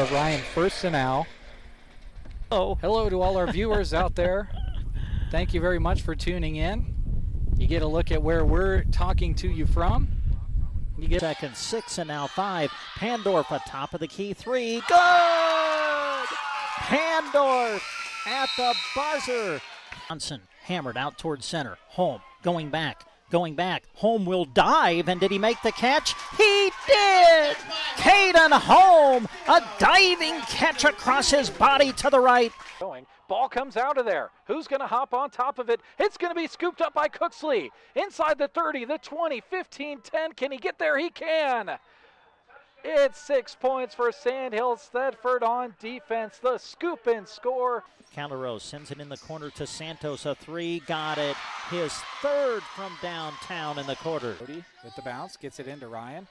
Ryan first and now. Oh, hello to all our viewers out there. Thank you very much for tuning in. You get a look at where we're talking to you from. You get second, 6 and now 5. Pandorf atop of the key 3. Good! Pandorf at the buzzer. Johnson hammered out towards center. Holm going back. Holm will dive, and did he make the catch? He did! Caden Holm, a diving catch across his body to the right. Ball comes out of there. Who's going to hop on top of it? It's going to be scooped up by Cooksley. Inside the 30, the 20, 15, 10. Can he get there? He can. It's 6 points for Sandhill Thedford on defense. The scoop and score. Calderos sends it in the corner to Santos, a 3, got it. His third from downtown in the quarter. With the bounce, gets it into Ryan.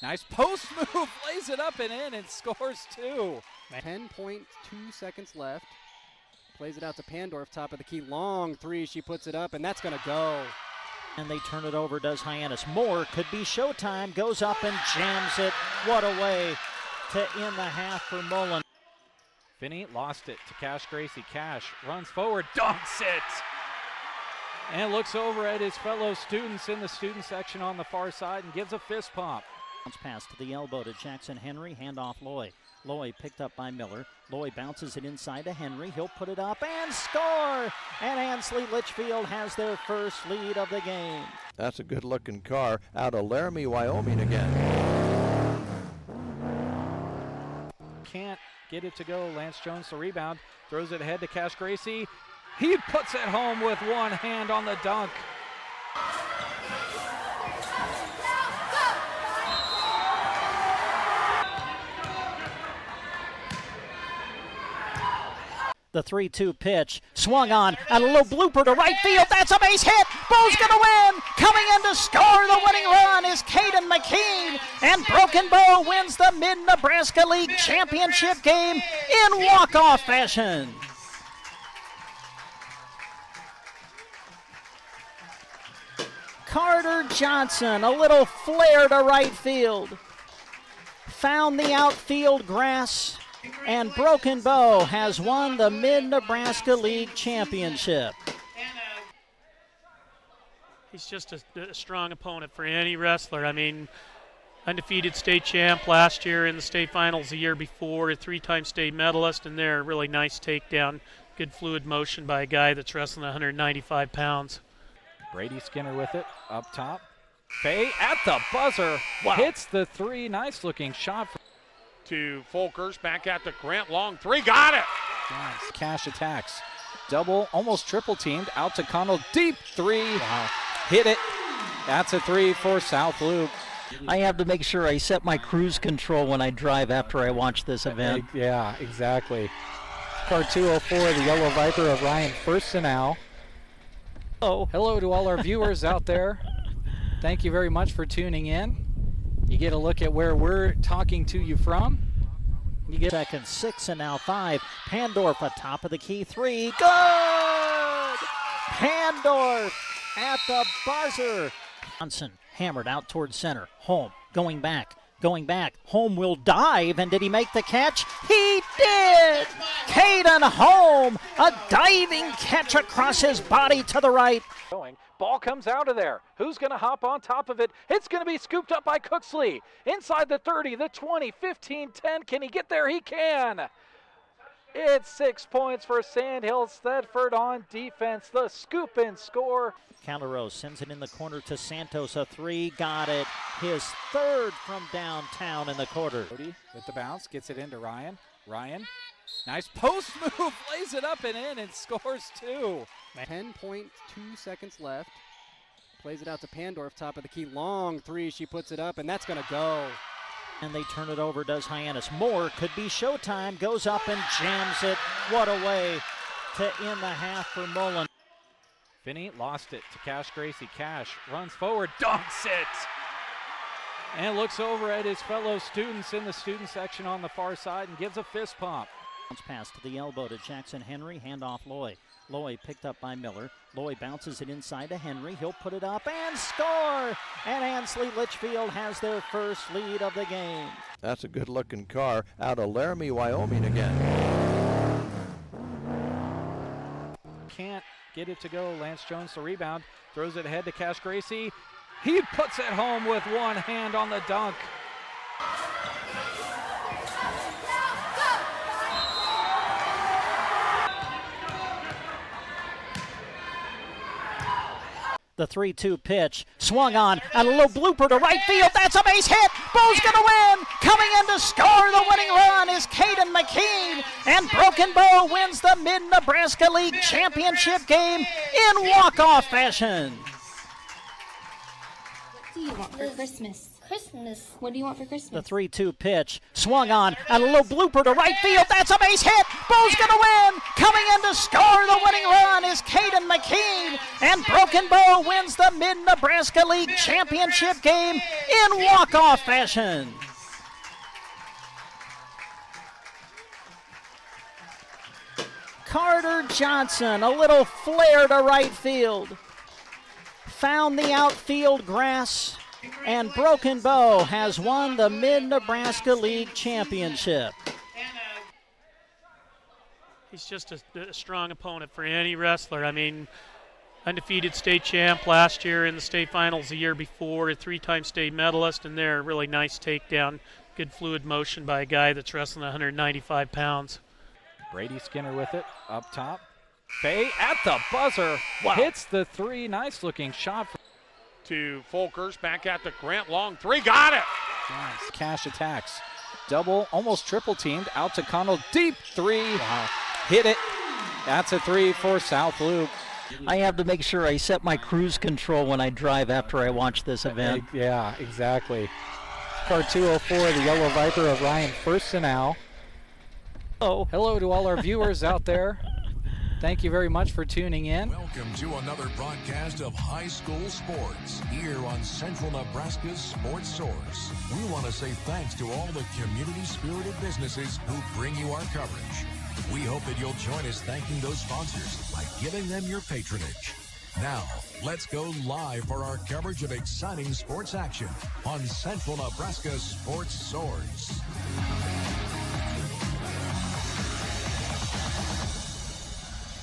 Nice post move, lays it up and in and scores 2. 10.2 seconds left. Plays it out to Pandorf, top of the key. Long 3, she puts it up, and that's going to go. And they turn it over, does Hyannis. More could be showtime, goes up and jams it. What a way to end the half for Mullen. Finney lost it to Cash Gracie. Cash runs forward, dunks it, and looks over at his fellow students in the student section on the far side and gives a fist pump. Bounce pass to the elbow to Jackson Henry, handoff Loy. Loy picked up by Miller. Loy bounces it inside to Henry. He'll put it up and score! And Ansley Litchfield has their first lead of the game. That's a good-looking car out of Laramie, Wyoming again. Can't get it to go. Lance Jones the rebound. Throws it ahead to Cash Gracie. He puts it home with one hand on the dunk. The 3-2 pitch, swung on, and a little blooper to right field. That's a base hit. Bo's gonna win. Coming in to score the winning run is Caden McKean, and Broken Bow wins the Mid-Nebraska League Championship game in walk-off fashion. Carter Johnson, a little flare to right field. Found the outfield grass. And Broken Bow has won the Mid-Nebraska League Championship. He's just a strong opponent for any wrestler. I mean, undefeated state champ last year in the state finals the year before, a 3-time state medalist, and there, really nice takedown. Good fluid motion by a guy that's wrestling 195 pounds. Brady Skinner with it, up top. Bay at the buzzer, hits the 3, nice looking shot. To Folkers, back at the Grant, long 3, got it! Nice. Cash attacks, double, almost triple teamed, out to Connell, deep 3, wow. Hit it, that's a 3 for South Loop. I have to make sure I set my cruise control when I drive after I watch this event. Yeah, exactly. Car 204, the Yellow Viper of Ryan first and now. Oh, hello to all our viewers out there. Thank you very much for tuning in. You get a look at where we're talking to you from. You get second, 6 and now 5. Pandorf atop of the key 3. Good! Pandorf at the buzzer. Johnson hammered out towards center. Holm going back. Holm will dive, and did he make the catch? He did! Caden Holm, a diving catch across his body to the right. Ball comes out of there. Who's going to hop on top of it? It's going to be scooped up by Cooksley. Inside the 30, the 20, 15, 10. Can he get there? He can. It's 6 points for Sandhill Thedford on defense. The scoop and score. Calderos sends it in the corner to Santos, a 3, got it. His third from downtown in the quarter. With the bounce, gets it into Ryan. Nice post move, lays it up and in and scores 2. 10.2 seconds left. Plays it out to Pandorf, top of the key. Long 3, she puts it up, and that's going to go. And they turn it over, does Hyannis. More could be showtime, goes up and jams it. What a way to end the half for Mullen. Finney lost it to Cash Gracie. Cash runs forward, dunks it, and looks over at his fellow students in the student section on the far side and gives a fist pump. Bounce pass to the elbow to Jackson Henry, handoff Loy. Loy picked up by Miller. Loy bounces it inside to Henry. He'll put it up and score! And Ansley Litchfield has their first lead of the game. That's a good-looking car out of Laramie, Wyoming again. Can't get it to go. Lance Jones the rebound, throws it ahead to Cash Gracie. He puts it home with one hand on the dunk. The 3-2 pitch, swung on, and a little blooper to right field. That's a base hit. Bo's going to win. Coming in to score the winning run is Caden McKean, and Broken Bow wins the Mid-Nebraska League Championship game in walk-off fashion. What do you want for Christmas? Christmas. What do you want for Christmas? The 3-2 pitch, swung on, and a little blooper to right field. That's a base hit. Bo's going to win. Coming in to score the winning run is Caden McKean, and Broken Bow wins the Mid-Nebraska League Championship game in walk-off fashion. Carter Johnson, a little flare to right field. Found the outfield grass, and Broken Bow has won the Mid-Nebraska League Championship. He's just a strong opponent for any wrestler. I mean, undefeated state champ last year in the state finals the year before, a three-time state medalist, and there, really nice takedown. Good fluid motion by a guy that's wrestling 195 pounds. Brady Skinner with it, up top. Bay at the buzzer, hits the three. Nice looking shot. To Folkers, back at the Grant, long three, got it! Nice. Cash attacks. Double, almost triple teamed, out to Connell, deep three. Wow. Hit it. That's a three for South Loop. I have to make sure I set my cruise control when I drive after I watch this event. Yeah, exactly. Car 204, the Yellow Viper of Ryan Firstenau. Oh. Hello to all our viewers out there. Thank you very much for tuning in. Welcome to another broadcast of high school sports here on Central Nebraska's Sports Source. We want to say thanks to all the community-spirited businesses who bring you our coverage. We hope that you'll join us thanking those sponsors by giving them your patronage. Now, let's go live for our coverage of exciting sports action on Central Nebraska Sports Source.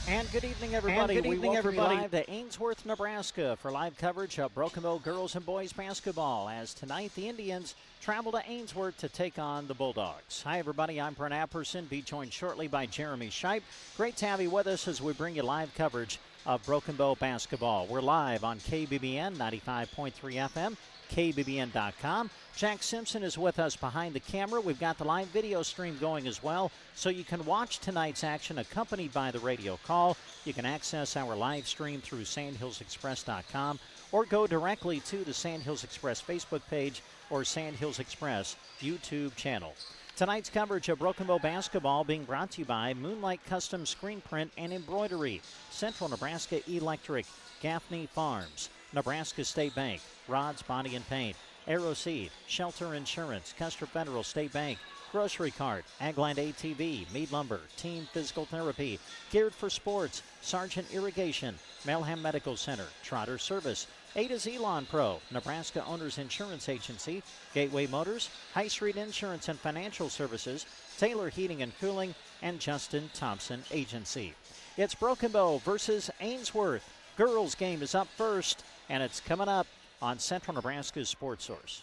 And good evening, everybody. We welcome you live to Ainsworth, Nebraska for live coverage of Broken Bow girls and boys basketball, as tonight the Indians travel to Ainsworth to take on the Bulldogs. Hi, everybody. I'm Brent Apperson. Be joined shortly by Jeremy Scheib. Great to have you with us as we bring you live coverage of Broken Bow basketball. We're live on KBBN 95.3 FM, KBBN.com. Jack Simpson is with us behind the camera. We've got the live video stream going as well, so you can watch tonight's action accompanied by the radio call. You can access our live stream through sandhillsexpress.com or go directly to the Sand Hills Express Facebook page or Sand Hills Express YouTube channel. Tonight's coverage of Broken Bow basketball being brought to you by Moonlight Custom Screen Print and Embroidery, Central Nebraska Electric, Gaffney Farms, Nebraska State Bank, Rods Body and Paint, Aeroseed, Shelter Insurance, Custer Federal State Bank, Grocery Cart, Agland ATV, Mead Lumber, Team Physical Therapy, Geared for Sports, Sargent Irrigation, Melham Medical Center, Trotter Service, A to Z Lawn Pro, Nebraska Owners Insurance Agency, Gateway Motors, High Street Insurance and Financial Services, Taylor Heating and Cooling, and Justin Thompson Agency. It's Broken Bow versus Ainsworth. Girls game is up first, and it's coming up on Central Nebraska's Sports Source.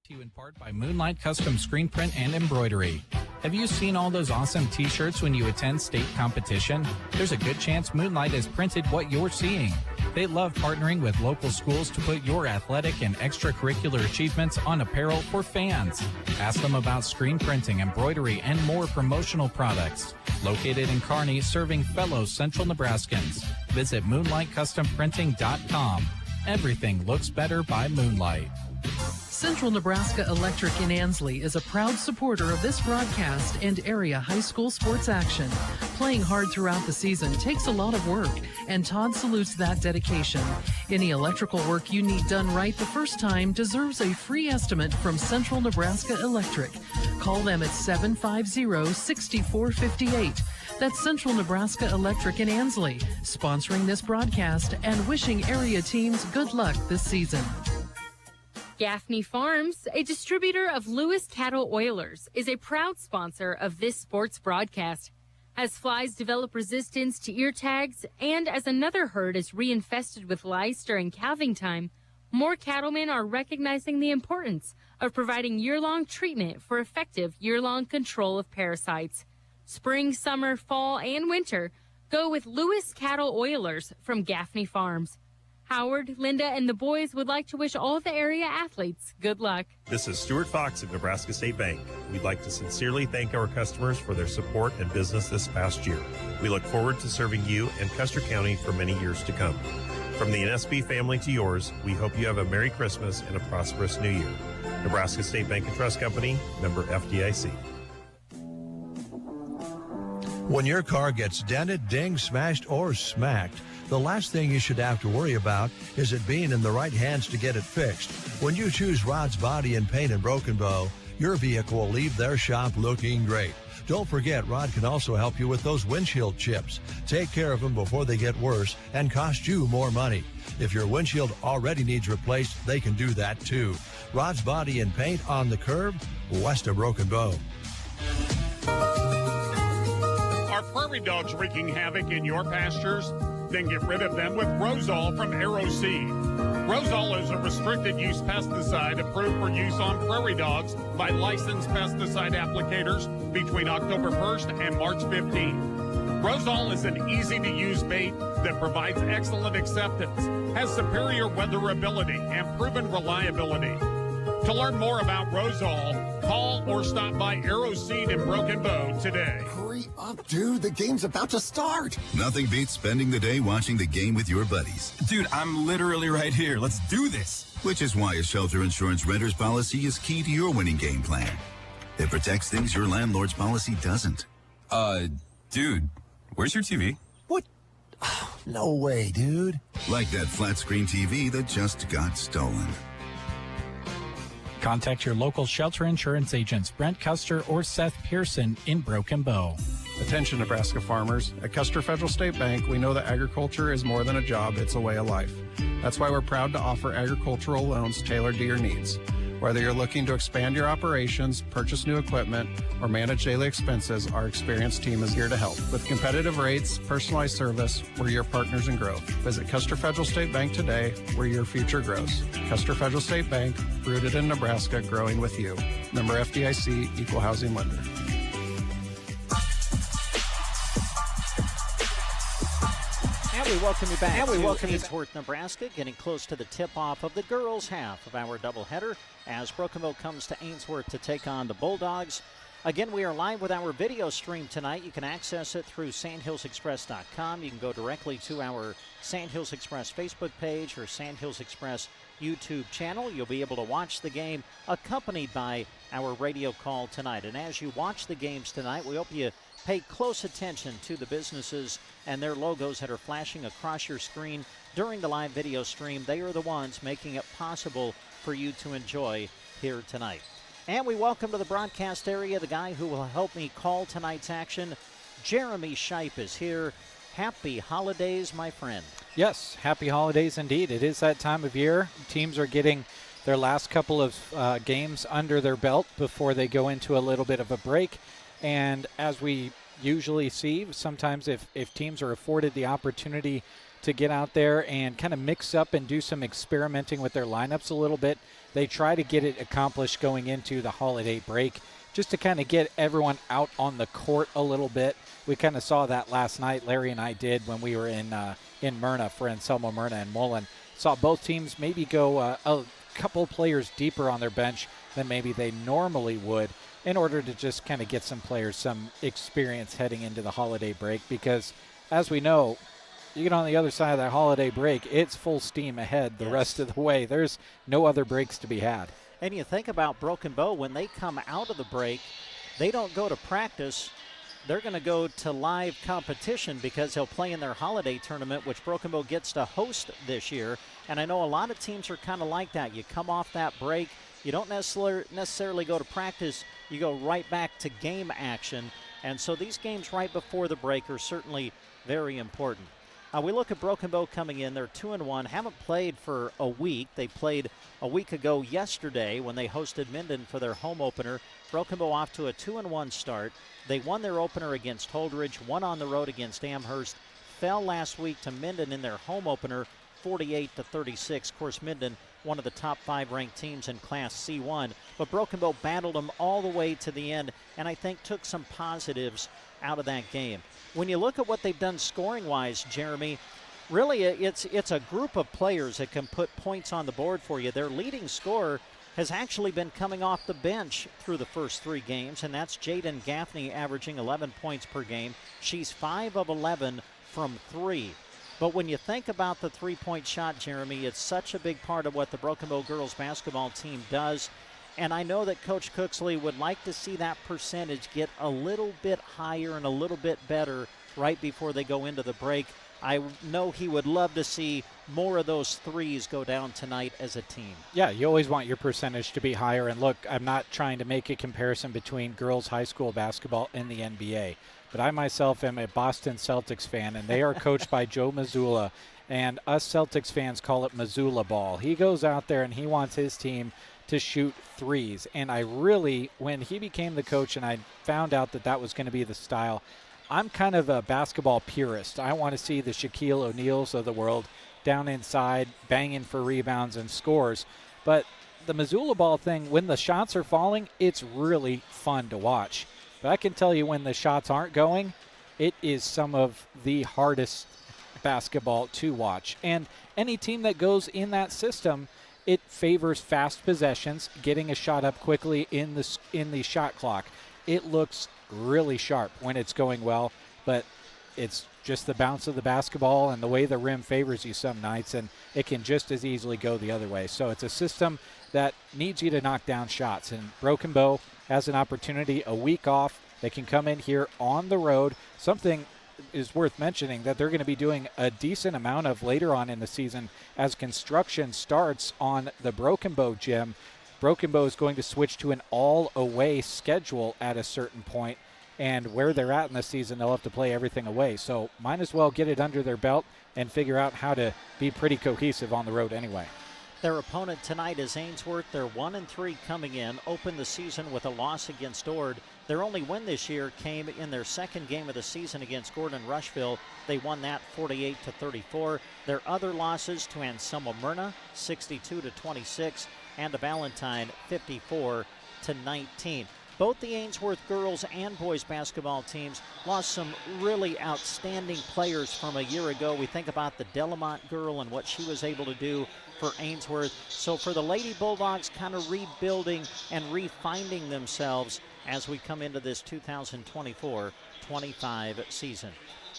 To you in part by Moonlight Custom Screen Print and Embroidery. Have you seen all those awesome t-shirts when you attend state competition? There's a good chance Moonlight has printed what you're seeing. They love partnering with local schools to put your athletic and extracurricular achievements on apparel for fans. Ask them about screen printing, embroidery, and more promotional products. Located in Kearney, serving fellow Central Nebraskans. Visit MoonlightCustomPrinting.com. Everything looks better by Moonlight. Central Nebraska Electric in Ansley is a proud supporter of this broadcast and area high school sports action. Playing hard throughout the season takes a lot of work, and Todd salutes that dedication. Any electrical work you need done right the first time deserves a free estimate from Central Nebraska Electric. Call them at 750-6458. That's Central Nebraska Electric in Ansley, sponsoring this broadcast and wishing area teams good luck this season. Gaffney Farms, a distributor of Lewis Cattle Oilers, is a proud sponsor of this sports broadcast. As flies develop resistance to ear tags and as another herd is reinfested with lice during calving time, more cattlemen are recognizing the importance of providing year-long treatment for effective year-long control of parasites. Spring, summer, fall, and winter, go with Lewis Cattle Oilers from Gaffney Farms. Howard, Linda, and the boys would like to wish all the area athletes good luck. This is Stuart Fox at Nebraska State Bank. We'd like to sincerely thank our customers for their support and business this past year. We look forward to serving you and Custer County for many years to come. From the NSB family to yours, we hope you have a Merry Christmas and a prosperous New Year. Nebraska State Bank and Trust Company, member FDIC. When your car gets dented, dinged, smashed, or smacked, the last thing you should have to worry about is it being in the right hands to get it fixed. When you choose Rod's Body and Paint in Broken Bow, your vehicle will leave their shop looking great. Don't forget, Rod can also help you with those windshield chips. Take care of them before they get worse and cost you more money. If your windshield already needs replaced, they can do that too. Rod's Body and Paint on the curve, west of Broken Bow. Are prairie dogs wreaking havoc in your pastures? Then get rid of them with Rosol from AeroSeed. Rosol is a restricted use pesticide approved for use on prairie dogs by licensed pesticide applicators between October 1st and March 15th. Rosol is an easy-to-use bait that provides excellent acceptance, has superior weatherability, and proven reliability. To learn more about Rosol, call or stop by AeroSeed in Broken Bow today. Hurry up, dude. The game's about to start. Nothing beats spending the day watching the game with your buddies. Dude, I'm literally right here. Let's do this. Which is why a shelter insurance renter's policy is key to your winning game plan. It protects things your landlord's policy doesn't. Dude, where's your TV? What? Oh, no way, dude. Like that flat screen TV that just got stolen. Contact your local shelter insurance agents, Brent Custer or Seth Pearson in Broken Bow. Attention, Nebraska farmers. At Custer Federal State Bank, we know that agriculture is more than a job, it's a way of life. That's why we're proud to offer agricultural loans tailored to your needs. Whether you're looking to expand your operations, purchase new equipment, or manage daily expenses, our experienced team is here to help. With competitive rates, personalized service, we're your partners in growth. Visit Custer Federal State Bank today, where your future grows. Custer Federal State Bank, rooted in Nebraska, growing with you. Member FDIC, Equal Housing Lender. We welcome you back to Ainsworth, Nebraska, getting close to the tip-off of the girls' half of our doubleheader as Broken Bow comes to Ainsworth to take on the Bulldogs. Again, we are live with our video stream tonight. You can access it through sandhillsexpress.com. You can go directly to our Sandhills Express Facebook page or Sandhills Express YouTube channel. You'll be able to watch the game accompanied by our radio call tonight. And as you watch the games tonight, we hope you pay close attention to the businesses and their logos that are flashing across your screen during the live video stream. They are the ones making it possible for you to enjoy here tonight. And we welcome to the broadcast area the guy who will help me call tonight's action. Jeremy Shipe is here. Happy holidays, my friend. Yes, happy holidays indeed. It is that time of year. Teams are getting their last couple of games under their belt before they go into a little bit of a break. And as we usually see, sometimes if teams are afforded the opportunity to get out there and kind of mix up and do some experimenting with their lineups a little bit, they try to get it accomplished going into the holiday break just to kind of get everyone out on the court a little bit. We kind of saw that last night. Larry and I did when we were in Myrna for Anselmo Myrna and Mullen. Saw both teams maybe go a couple players deeper on their bench than maybe they normally would, in order to just kind of get some players some experience heading into the holiday break. Because, as we know, you get on the other side of that holiday break, it's full steam ahead the rest of the way. There's no other breaks to be had. And you think about Broken Bow, when they come out of the break, they don't go to practice. They're going to go to live competition because they'll play in their holiday tournament, which Broken Bow gets to host this year. And I know a lot of teams are kind of like that. You come off that break, you don't necessarily go to practice, you go right back to game action. And so these games right before the break are certainly very important. We look at Broken Bow coming in. They're 2-1, haven't played for a week. They played a week ago yesterday when they hosted Minden for their home opener. Broken Bow off to a 2-1 start. They won their opener against Holdridge, won on the road against Amherst, fell last week to Minden in their home opener, 48-36. Of course, Minden, one of the top 5 ranked teams in Class C1. But Broken Bow battled them all the way to the end, and I think took some positives out of that game. When you look at what they've done scoring-wise, Jeremy, really it's a group of players that can put points on the board for you. Their leading scorer has actually been coming off the bench through the first 3 games, and that's Jaden Gaffney, averaging 11 points per game. She's 5 of 11 from 3. But when you think about the three-point shot, Jeremy, it's such a big part of what the Broken Bow girls basketball team does. And I know that Coach Cooksley would like to see that percentage get a little bit higher and a little bit better right before they go into the break. I know he would love to see more of those threes go down tonight as a team. Yeah, you always want your percentage to be higher. And look, I'm not trying to make a comparison between girls high school basketball and the NBA. But I myself am a Boston Celtics fan, and they are coached by Joe Mazzulla. And us Celtics fans call it Mazzulla ball. He goes out there and he wants his team to shoot threes. And I really, when he became the coach and I found out that that was going to be the style, I'm kind of a basketball purist. I want to see the Shaquille O'Neals of the world down inside, banging for rebounds and scores. But the Mazzulla ball thing, when the shots are falling, it's really fun to watch. But I can tell you when the shots aren't going, it is some of the hardest basketball to watch. And any team that goes in that system, it favors fast possessions, getting a shot up quickly in the shot clock. It looks really sharp when it's going well, but it's just the bounce of the basketball and the way the rim favors you some nights, and it can just as easily go the other way. So it's a system that needs you to knock down shots, and Broken Bow has an opportunity, a week off. They can come in here on the road. Something is worth mentioning that they're going to be doing a decent amount of later on in the season as construction starts on the Broken Bow gym. Broken Bow is going to switch to an all-away schedule at a certain point, and where they're at in the season, they'll have to play everything away. So might as well get it under their belt and figure out how to be pretty cohesive on the road anyway. Their opponent tonight is Ainsworth. They're 1-3 coming in, opened the season with a loss against Ord. Their only win this year came in their second game of the season against Gordon Rushville. They won that 48-34. Their other losses to Anselmo Myrna, 62-26, and to Valentine, 54-19. Both the Ainsworth girls and boys basketball teams lost some really outstanding players from a year ago. We think about the Delamont girl and what she was able to do for Ainsworth. So for the Lady Bulldogs, kind of rebuilding and refinding themselves as we come into this 2024-25 season.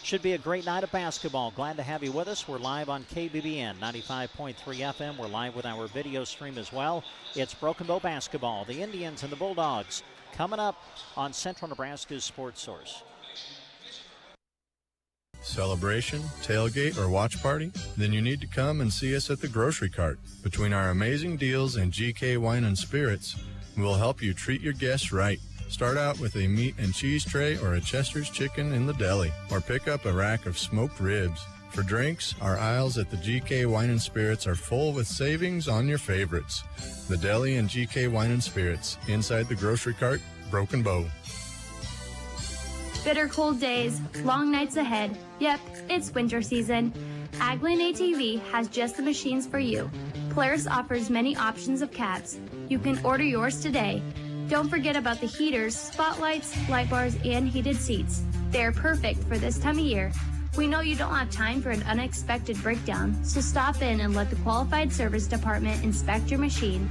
Should be a great night of basketball. Glad to have you with us. We're live on KBBN 95.3 FM. We're live with our video stream as well. It's Broken Bow basketball, the Indians and the Bulldogs, coming up on Central Nebraska's Sports Source. Celebration, tailgate, or watch party? Then you need to come and see us at the Grocery Cart. Between our amazing deals and GK Wine and Spirits, we'll help you treat your guests right. Start out with a meat and cheese tray or a Chester's chicken in the deli, or pick up a rack of smoked ribs. For drinks, our aisles at the GK Wine and Spirits are full with savings on your favorites. The Deli and GK Wine and Spirits, inside the Grocery Cart, Broken Bow. Bitter cold days, long nights ahead. Yep, it's winter season. Aglin ATV has just the machines for you. Polaris offers many options of cabs. You can order yours today. Don't forget about the heaters, spotlights, light bars, and heated seats. They're perfect for this time of year. We know you don't have time for an unexpected breakdown, so stop in and let the qualified service department inspect your machine.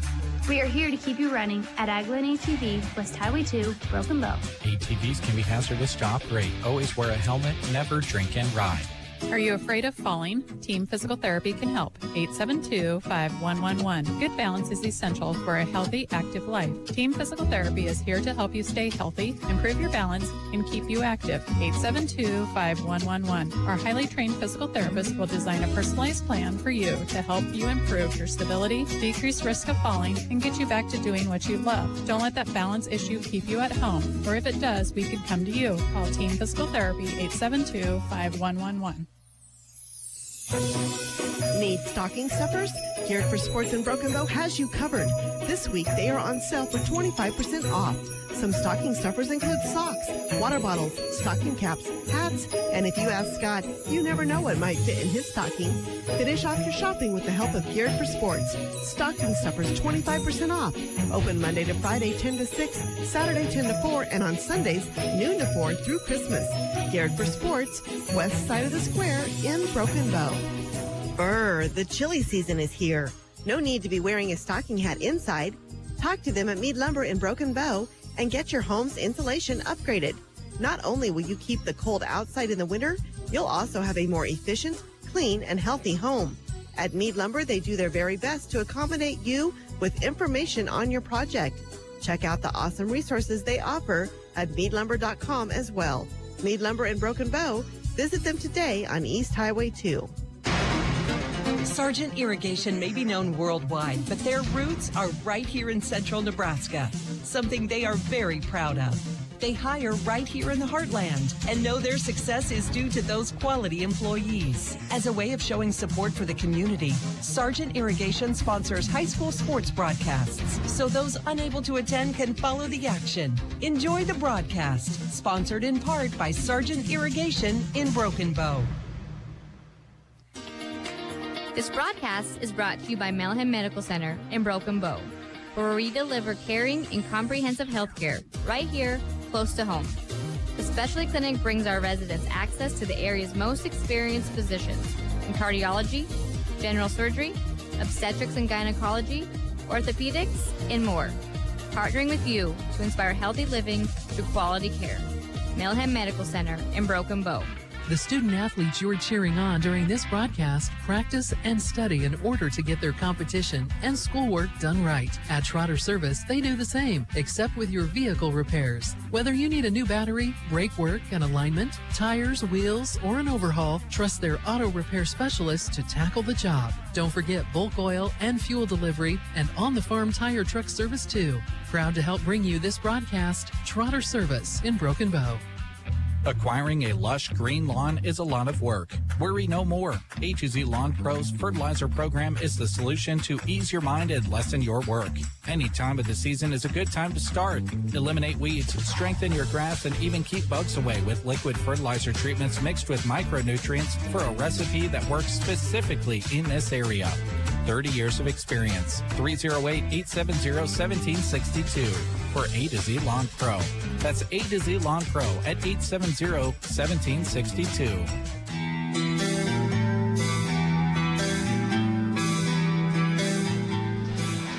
We are here to keep you running at Aglin ATV, West Highway 2, Broken Bow. ATVs can be hazardous to operate. Always wear a helmet, never drink and ride. Are you afraid of falling? Team Physical Therapy can help. 872-5111. Good balance is essential for a healthy, active life. Team Physical Therapy is here to help you stay healthy, improve your balance, and keep you active. 872-5111. Our highly trained physical therapists will design a personalized plan for you to help you improve your stability, decrease risk of falling, and get you back to doing what you love. Don't let that balance issue keep you at home, or if it does, we can come to you. Call Team Physical Therapy 872-5111. Need stocking stuffers? Geared for Sports in Broken Bow has you covered. This week they are on sale for 25% off. Some stocking stuffers include socks, water bottles, stocking caps, hats, and if you ask Scott, you never know what might fit in his stocking. Finish off your shopping with the help of Geared for Sports. Stocking stuffers 25% off. Open Monday to Friday 10 to 6, Saturday 10 to 4, and on Sundays noon to 4 through Christmas. Geared for Sports, west side of the square in Broken Bow. Brr, the chilly season is here. No need to be wearing a stocking hat inside. Talk to them at Mead Lumber in Broken Bow and get your home's insulation upgraded. Not only will you keep the cold outside in the winter, you'll also have a more efficient, clean, and healthy home. At Mead Lumber, they do their very best to accommodate you with information on your project. Check out the awesome resources they offer at meadlumber.com as well. Mead Lumber in Broken Bow. Visit them today on East Highway 2. Sargent Irrigation may be known worldwide, but their roots are right here in central Nebraska, something they are very proud of. They hire right here in the heartland and know their success is due to those quality employees. As a way of showing support for the community, Sargent Irrigation sponsors high school sports broadcasts, so those unable to attend can follow the action. Enjoy the broadcast, sponsored in part by Sargent Irrigation in Broken Bow. This broadcast is brought to you by Melham Medical Center in Broken Bow, where we deliver caring and comprehensive health care right here, close to home. The specialty clinic brings our residents access to the area's most experienced physicians in cardiology, general surgery, obstetrics and gynecology, orthopedics, and more. Partnering with you to inspire healthy living through quality care. Melham Medical Center in Broken Bow. The student athletes you're cheering on during this broadcast practice and study in order to get their competition and schoolwork done right. At Trotter Service, they do the same, except with your vehicle repairs. Whether you need a new battery, brake work and alignment, tires, wheels, or an overhaul, trust their auto repair specialists to tackle the job. Don't forget bulk oil and fuel delivery and on-the-farm tire truck service too. Proud to help bring you this broadcast, Trotter Service in Broken Bow. Acquiring a lush green lawn is a lot of work. Worry no more. A2Z Lawn Pro's fertilizer program is the solution to ease your mind and lessen your work. Any time of the season is a good time to start. Eliminate weeds, strengthen your grass, and even keep bugs away with liquid fertilizer treatments mixed with micronutrients for a recipe that works specifically in this area. 30 years of experience. 308-870-1762 for A to Z Lawn Pro. That's A to Z Lawn Pro at 870-1762.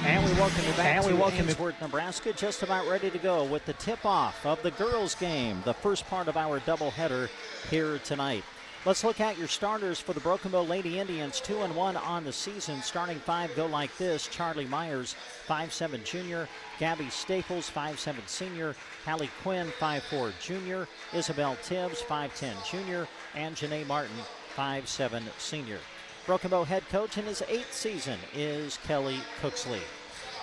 And we welcome you back to Ainsworth, Nebraska. Just about ready to go with the tip-off of the girls' game, the first part of our doubleheader here tonight. Let's look at your starters for the Broken Bow Lady Indians. 2-1 on the season. Starting five go like this. Charlie Myers, 5'7" junior. Gabby Staples, 5'7" senior. Hallie Quinn, 5'4" junior. Isabel Tibbs, 5'10" junior. And Janae Martin, 5'7" senior. Broken Bow head coach in his 8th season is Kelly Cooksley.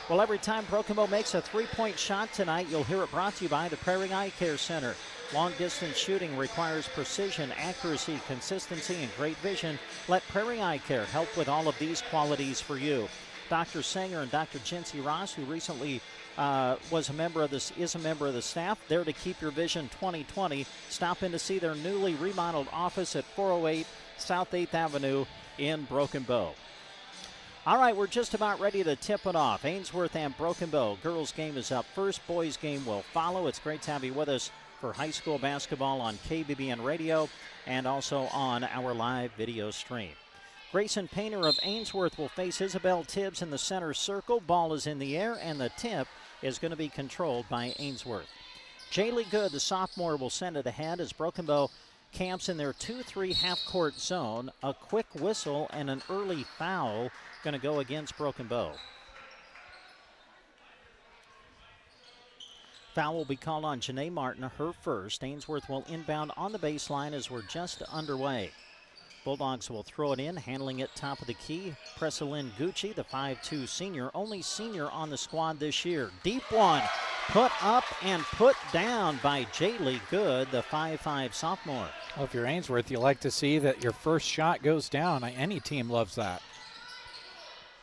Well, every time Broken Bow makes a three-point shot tonight, you'll hear it brought to you by the Prairie Eye Care Center. Long-distance shooting requires precision, accuracy, consistency, and great vision. Let Prairie Eye Care help with all of these qualities for you. Dr. Sanger and Dr. Jinsey Ross, who recently is a member of the staff, there to keep your vision 2020. Stop in to see their newly remodeled office at 408 South 8th Avenue in Broken Bow. All right, we're just about ready to tip it off. Ainsworth and Broken Bow. Girls' game is up first. Boys' game will follow. It's great to have you with us for high school basketball on KBBN Radio and also on our live video stream. Grayson Painter of Ainsworth will face Isabel Tibbs in the center circle. Ball is in the air, and the tip is going to be controlled by Ainsworth. Jaylee Good, the sophomore, will send it ahead as Broken Bow camps in their 2-3 half-court zone. A quick whistle and an early foul going to go against Broken Bow. Foul will be called on Janae Martin, her first. Ainsworth will inbound on the baseline as we're just underway. Bulldogs will throw it in, handling it top of the key. Pressalyn Gucci, the 5'2 senior, only senior on the squad this year. Deep one put up and put down by Jaylee Good, the 5'5 sophomore. Well, if you're Ainsworth, you like to see that your first shot goes down. Any team loves that.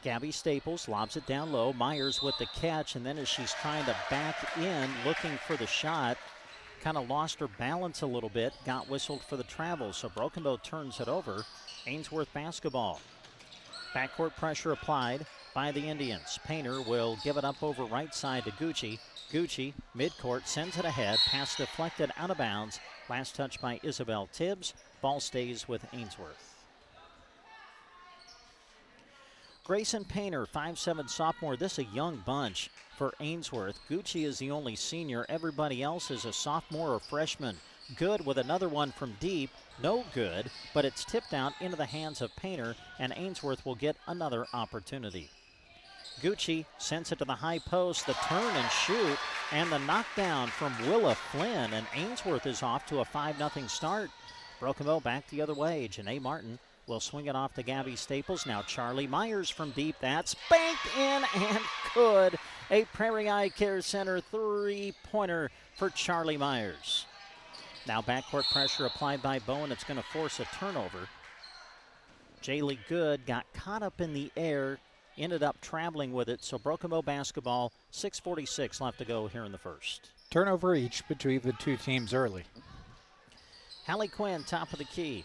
Gabby Staples lobs it down low. Myers with the catch, and then as she's trying to back in, looking for the shot, kind of lost her balance a little bit, got whistled for the travel, so Broken Bow turns it over. Ainsworth basketball. Backcourt pressure applied by the Indians. Painter will give it up over right side to Gucci. Gucci, midcourt, sends it ahead. Pass deflected out of bounds. Last touch by Isabel Tibbs. Ball stays with Ainsworth. Grayson Painter, 5'7 sophomore. This is a young bunch for Ainsworth. Gucci is the only senior. Everybody else is a sophomore or freshman. Good with another one from deep. No good, but it's tipped out into the hands of Painter, and Ainsworth will get another opportunity. Gucci sends it to the high post, the turn and shoot, and the knockdown from Willa Flynn, and Ainsworth is off to a 5-0 start. Broken Bow back the other way. Janae Martin will swing it off to Gabby Staples. Now Charlie Myers from deep. That's banked in and good. A Prairie Eye Care Center three-pointer for Charlie Myers. Now backcourt pressure applied by Bowen. It's going to force a turnover. Jaylee Good got caught up in the air, ended up traveling with it. So Broken Bow basketball, 6:46 left to go here in the first. Turnover each between the two teams early. Hallie Quinn, top of the key.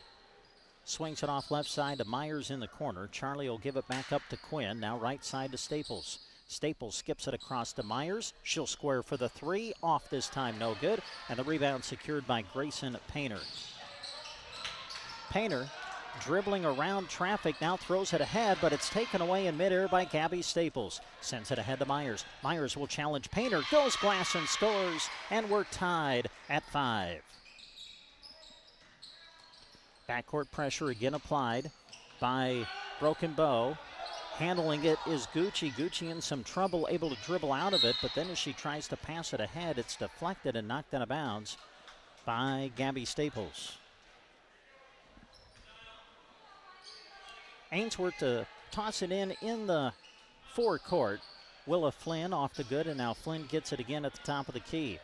Swings it off left side to Myers in the corner. Charlie will give it back up to Quinn. Now right side to Staples. Staples skips it across to Myers. She'll square for the three. Off this time, no good. And the rebound secured by Grayson Painter. Painter dribbling around traffic, now throws it ahead, but it's taken away in midair by Gabby Staples. Sends it ahead to Myers. Myers will challenge Painter. Goes glass and scores. And we're tied at 5. Backcourt pressure again applied by Broken Bow. Handling it is Gucci. Gucci in some trouble, able to dribble out of it, but then as she tries to pass it ahead, it's deflected and knocked out of bounds by Gabby Staples. Ainsworth to toss it in the forecourt. Willa Flynn off the good, and now Flynn gets it again at the top of the key.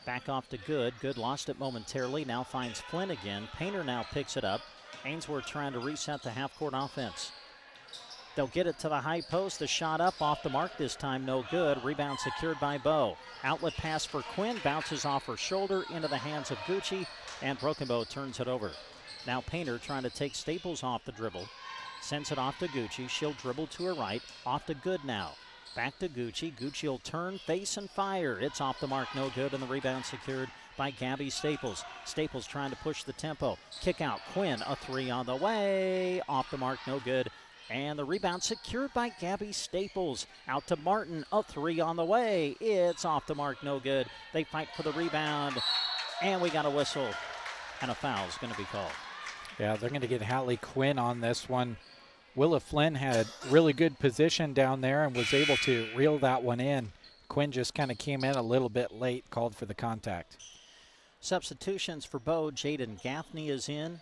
Back off to Good. Good lost it momentarily. Now finds Flynn again. Painter now picks it up. Ainsworth trying to reset the half-court offense. They'll get it to the high post. The shot up off the mark this time. No good. Rebound secured by Bow. Outlet pass for Quinn. Bounces off her shoulder into the hands of Gucci. And Broken Bow turns it over. Now Painter trying to take Staples off the dribble. Sends it off to Gucci. She'll dribble to her right. Off to Good now. Back to Gucci. Gucci will turn, face, and fire. It's off the mark, no good, and the rebound secured by Gabby Staples. Staples trying to push the tempo. Kick out. Quinn, a three on the way. Off the mark, no good. And the rebound secured by Gabby Staples. Out to Martin, a three on the way. It's off the mark, no good. They fight for the rebound, and we got a whistle, and a foul is going to be called. Yeah, they're going to get Hallie Quinn on this one. Willa Flynn had really good position down there and was able to reel that one in. Quinn just kind of came in a little bit late, called for the contact. Substitutions for Bow. Jaden Gaffney is in.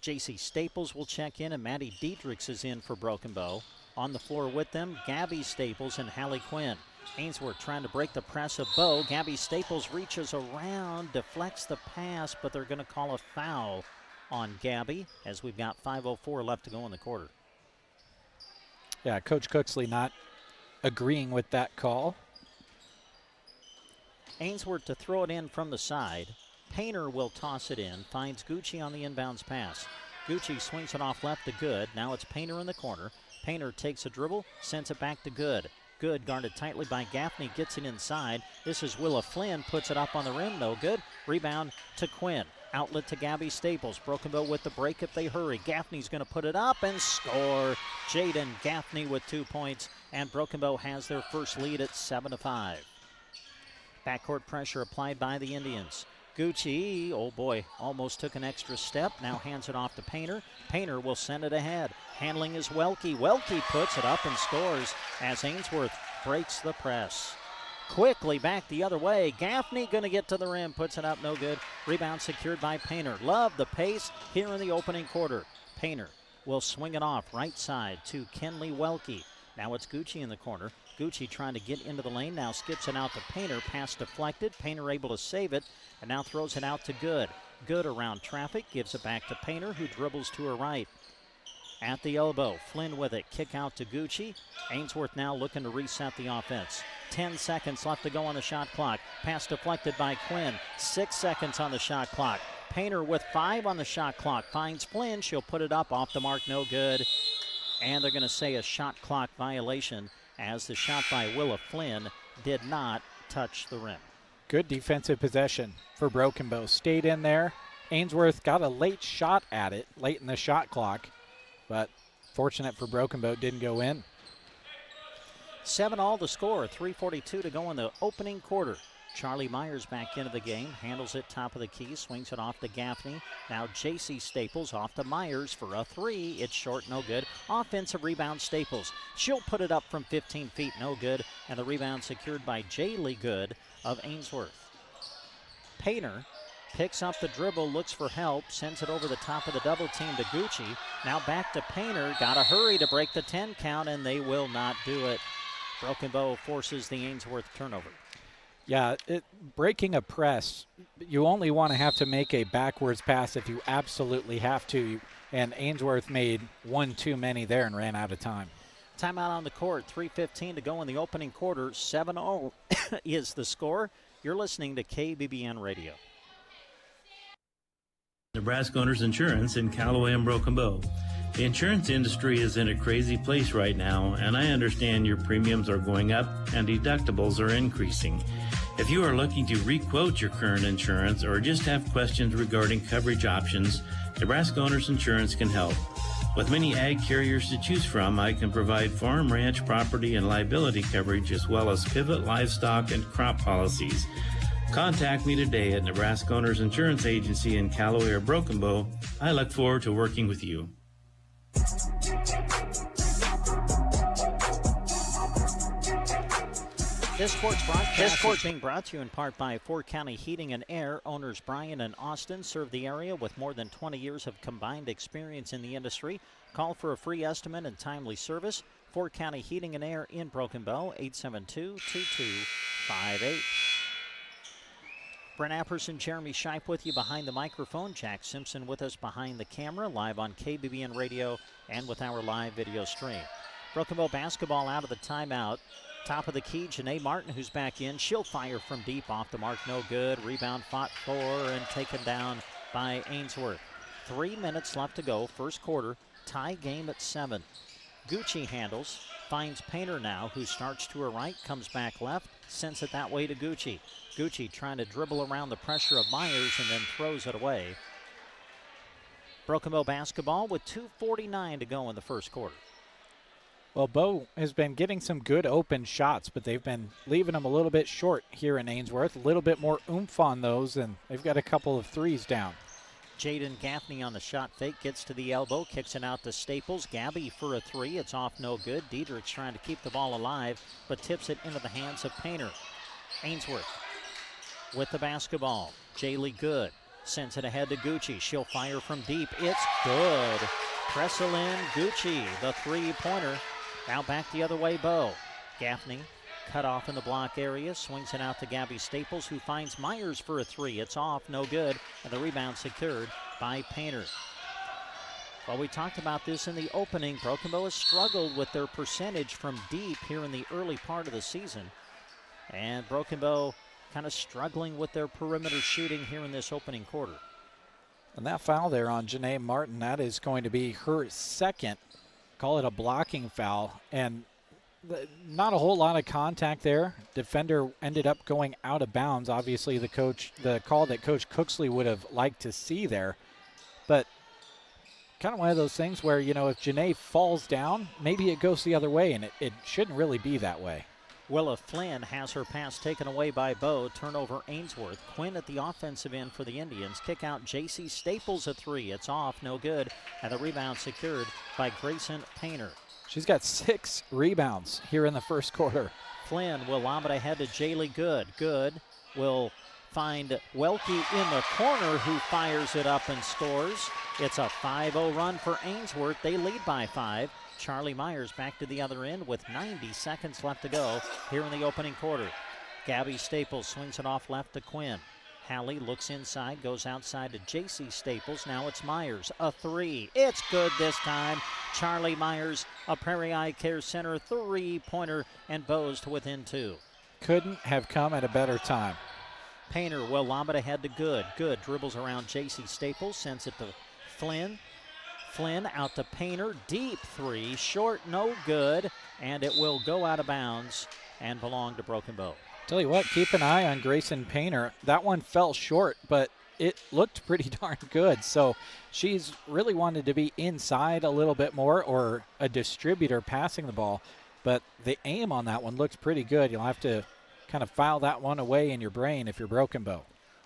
J.C. Staples will check in, and Maddie Diedrichs is in for Broken Bow. On the floor with them, Gabby Staples and Hallie Quinn. Ainsworth trying to break the press of Bow. Gabby Staples reaches around, deflects the pass, but they're going to call a foul on Gabby as we've got 5:04 left to go in the quarter. Yeah, Coach Cooksley not agreeing with that call. Ainsworth to throw it in from the side. Painter will toss it in, finds Gucci on the inbounds pass. Gucci swings it off left to Good. Now it's Painter in the corner. Painter takes a dribble, sends it back to Good. Good guarded tightly by Gaffney, gets it inside. This is Willa Flynn, puts it up on the rim, no good. Rebound to Quinn. Outlet to Gabby Staples. Broken Bow with the break if they hurry. Gaffney's going to put it up and score. Jaden Gaffney with 2 points, and Broken Bow has their first lead at 7-5. Backcourt pressure applied by the Indians. Gucci, oh boy, almost took an extra step. Now hands it off to Painter. Painter will send it ahead. Handling is Welke. Welke puts it up and scores as Ainsworth breaks the press. Quickly back the other way. Gaffney going to get to the rim. Puts it up, no good. Rebound secured by Painter. Love the pace here in the opening quarter. Painter will swing it off right side to Kenley Welke. Now it's Gucci in the corner. Gucci trying to get into the lane, now skips it out to Painter. Pass deflected. Painter able to save it, and now throws it out to Good. Good around traffic, gives it back to Painter, who dribbles to her right. At the elbow, Flynn with it. Kick out to Gucci. Ainsworth now looking to reset the offense. 10 seconds left to go on the shot clock. Pass deflected by Quinn. 6 seconds on the shot clock. Painter with 5 on the shot clock. Finds Flynn. She'll put it up off the mark. No good. And they're going to say a shot clock violation as the shot by Willa Flynn did not touch the rim. Good defensive possession for Broken Bow. Stayed in there. Ainsworth got a late shot at it late in the shot clock, but fortunate for Broken Bow, didn't go in. 7-all the score, 3:42 to go in the opening quarter. Charlie Myers back into the game, handles it top of the key, swings it off to Gaffney. Now J.C. Staples off to Myers for a 3. It's short, no good. Offensive rebound, Staples. She'll put it up from 15 feet, no good. And the rebound secured by Jaylee Good of Ainsworth. Painter picks up the dribble, looks for help, sends it over the top of the double team to Gucci. Now back to Painter. Got to hurry to break the 10 count, and they will not do it. Broken Bow forces the Ainsworth turnover. Yeah, breaking a press, you only want to have to make a backwards pass if you absolutely have to. And Ainsworth made one too many there and ran out of time. Timeout on the court, 3:15 to go in the opening quarter. 7-0 is the score. You're listening to KBBN Radio. Nebraska Owners Insurance in Callaway and Broken Bow. The insurance industry is in a crazy place right now, and I understand your premiums are going up and deductibles are increasing. If you are looking to re-quote your current insurance or just have questions regarding coverage options, Nebraska Owners Insurance can help. With many ag carriers to choose from, I can provide farm, ranch, property, and liability coverage as well as pivot, livestock, and crop policies. Contact me today at Nebraska Owners Insurance Agency in Callaway or Broken Bow. I look forward to working with you. This sports broadcast is being brought to you in part by Fort County Heating and Air. Owners Brian and Austin serve the area with more than 20 years of combined experience in the industry. Call for a free estimate and timely service. Fort County Heating and Air in Broken Bow, 872-2258. Brent Apperson, Jeremy Scheib with you behind the microphone. Jack Simpson with us behind the camera, live on KBBN Radio and with our live video stream. Broken Bow basketball out of the timeout. Top of the key, Janae Martin, who's back in. She'll fire from deep, off the mark, no good. Rebound fought for and taken down by Ainsworth. 3 minutes left to go, first quarter. Tie game at 7. Gucci handles, finds Painter now, who starts to her right, comes back left, sends it that way to Gucci. Gucci trying to dribble around the pressure of Myers and then throws it away. Broken Bow basketball with 2:49 to go in the first quarter. Well, Bow has been getting some good open shots, but they've been leaving them a little bit short here in Ainsworth. A little bit more oomph on those, and they've got a couple of threes down. Jaden Gaffney on the shot fake, gets to the elbow, kicks it out to Staples. Gabby for a 3, it's off, no good. Diedrich's trying to keep the ball alive, but tips it into the hands of Painter. Ainsworth with the basketball. Jaylee Good sends it ahead to Gucci. She'll fire from deep. It's good. Pressel in Gucci, the three-pointer. Now back the other way, Bow. Gaffney cut off in the block area, swings it out to Gabby Staples, who finds Myers for a 3. It's off, no good, and the rebound secured by Painter. Well, we talked about this in the opening. Broken Bow has struggled with their percentage from deep here in the early part of the season. And Broken Bow kind of struggling with their perimeter shooting here in this opening quarter. And that foul there on Janae Martin, that is going to be her second. Call it a blocking foul. And not a whole lot of contact there. Defender ended up going out of bounds. Obviously, the call that Coach Cooksley would have liked to see there. But kind of one of those things where, you know, if Janae falls down, maybe it goes the other way, and it shouldn't really be that way. Willa Flynn has her pass taken away by Bow. Turnover Ainsworth. Quinn at the offensive end for the Indians. Kick out J.C. Staples a 3. It's off, no good. And the rebound secured by Grayson Painter. She's got 6 rebounds here in the first quarter. Flynn will lob it ahead to Jaylee Good. Good will find Welke in the corner, who fires it up and scores. It's a 5-0 run for Ainsworth. They lead by 5. Charlie Myers back to the other end with 90 seconds left to go here in the opening quarter. Gabby Staples swings it off left to Quinn. Hallie looks inside, goes outside to J.C. Staples. Now it's Myers. A three. It's good this time. Charlie Myers, a Prairie Eye Care Center three-pointer, and Bose to within 2. Couldn't have come at a better time. Painter will lob it ahead to Good. Good dribbles around J.C. Staples, sends it to Flynn. Flynn out to Painter. Deep three. Short, no good. And it will go out of bounds and belong to Broken Bow. Tell you what, keep an eye on Grayson Painter. That one fell short, but it looked pretty darn good. So she's really wanted to be inside a little bit more, or a distributor passing the ball. But the aim on that one looks pretty good. You'll have to kind of file that one away in your brain if you're Broken Bow.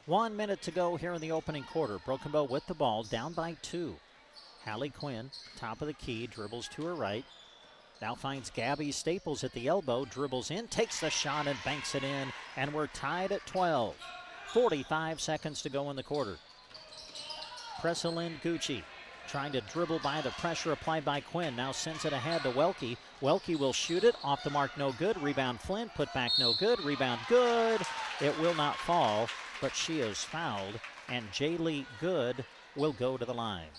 1 minute to go here in the opening quarter. Broken Bow with the ball, down by 2. Hallie Quinn, top of the key, dribbles to her right. Now finds Gabby Staples at the elbow, dribbles in, takes the shot and banks it in, and we're tied at 12. 45 seconds to go in the quarter. Presselyn Gucci trying to dribble by the pressure applied by Quinn. Now sends it ahead to Welke. Welke will shoot it, off the mark, no good. Rebound Flynn, put back, no good. Rebound good. It will not fall, but she is fouled, and Jaylee Good will go to the line.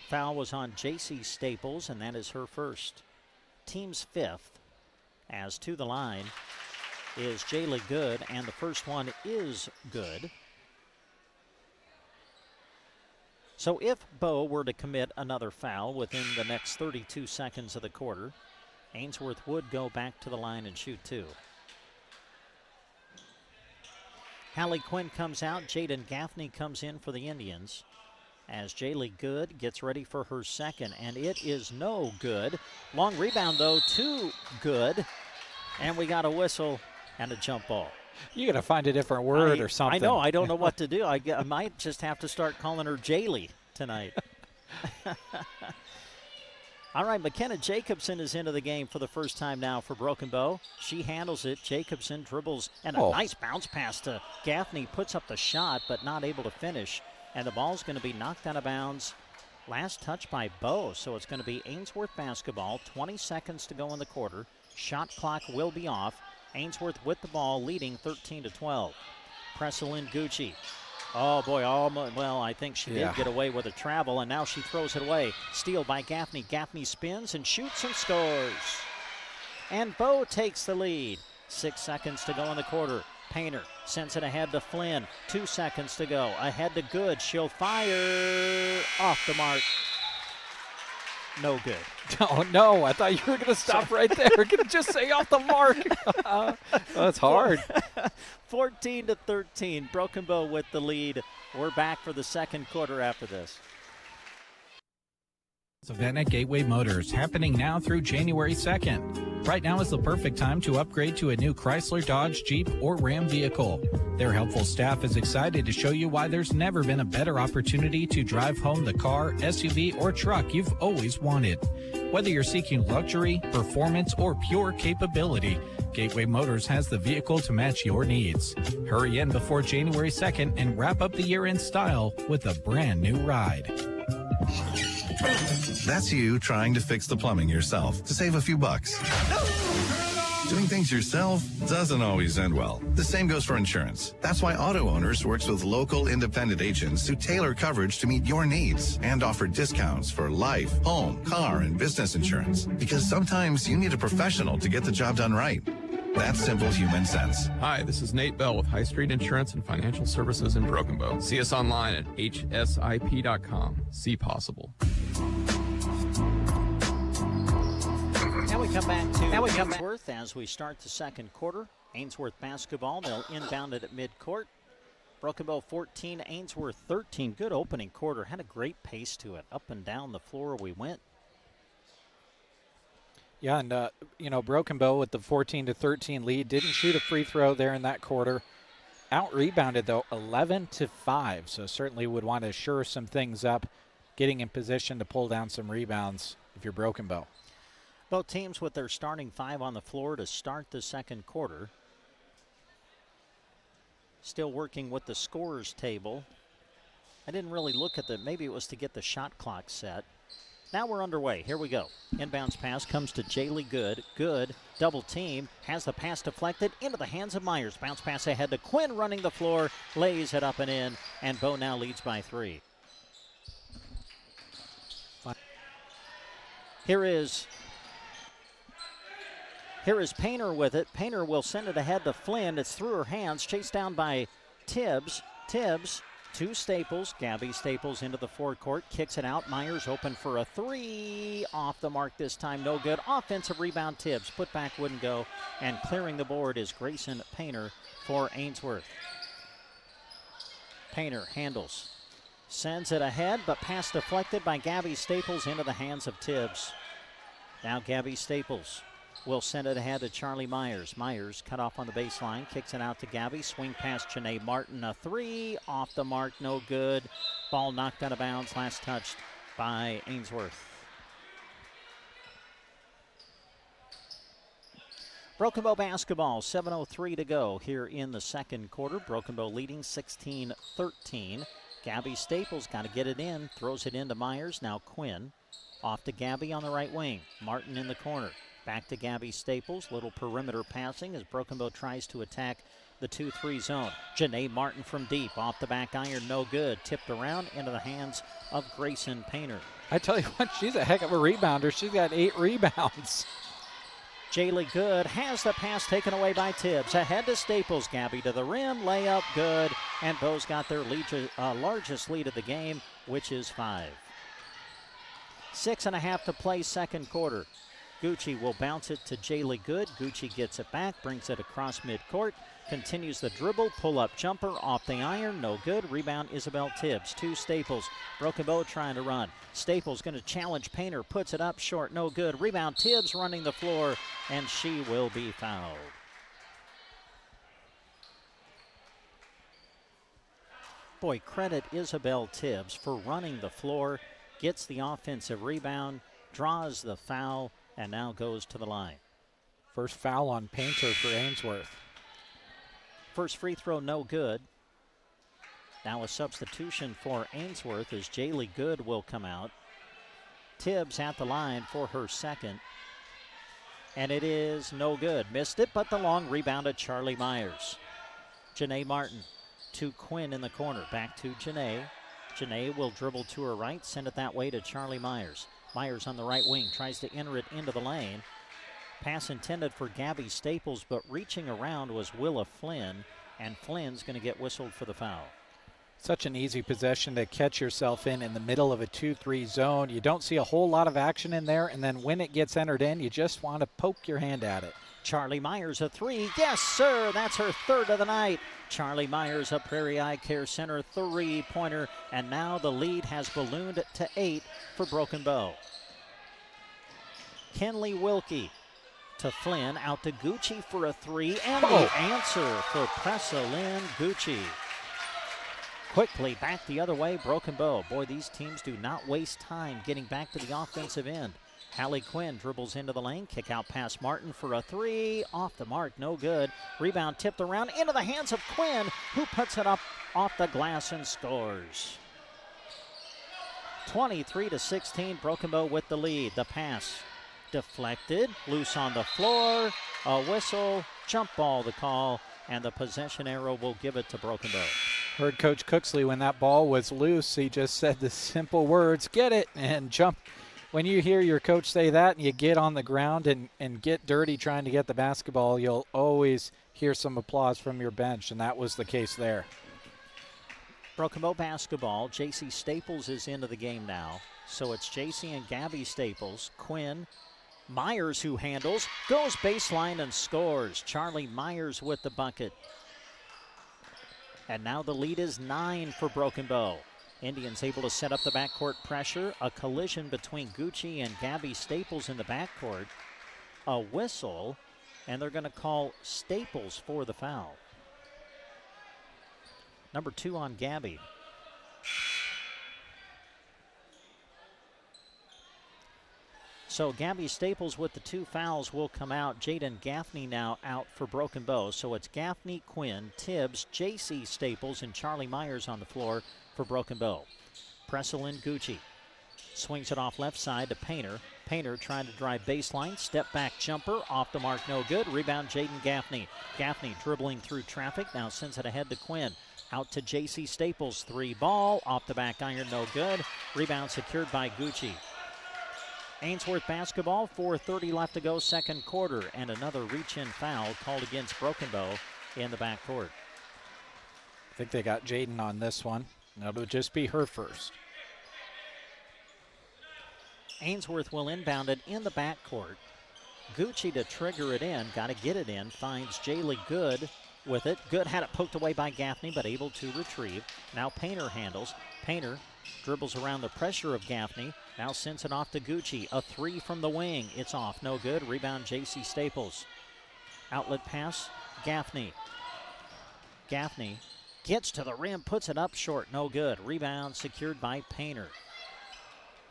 Foul was on J.C. Staples, and that is her first. Team's 5th. As to the line is Jaylee Good, and the first one is good. So if Bow were to commit another foul within the next 32 seconds of the quarter, Ainsworth would go back to the line and shoot 2. Hallie Quinn comes out. Jaden Gaffney comes in for the Indians as Jaylee Good gets ready for her second, and it is no good. Long rebound, though, to Good, and we got a whistle and a jump ball. You got to find a different word or something. I know. I don't know what to do. I might just have to start calling her Jaylee tonight. All right, McKenna Jacobson is into the game for the first time now for Broken Bow. She handles it. Jacobson dribbles, and a nice bounce pass to Gaffney. Puts up the shot, but not able to finish. And the ball's going to be knocked out of bounds. Last touch by Bow, so it's going to be Ainsworth basketball. 20 seconds to go in the quarter. Shot clock will be off. Ainsworth with the ball, leading 13-12. Presselyn Gucci. Oh, boy. Well, I think she did get away with a travel, and now she throws it away. Steal by Gaffney. Gaffney spins and shoots and scores. And Bow takes the lead. 6 seconds to go in the quarter. Painter sends it ahead to Flynn. 2 seconds to go. Ahead to Good. She'll fire off the mark. No good. Oh, no. I thought you were going to stop right there. Going to just say off the mark. That's hard. 14-13. Broken Bow with the lead. We're back for the second quarter after this. Event at Gateway Motors, happening now through January 2nd. Right now is the perfect time to upgrade to a new Chrysler, Dodge, Jeep, or Ram vehicle. Their helpful staff is excited to show you why there's never been a better opportunity to drive home the car, SUV, or truck you've always wanted. Whether you're seeking luxury, performance, or pure capability, Gateway Motors has the vehicle to match your needs. Hurry in before January 2nd and wrap up the year in style with a brand new ride. That's you trying to fix the plumbing yourself to save a few bucks. Doing things yourself doesn't always end well. The same goes for insurance. That's why Auto Owners works with local independent agents who tailor coverage to meet your needs and offer discounts for life, home, car, and business insurance. Because sometimes you need a professional to get the job done right. That's simple human sense. Hi, this is Nate Bell with High Street Insurance and Financial Services in Broken Bow. See us online at hsip.com. See possible. Now we come back to Ainsworth as we start the second quarter. Ainsworth basketball. They'll inbound it at midcourt. Broken Bow 14, Ainsworth 13. Good opening quarter. Had a great pace to it. Up and down the floor we went. Yeah, and, Broken Bow with the 14-13 lead. Didn't shoot a free throw there in that quarter. Out-rebounded, though, 11-5. So certainly would want to shore some things up, getting in position to pull down some rebounds if you're Broken Bow. Both teams with their starting 5 on the floor to start the second quarter. Still working with the scorers table. I didn't really look at maybe it was to get the shot clock set. Now we're underway. Here we go. Inbounds pass comes to Jaylee Good. Good, double team, has the pass deflected into the hands of Myers. Bounce pass ahead to Quinn running the floor, lays it up and in, and Bo now leads by 3. Here is Painter with it. Painter will send it ahead to Flynn. It's through her hands, chased down by Tibbs. Tibbs to Staples. Gabby Staples into the forecourt, kicks it out. Myers open for a 3. Off the mark this time, no good. Offensive rebound, Tibbs. Put back wouldn't go. And clearing the board is Grayson Painter for Ainsworth. Painter handles. Sends it ahead, but pass deflected by Gabby Staples into the hands of Tibbs. Now Gabby Staples will send it ahead to Charlie Myers. Myers cut off on the baseline, kicks it out to Gabby. Swing past Janae Martin, a 3. Off the mark, no good. Ball knocked out of bounds, last touched by Ainsworth. Broken Bow basketball, 7:03 to go here in the second quarter. Broken Bow leading 16-13. Gabby Staples got to get it in, throws it into Myers. Now Quinn off to Gabby on the right wing. Martin in the corner. Back to Gabby Staples. Little perimeter passing as Broken Bow tries to attack the 2-3 zone. Janae Martin from deep. Off the back iron, no good. Tipped around into the hands of Grayson Painter. I tell you what, she's a heck of a rebounder. She's got 8 rebounds. Jaylee Good has the pass taken away by Tibbs. Ahead to Staples. Gabby to the rim. Layup good. And Bow's got their largest lead of the game, which is 5. 6.5 to play second quarter. Gucci will bounce it to Jaylee Good. Gucci gets it back, brings it across midcourt, continues the dribble, pull-up jumper off the iron, no good. Rebound Isabel Tibbs to Staples. Broken Bow trying to run. Staples going to challenge Painter, puts it up short, no good. Rebound Tibbs running the floor, and she will be fouled. Boy, credit Isabel Tibbs for running the floor, gets the offensive rebound, draws the foul, and now goes to the line. First foul on Painter for Ainsworth. First free throw, no good. Now a substitution for Ainsworth as Jaylee Good will come out. Tibbs at the line for her second. And it is no good. Missed it, but the long rebound at Charlie Myers. Janae Martin to Quinn in the corner. Back to Janae. Janae will dribble to her right, send it that way to Charlie Myers. Myers on the right wing tries to enter it into the lane. Pass intended for Gabby Staples, but reaching around was Willa Flynn, and Flynn's going to get whistled for the foul. Such an easy possession to catch yourself in the middle of a 2-3 zone. You don't see a whole lot of action in there, and then when it gets entered in, you just want to poke your hand at it. Charlie Myers, a 3. Yes, sir. That's her third of the night. Charlie Myers, a Prairie Eye Care Center 3-pointer. And now the lead has ballooned to 8 for Broken Bow. Kenley Wilkie to Flynn, out to Gucci for a 3. And the answer for Pressa Lynn Gucci. Quickly back the other way, Broken Bow. Boy, these teams do not waste time getting back to the offensive end. Hallie Quinn dribbles into the lane, kick out past Martin for a 3. Off the mark, no good. Rebound tipped around into the hands of Quinn, who puts it up off the glass and scores. 23-16, Broken Bow with the lead. The pass deflected, loose on the floor, a whistle, jump ball the call, and the possession arrow will give it to Broken Bow. Heard Coach Cooksley when that ball was loose, he just said the simple words, get it, and jump. When you hear your coach say that and you get on the ground and get dirty trying to get the basketball, you'll always hear some applause from your bench, and that was the case there. Broken Bow basketball, J.C. Staples is into the game now. So it's J.C. and Gabby Staples. Quinn Myers, who handles, goes baseline and scores. Charlie Myers with the bucket. And now the lead is 9 for Broken Bow. Indians able to set up the backcourt pressure. A collision between Gucci and Gabby Staples in the backcourt. A whistle, and they're going to call Staples for the foul. Number 2 on Gabby. So Gabby Staples with the 2 fouls will come out. Jaden Gaffney now out for Broken Bow. So it's Gaffney, Quinn, Tibbs, J.C. Staples, and Charlie Myers on the floor for Broken Bow. Presselin Gucci swings it off left side to Painter. Painter trying to drive baseline. Step back jumper. Off the mark, no good. Rebound, Jaden Gaffney. Gaffney dribbling through traffic. Now sends it ahead to Quinn. Out to J.C. Staples. 3 ball. Off the back iron, no good. Rebound secured by Gucci. Ainsworth basketball, 4:30 left to go, second quarter. And another reach-in foul called against Broken Bow in the backcourt. I think they got Jaden on this one. That'll just be her first. Ainsworth will inbound it in the backcourt. Gucci to trigger it in. Got to get it in. Finds Jaylee Good with it. Good had it poked away by Gaffney, but able to retrieve. Now Painter handles. Painter dribbles around the pressure of Gaffney. Now sends it off to Gucci. A 3 from the wing. It's off. No good. Rebound, J.C. Staples. Outlet pass, Gaffney. Gaffney gets to the rim, puts it up short. No good. Rebound secured by Painter.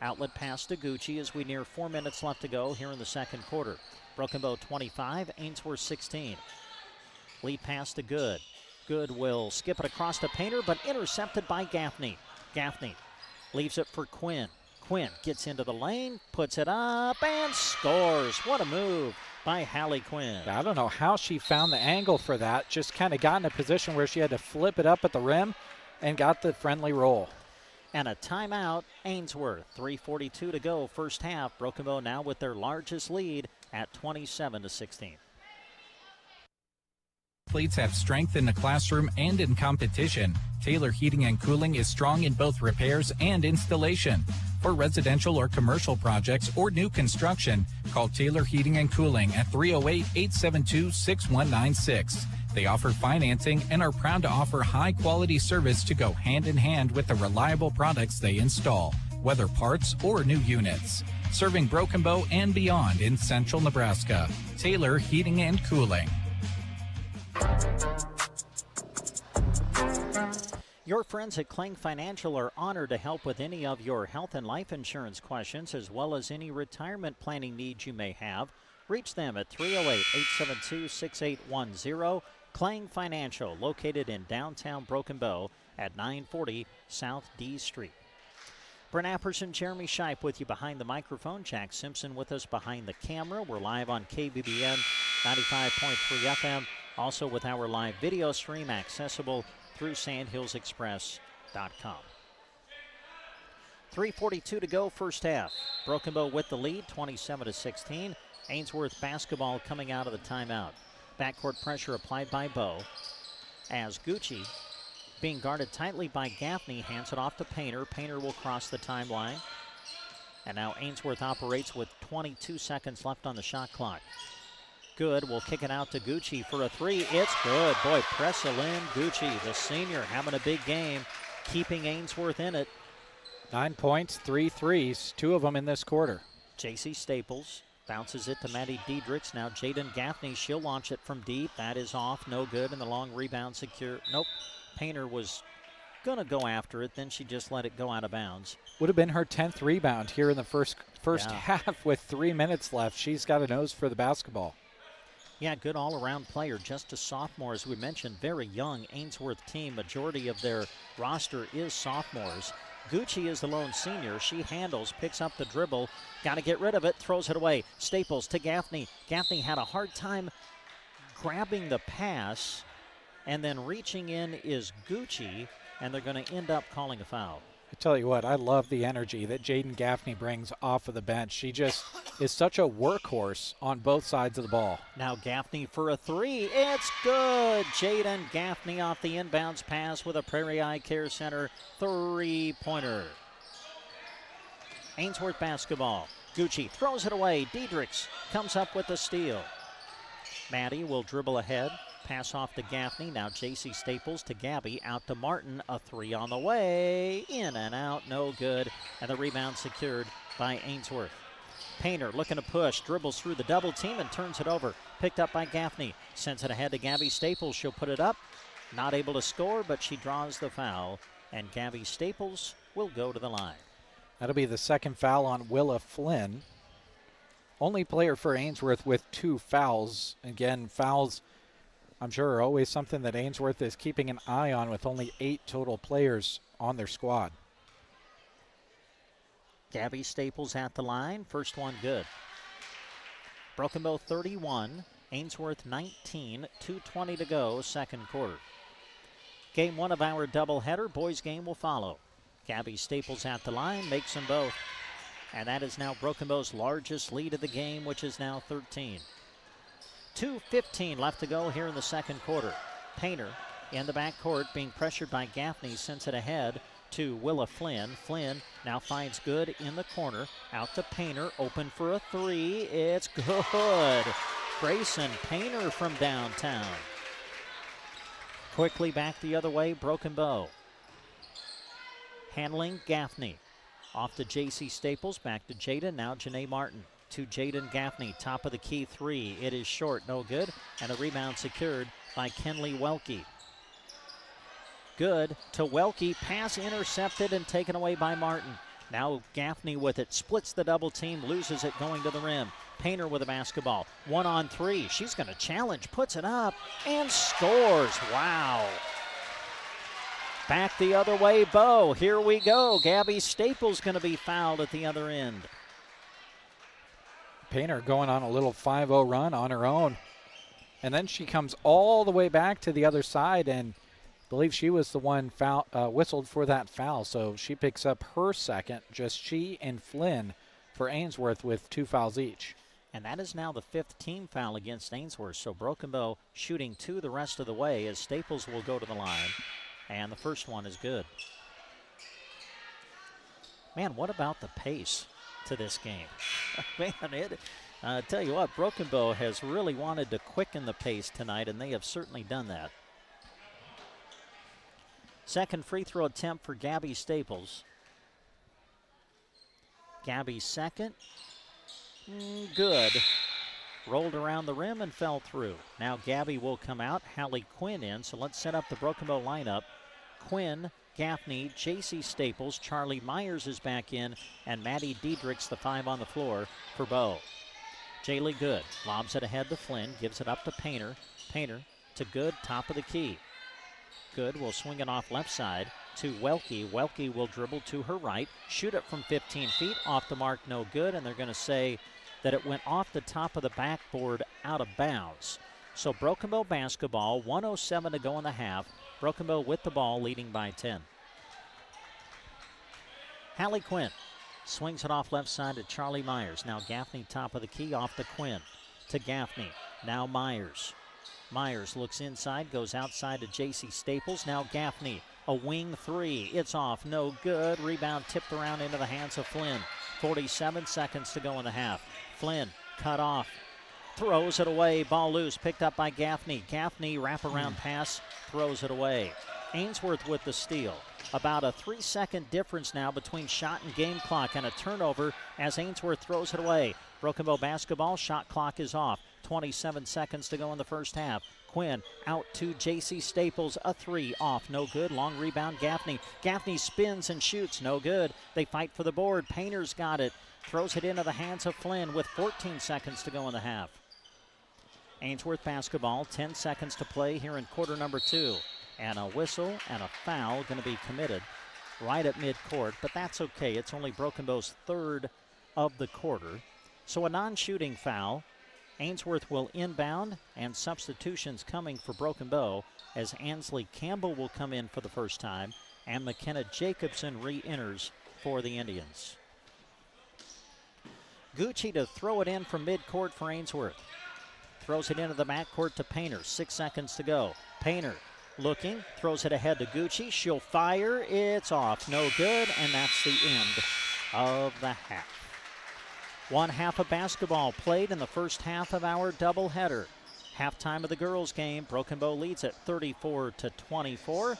Outlet pass to Gucci as we near 4 minutes left to go here in the second quarter. Broken Bow 25, Ainsworth 16. Lead pass to Good. Good will skip it across to Painter, but intercepted by Gaffney. Gaffney leaves it for Quinn. Quinn gets into the lane, puts it up, and scores. What a move by Hallie Quinn. I don't know how she found the angle for that. Just kind of got in a position where she had to flip it up at the rim and got the friendly roll. And a timeout, Ainsworth. 3:42 to go, first half. Broken Bow now with their largest lead at 27-16. Athletes have strength in the classroom and in competition. Taylor Heating and Cooling is strong in both repairs and installation. For residential or commercial projects or new construction, call Taylor Heating and Cooling at 308-872-6196. They offer financing and are proud to offer high-quality service to go hand in hand with the reliable products they install, whether parts or new units. Serving Broken Bow and beyond in central Nebraska. Taylor Heating and Cooling. Your friends at Kling Financial are honored to help with any of your health and life insurance questions as well as any retirement planning needs you may have. Reach them at 308-872-6810. Kling Financial, located in downtown Broken Bow at 940 South D Street. Brent Apperson, Jeremy Scheib with you behind the microphone. Jack Simpson with us behind the camera. We're live on KBBN 95.3 FM. Also with our live video stream accessible through sandhillsexpress.com. 3:42 to go, first half. Broken Bow with the lead, 27-16. Ainsworth basketball coming out of the timeout. Backcourt pressure applied by Bow. As Gucci, being guarded tightly by Gaffney, hands it off to Painter. Painter will cross the timeline. And now Ainsworth operates with 22 seconds left on the shot clock. Good will kick it out to Gucci for a 3. It's good. Boy, Presselin Gucci, the senior, having a big game, keeping Ainsworth in it. 9 points, 3 threes, 2 of them in this quarter. J.C. Staples bounces it to Maddie Diedrichs. Now Jaden Gaffney, she'll launch it from deep. That is off, no good, and the long rebound secure. Nope, Painter was going to go after it, then she just let it go out of bounds. Would have been her 10th rebound here in the first half with 3 minutes left. She's got a nose for the basketball. Yeah, good all-around player, just a sophomore. As we mentioned, very young Ainsworth team. Majority of their roster is sophomores. Gucci is the lone senior. She handles, picks up the dribble, got to get rid of it, throws it away. Staples to Gaffney. Gaffney had a hard time grabbing the pass, and then reaching in is Gucci, and they're going to end up calling a foul. I tell you what, I love the energy that Jaden Gaffney brings off of the bench. She just is such a workhorse on both sides of the ball. Now Gaffney for a 3. It's good. Jaden Gaffney off the inbounds pass with a Prairie Eye Care Center 3-pointer. Ainsworth basketball. Gucci throws it away. Diedrichs comes up with the steal. Maddie will dribble ahead. Pass off to Gaffney. Now J.C. Staples to Gabby. Out to Martin. A 3 on the way. In and out. No good. And the rebound secured by Ainsworth. Painter looking to push. Dribbles through the double team and turns it over. Picked up by Gaffney. Sends it ahead to Gabby Staples. She'll put it up. Not able to score, but she draws the foul. And Gabby Staples will go to the line. That'll be the second foul on Willa Flynn. Only player for Ainsworth with 2 fouls. Again, fouls, I'm sure, are always something that Ainsworth is keeping an eye on with only 8 total players on their squad. Gabby Staples at the line. First one good. Broken Bow 31, Ainsworth 19, 2:20 to go, second quarter. Game one of our doubleheader. Boys game will follow. Gabby Staples at the line, makes them both. And that is now Broken Bow's largest lead of the game, which is now 13. 2:15 left to go here in the second quarter. Painter in the backcourt being pressured by Gaffney, sends it ahead to Willa Flynn. Flynn now finds Good in the corner. Out to Painter, open for a three. It's good. Grayson Painter from downtown. Quickly back the other way, Broken Bow. Handling Gaffney. Off to J.C. Staples, back to Jaden, now Janae Martin. To Jaden Gaffney, top of the key three. It is short, no good, and the rebound secured by Kenley Welke. Good to Welke, pass intercepted and taken away by Martin. Now Gaffney with it, splits the double team, loses it going to the rim. Painter with a basketball, 1-on-3. She's going to challenge, puts it up, and scores. Wow. Back the other way, Bow. Here we go. Gabby Staples going to be fouled at the other end. Painter going on a little 5-0 run on her own. And then she comes all the way back to the other side, and I believe she was the one whistled for that foul. So she picks up her second, just she and Flynn for Ainsworth with 2 fouls each. And that is now the 5th team foul against Ainsworth. So Broken Bow shooting 2 the rest of the way as Staples will go to the line. And the first one is good. Man, what about the pace to this game? Man, I tell you what, Broken Bow has really wanted to quicken the pace tonight, and they have certainly done that. Second free throw attempt for Gabby Staples. Gabby's second. Good. Rolled around the rim and fell through. Now Gabby will come out. Hallie Quinn in. So let's set up the Broken Bow lineup. Quinn, Gaffney, J.C. Staples, Charlie Myers is back in, and Maddie Diedrichs, the 5 on the floor for Bow. Jaylee Good lobs it ahead to Flynn, gives it up to Painter. Painter to Good, top of the key. Good will swing it off left side to Welke. Welke will dribble to her right, shoot it from 15 feet, off the mark, no good, and they're going to say that it went off the top of the backboard out of bounds. So Broken Bow basketball, 1:07 to go in the half. Broken Bow with the ball, leading by 10. Hallie Quinn swings it off left side to Charlie Myers. Now Gaffney top of the key, off to Quinn. To Gaffney, now Myers. Myers looks inside, goes outside to J.C. Staples. Now Gaffney, a wing three. It's off, no good. Rebound tipped around into the hands of Flynn. 47 seconds to go in the half. Flynn cut off, throws it away. Ball loose, picked up by Gaffney. Gaffney wraparound pass, throws it away. Ainsworth with the steal. About a 3-second difference now between shot and game clock, and a turnover as Ainsworth throws it away. Broken Bow basketball, shot clock is off. 27 seconds to go in the first half. Quinn out to J.C. Staples, a three off, no good. Long rebound, Gaffney. Gaffney spins and shoots, no good. They fight for the board. Painter's got it. Throws it into the hands of Flynn with 14 seconds to go in the half. Ainsworth basketball, 10 seconds to play here in quarter number 2. And a whistle and a foul going to be committed right at midcourt, but that's okay. It's only Broken Bow's 3rd of the quarter. So a non-shooting foul. Ainsworth will inbound, and substitutions coming for Broken Bow as Ansley Campbell will come in for the first time, and McKenna Jacobson re-enters for the Indians. Gucci to throw it in from midcourt for Ainsworth. Throws it into the backcourt to Painter. 6 seconds to go. Painter looking, throws it ahead to Gucci. She'll fire. It's off. No good, and that's the end of the half. One half of basketball played in the first half of our doubleheader. Halftime of the girls' game. Broken Bow leads at 34-24.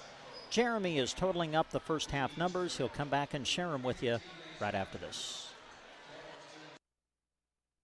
Jeremy is totaling up the first half numbers. He'll come back and share them with you right after this.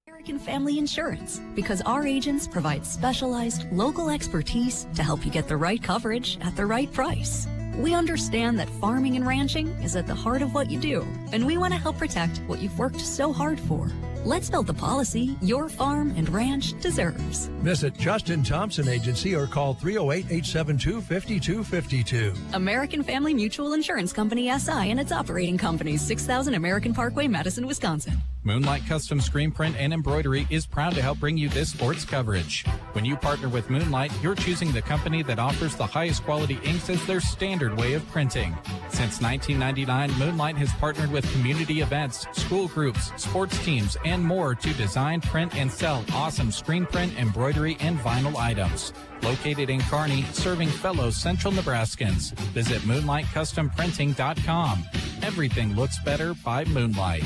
American Family Insurance, because our agents provide specialized local expertise to help you get the right coverage at the right price. We understand that farming and ranching is at the heart of what you do, and we want to help protect what you've worked so hard for. Let's build the policy your farm and ranch deserves. Visit Justin Thompson Agency or call 308-872-5252. American Family Mutual Insurance Company SI and its operating companies, 6000 American Parkway, Madison, Wisconsin. Moonlight Custom Screen Print and Embroidery is proud to help bring you this sports coverage. When you partner with Moonlight, you're choosing the company that offers the highest quality inks as their standard way of printing. Since 1999, Moonlight has partnered with community events, school groups, sports teams, and more to design, print, and sell awesome screen print, embroidery, and vinyl items. Located in Kearney, serving fellow Central Nebraskans. Visit MoonlightCustomPrinting.com. Everything looks better by Moonlight.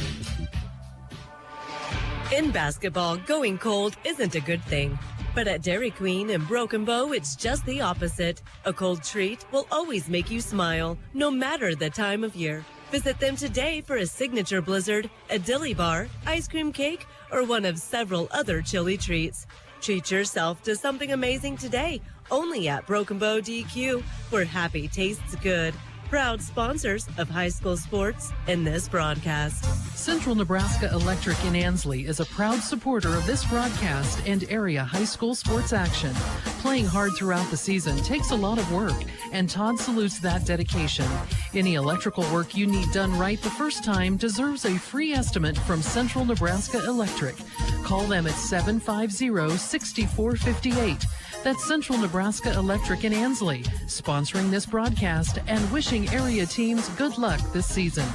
In basketball, going cold isn't a good thing. But at Dairy Queen in Broken Bow, it's just the opposite. A cold treat will always make you smile, no matter the time of year. Visit them today for a signature blizzard, a dilly bar, ice cream cake, or one of several other chilly treats. Treat yourself to something amazing today, only at Broken Bow DQ, where happy tastes good. Proud sponsors of high school sports in this broadcast. Central Nebraska Electric in Ansley is a proud supporter of this broadcast and area high school sports action. Playing hard throughout the season takes a lot of work, and Todd salutes that dedication. Any electrical work you need done right the first time deserves a free estimate from Central Nebraska Electric. Call them at 750-6458. That's Central Nebraska Electric in Ansley, sponsoring this broadcast and wishing area teams good luck this season.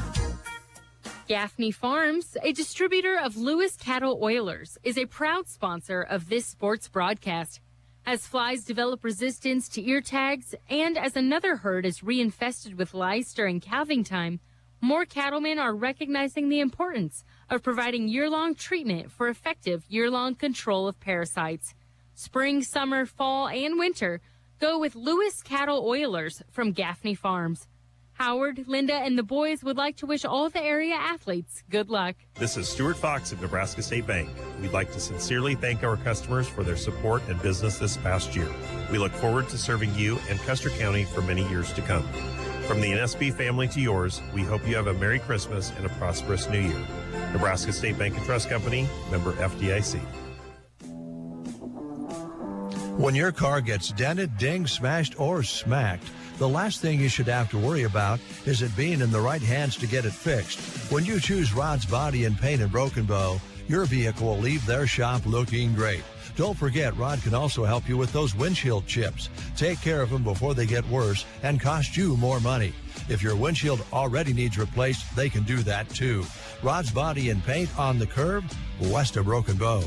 Gaffney Farms, a distributor of Lewis Cattle Oilers, is a proud sponsor of this sports broadcast. As flies develop resistance to ear tags and as another herd is reinfested with lice during calving time, more cattlemen are recognizing the importance of providing year-long treatment for effective year-long control of parasites. Spring, summer, fall, and winter, go with Lewis Cattle Oilers from Gaffney Farms. Howard, Linda, and the boys would like to wish all the area athletes good luck. This is Stuart Fox of Nebraska State Bank. We'd like to sincerely thank our customers for their support and business this past year. We look forward to serving you and Custer County for many years to come. From the NSB family to yours, we hope you have a Merry Christmas and a prosperous New Year. Nebraska State Bank and Trust Company, member FDIC. When your car gets dented, dinged, smashed, or smacked, the last thing you should have to worry about is it being in the right hands to get it fixed. When you choose Rod's Body and Paint in Broken Bow, your vehicle will leave their shop looking great. Don't forget, Rod can also help you with those windshield chips. Take care of them before they get worse and cost you more money. If your windshield already needs replaced, they can do that too. Rod's Body and Paint on the curb, west of Broken Bow.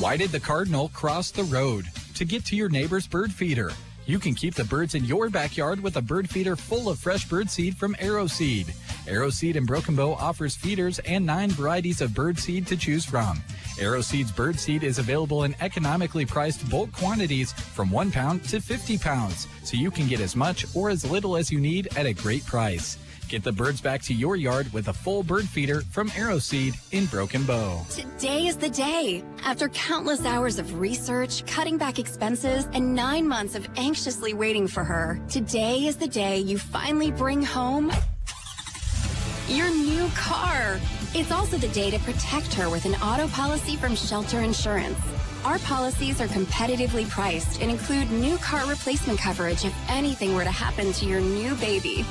Why did the cardinal cross the road? To get to your neighbor's bird feeder. You can keep the birds in your backyard with a bird feeder full of fresh bird seed from Arrow Seed. Arrow Seed in Broken Bow offers feeders and 9 varieties of bird seed to choose from. Arrow Seed's bird seed is available in economically priced bulk quantities from 1 pound to 50 pounds, so you can get as much or as little as you need at a great price. Get the birds back to your yard with a full bird feeder from Arrow Seed in Broken Bow. Today is the day. After countless hours of research, cutting back expenses, and 9 months of anxiously waiting for her, today is the day you finally bring home your new car. It's also the day to protect her with an auto policy from Shelter Insurance. Our policies are competitively priced and include new car replacement coverage if anything were to happen to your new baby.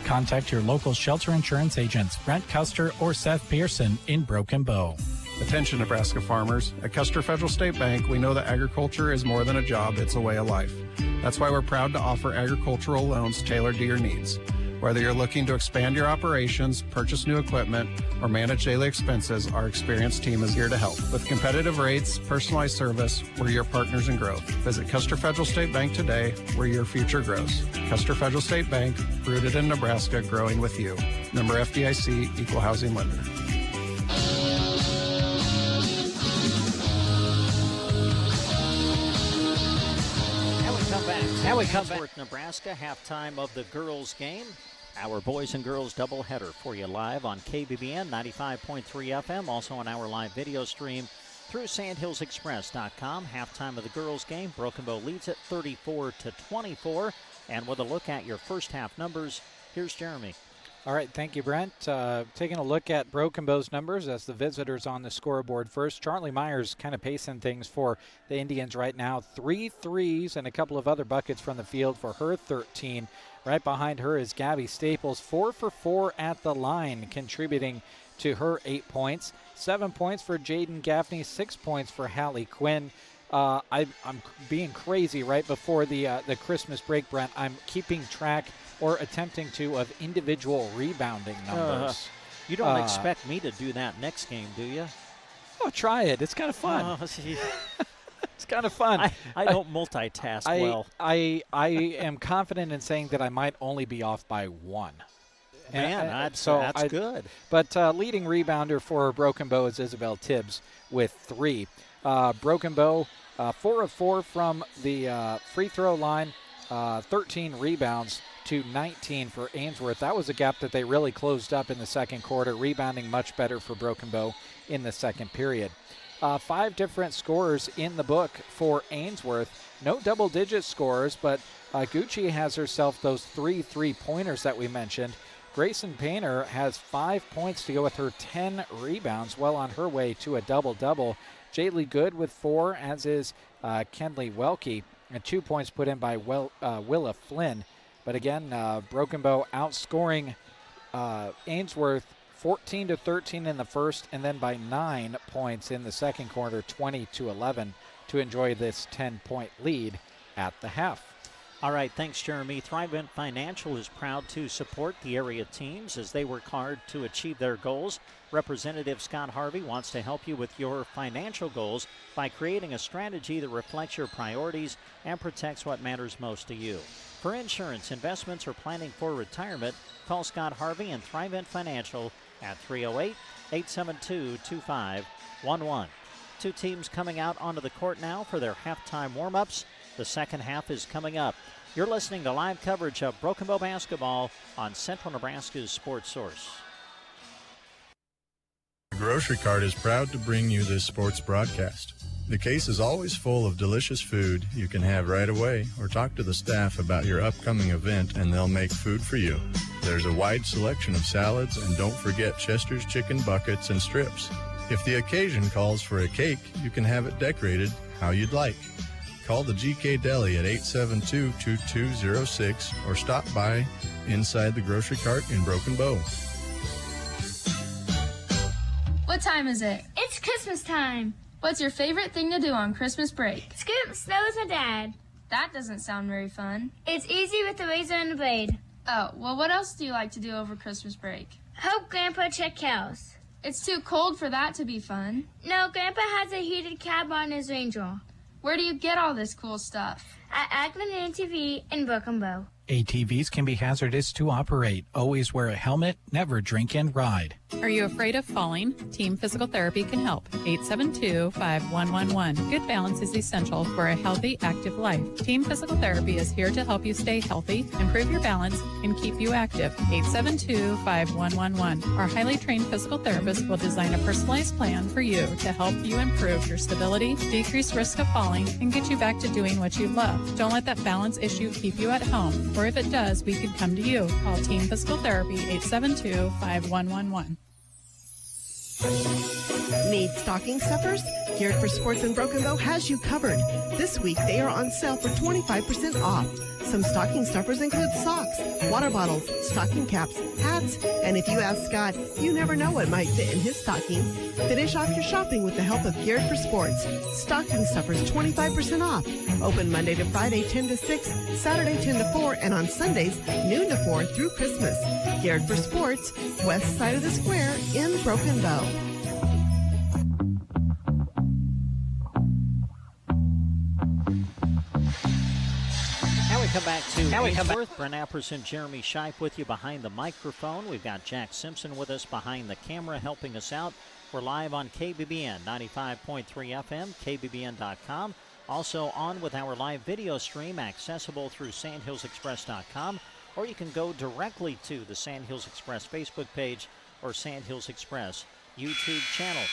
Contact your local Shelter Insurance agents, Brent Custer or Seth Pearson in Broken Bow. Attention, Nebraska farmers. At Custer Federal State Bank, we know that agriculture is more than a job, it's a way of life. That's why we're proud to offer agricultural loans tailored to your needs. Whether you're looking to expand your operations, purchase new equipment, or manage daily expenses, our experienced team is here to help. With competitive rates, personalized service, we're your partners in growth. Visit Custer Federal State Bank today, where your future grows. Custer Federal State Bank, rooted in Nebraska, growing with you. Member FDIC, Equal Housing Lender. Now we come back. Nebraska, halftime of the girls' game. Our boys and girls doubleheader for you live on KBBN 95.3 FM, also on our live video stream through sandhillsexpress.com. Halftime of the girls' game. Broken Bow leads it 34-24. And with a look at your first half numbers, here's Jeremy. All right, thank you, Brent. Taking a look at Broken Bow's numbers as the visitors on the scoreboard first. Charlie Myers kind of pacing things for the Indians right now. 3 threes and a couple of other buckets from the field for her 13. Right behind her is Gabby Staples, 4 for 4 at the line, contributing to her 8 points. 7 points for Jaden Gaffney, 6 points for Hallie Quinn. I'm being crazy right before the Christmas break, Brent. I'm keeping track or attempting to of individual rebounding numbers. You don't expect me to do that next game, do you? Oh, try it. It's kind of fun. It's kind of fun. I don't multitask well. I am confident in saying that I might only be off by 1. Man, that's good. But leading rebounder for Broken Bow is Isabel Tibbs with 3. Broken Bow, 4 of 4 from the free throw line, 13 rebounds to 19 for Ainsworth. That was a gap that they really closed up in the second quarter, rebounding much better for Broken Bow in the second period. 5 different scorers in the book for Ainsworth. No double-digit scorers, but Gucci has herself those 3 3-pointers that we mentioned. Grayson Painter has 5 points to go with her 10 rebounds, well on her way to a double-double. Jaylee Good with 4, as is Kenley Welke, and 2 points put in by Willa Flynn. But again, Broken Bow outscoring Ainsworth 14-13 in the first, and then by 9 points in the second quarter, 20-11, to enjoy this 10-point lead at the half. All right, thanks, Jeremy. Thrivent Financial is proud to support the area teams as they work hard to achieve their goals. Representative Scott Harvey wants to help you with your financial goals by creating a strategy that reflects your priorities and protects what matters most to you. For insurance, investments, or planning for retirement, call Scott Harvey and Thrivent Financial at 308-872-2511. 2 teams coming out onto the court now for their halftime warm-ups. The second half is coming up. You're listening to live coverage of Broken Bow basketball on Central Nebraska's Sports Source. The Grocery Cart is proud to bring you this sports broadcast. The case is always full of delicious food you can have right away, or talk to the staff about your upcoming event and they'll make food for you. There's a wide selection of salads, and don't forget Chester's chicken buckets and strips. If the occasion calls for a cake, you can have it decorated how you'd like. Call the GK Deli at 872-2206 or stop by inside the Grocery Cart in Broken Bow. What time is it? It's Christmas time. What's your favorite thing to do on Christmas break? Scoop snow with my dad. That doesn't sound very fun. It's easy with the razor and the blade. Oh, well, what else do you like to do over Christmas break? Help Grandpa check cows. It's too cold for that to be fun. No, Grandpa has a heated cab on his Ranger. Where do you get all this cool stuff? At Agman ATV in Broken Bow. ATVs can be hazardous to operate. Always wear a helmet, never drink and ride. Are you afraid of falling? Team Physical Therapy can help. 872-5111. Good balance is essential for a healthy, active life. Team Physical Therapy is here to help you stay healthy, improve your balance, and keep you active. 872-5111. Our highly trained physical therapist will design a personalized plan for you to help you improve your stability, decrease risk of falling, and get you back to doing what you love. Don't let that balance issue keep you at home. Or if it does, we can come to you. Call Team Physical Therapy 872-5111. Need stocking stuffers? Geared for Sports in Broken Bow has you covered. This week they are on sale for 25% off. Some stocking stuffers include socks, water bottles, stocking caps, hats, and if you ask Scott, you never know what might fit in his stocking. Finish off your shopping with the help of Geared for Sports. Stocking stuffers 25% off. Open Monday to Friday 10 to 6, Saturday 10 to 4, and on Sundays noon to 4 through Christmas. Geared for Sports, west side of the square in Broken Bow. Come back to Ainsworth. Brent Apperson, Jeremy Scheib with you behind the microphone. We've got Jack Simpson with us behind the camera helping us out. We're live on KBBN 95.3 FM, KBBN.com. Also on with our live video stream, accessible through SandhillsExpress.com, or you can go directly to the Sandhills Express Facebook page or Sandhills Express YouTube channel.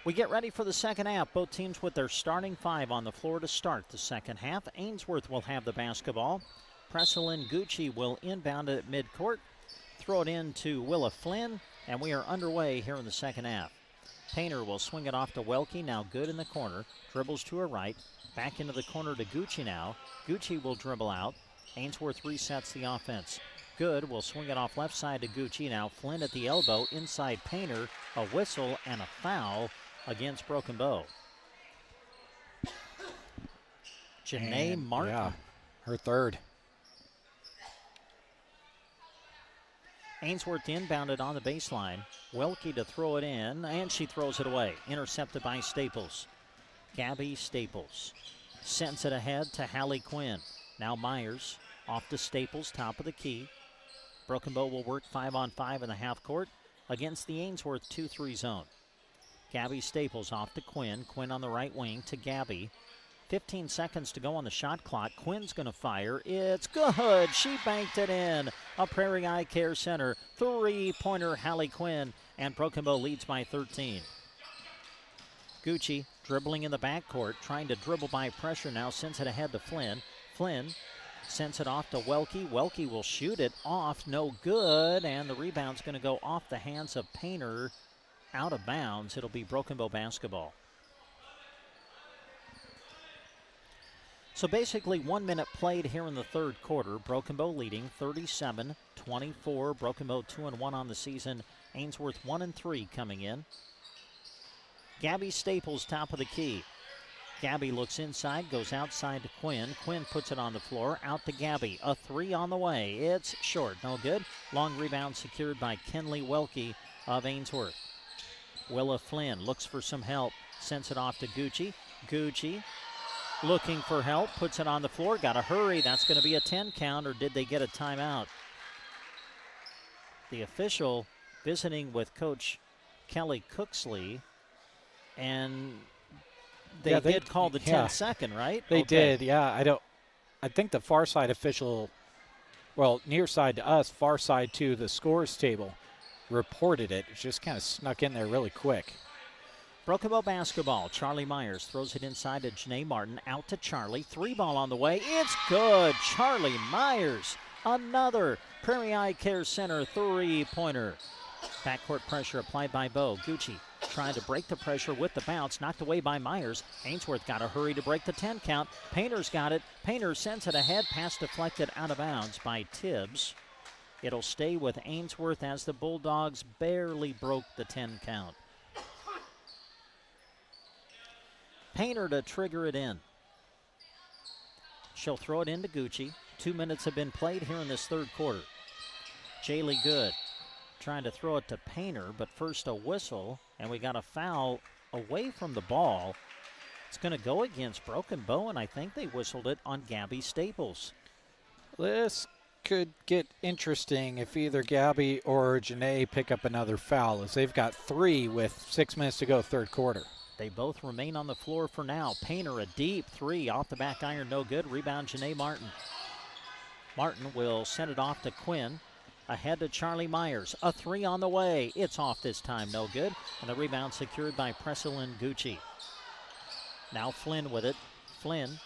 We get ready for the second half. Both teams with their starting 5 on the floor to start the second half. Ainsworth will have the basketball. Presselin Gucci will inbound it at midcourt, throw it in to Willa Flynn, and we are underway here in the second half. Painter will swing it off to Welke, now good in the corner, dribbles to her right, back into the corner to Gucci now. Gucci will dribble out. Ainsworth resets the offense. Good will swing it off left side to Gucci. Now Flynn at the elbow, inside Painter, a whistle and a foul against Broken Bow. Janae Martin. Yeah, her third. Ainsworth inbounded on the baseline. Welke to throw it in, and she throws it away. Intercepted by Staples. Gabby Staples sends it ahead to Hallie Quinn. Now Myers off to Staples, top of the key. Broken Bow will work 5-on-5 in the half court against the Ainsworth 2-3 zone. Gabby Staples off to Quinn. Quinn on the right wing to Gabby. 15 seconds to go on the shot clock. Quinn's going to fire. It's good. She banked it in. A Prairie Eye Care Center three-pointer, Hallie Quinn, and Broken Bow leads by 13. Gucci dribbling in the backcourt, trying to dribble by pressure now, sends it ahead to Flynn. Flynn sends it off to Welke. Welke will shoot it off, no good, and the rebound's going to go off the hands of Painter, out of bounds. It'll be Broken Bow basketball. So basically 1 minute played here in the third quarter. Broken Bow leading 37-24. Broken Bow 2-1 on the season. Ainsworth 1-3 coming in. Gabby Staples top of the key. Gabby looks inside, goes outside to Quinn. Quinn puts it on the floor, out to Gabby. A three on the way. It's short, no good. Long rebound secured by Kenley Welke of Ainsworth. Willa Flynn looks for some help, sends it off to Gucci. Gucci looking for help, puts it on the floor. Got to hurry. That's going to be a 10 count, or did they get a timeout? The official visiting with Coach Kelly Cooksley, and they did call the 10-second, right? They did, yeah. I think the far side official, well, near side to us, far side to the scores table, reported it. It just kind of snuck in there really quick. Broken Bow basketball. Charlie Myers throws it inside to Janae Martin. Out to Charlie. Three ball on the way. It's good. Charlie Myers. Another Prairie Eye Care Center three-pointer. Backcourt pressure applied by Bow. Gucci trying to break the pressure with the bounce. Knocked away by Myers. Ainsworth got to hurry to break the 10 count. Painter's got it. Painter sends it ahead. Pass deflected out of bounds by Tibbs. It'll stay with Ainsworth as the Bulldogs barely broke the 10 count. Painter to trigger it in. She'll throw it into Gucci. 2 minutes have been played here in this third quarter. Jaylee Good trying to throw it to Painter, but first a whistle, and we got a foul away from the ball. It's going to go against Broken Bow, and I think they whistled it on Gabby Staples. This could get interesting if either Gabby or Janae pick up another foul, as they've got 3 with 6 minutes to go third quarter. They both remain on the floor for now. Painter, a deep three off the back iron, no good. Rebound, Janae Martin. Martin will send it off to Quinn. Ahead to Charlie Myers. A three on the way. It's off this time, no good. And the rebound secured by Presselin Gucci. Now Flynn with it. Flynn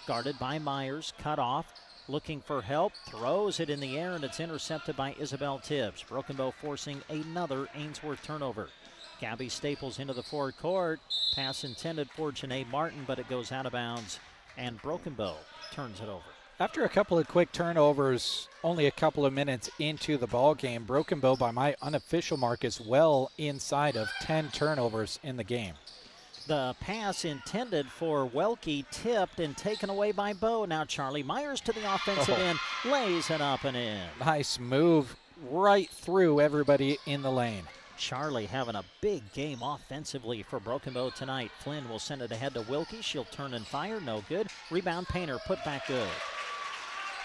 guarded by Myers, cut off. Looking for help, throws it in the air, and it's intercepted by Isabel Tibbs. Broken Bow forcing another Ainsworth turnover. Gabby Staples into the forward court. Pass intended for Janae Martin, but it goes out of bounds, and Broken Bow turns it over. After a couple of quick turnovers, only a couple of minutes into the ball game, Broken Bow, by my unofficial mark, is well inside of 10 turnovers in the game. The pass intended for Welke, tipped and taken away by Bow. Now Charlie Myers to the offensive end, lays it up and in. Nice move right through everybody in the lane. Charlie having a big game offensively for Broken Bow tonight. Flynn will send it ahead to Wilkie. She'll turn and fire. No good. Rebound, Painter. Put back good.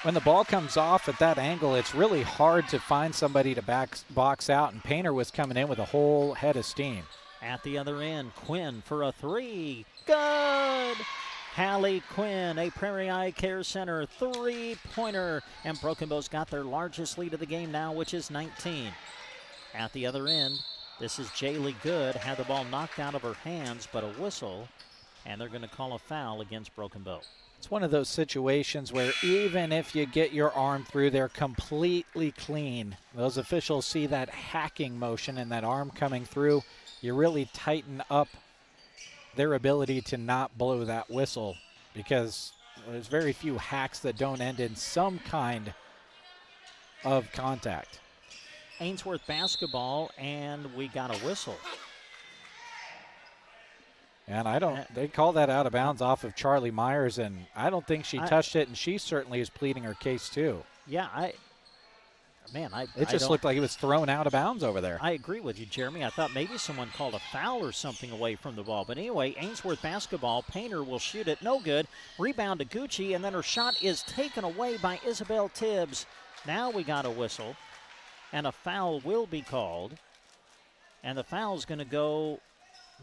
When the ball comes off at that angle, it's really hard to find somebody to box out, and Painter was coming in with a whole head of steam. At the other end, Quinn for a three. Good! Hallie Quinn, a Prairie Eye Care Center three-pointer. And Broken Bow's got their largest lead of the game now, which is 19. At the other end, this is Jaylee Good. Had the ball knocked out of her hands, but a whistle and they're going to call a foul against Broken Bow. It's one of those situations where even if you get your arm through there completely clean, those officials see that hacking motion and that arm coming through, you really tighten up their ability to not blow that whistle, because there's very few hacks that don't end in some kind of contact. Ainsworth basketball, and we got a whistle. And they call that out of bounds off of Charlie Myers, and I don't think she touched it, and she certainly is pleading her case too. Yeah, it just looked like it was thrown out of bounds over there. I agree with you, Jeremy. I thought maybe someone called a foul or something away from the ball. But anyway, Ainsworth basketball. Painter will shoot it. No good. Rebound to Gucci, and then her shot is taken away by Isabel Tibbs. Now we got a whistle, and a foul will be called. And the foul is going to go,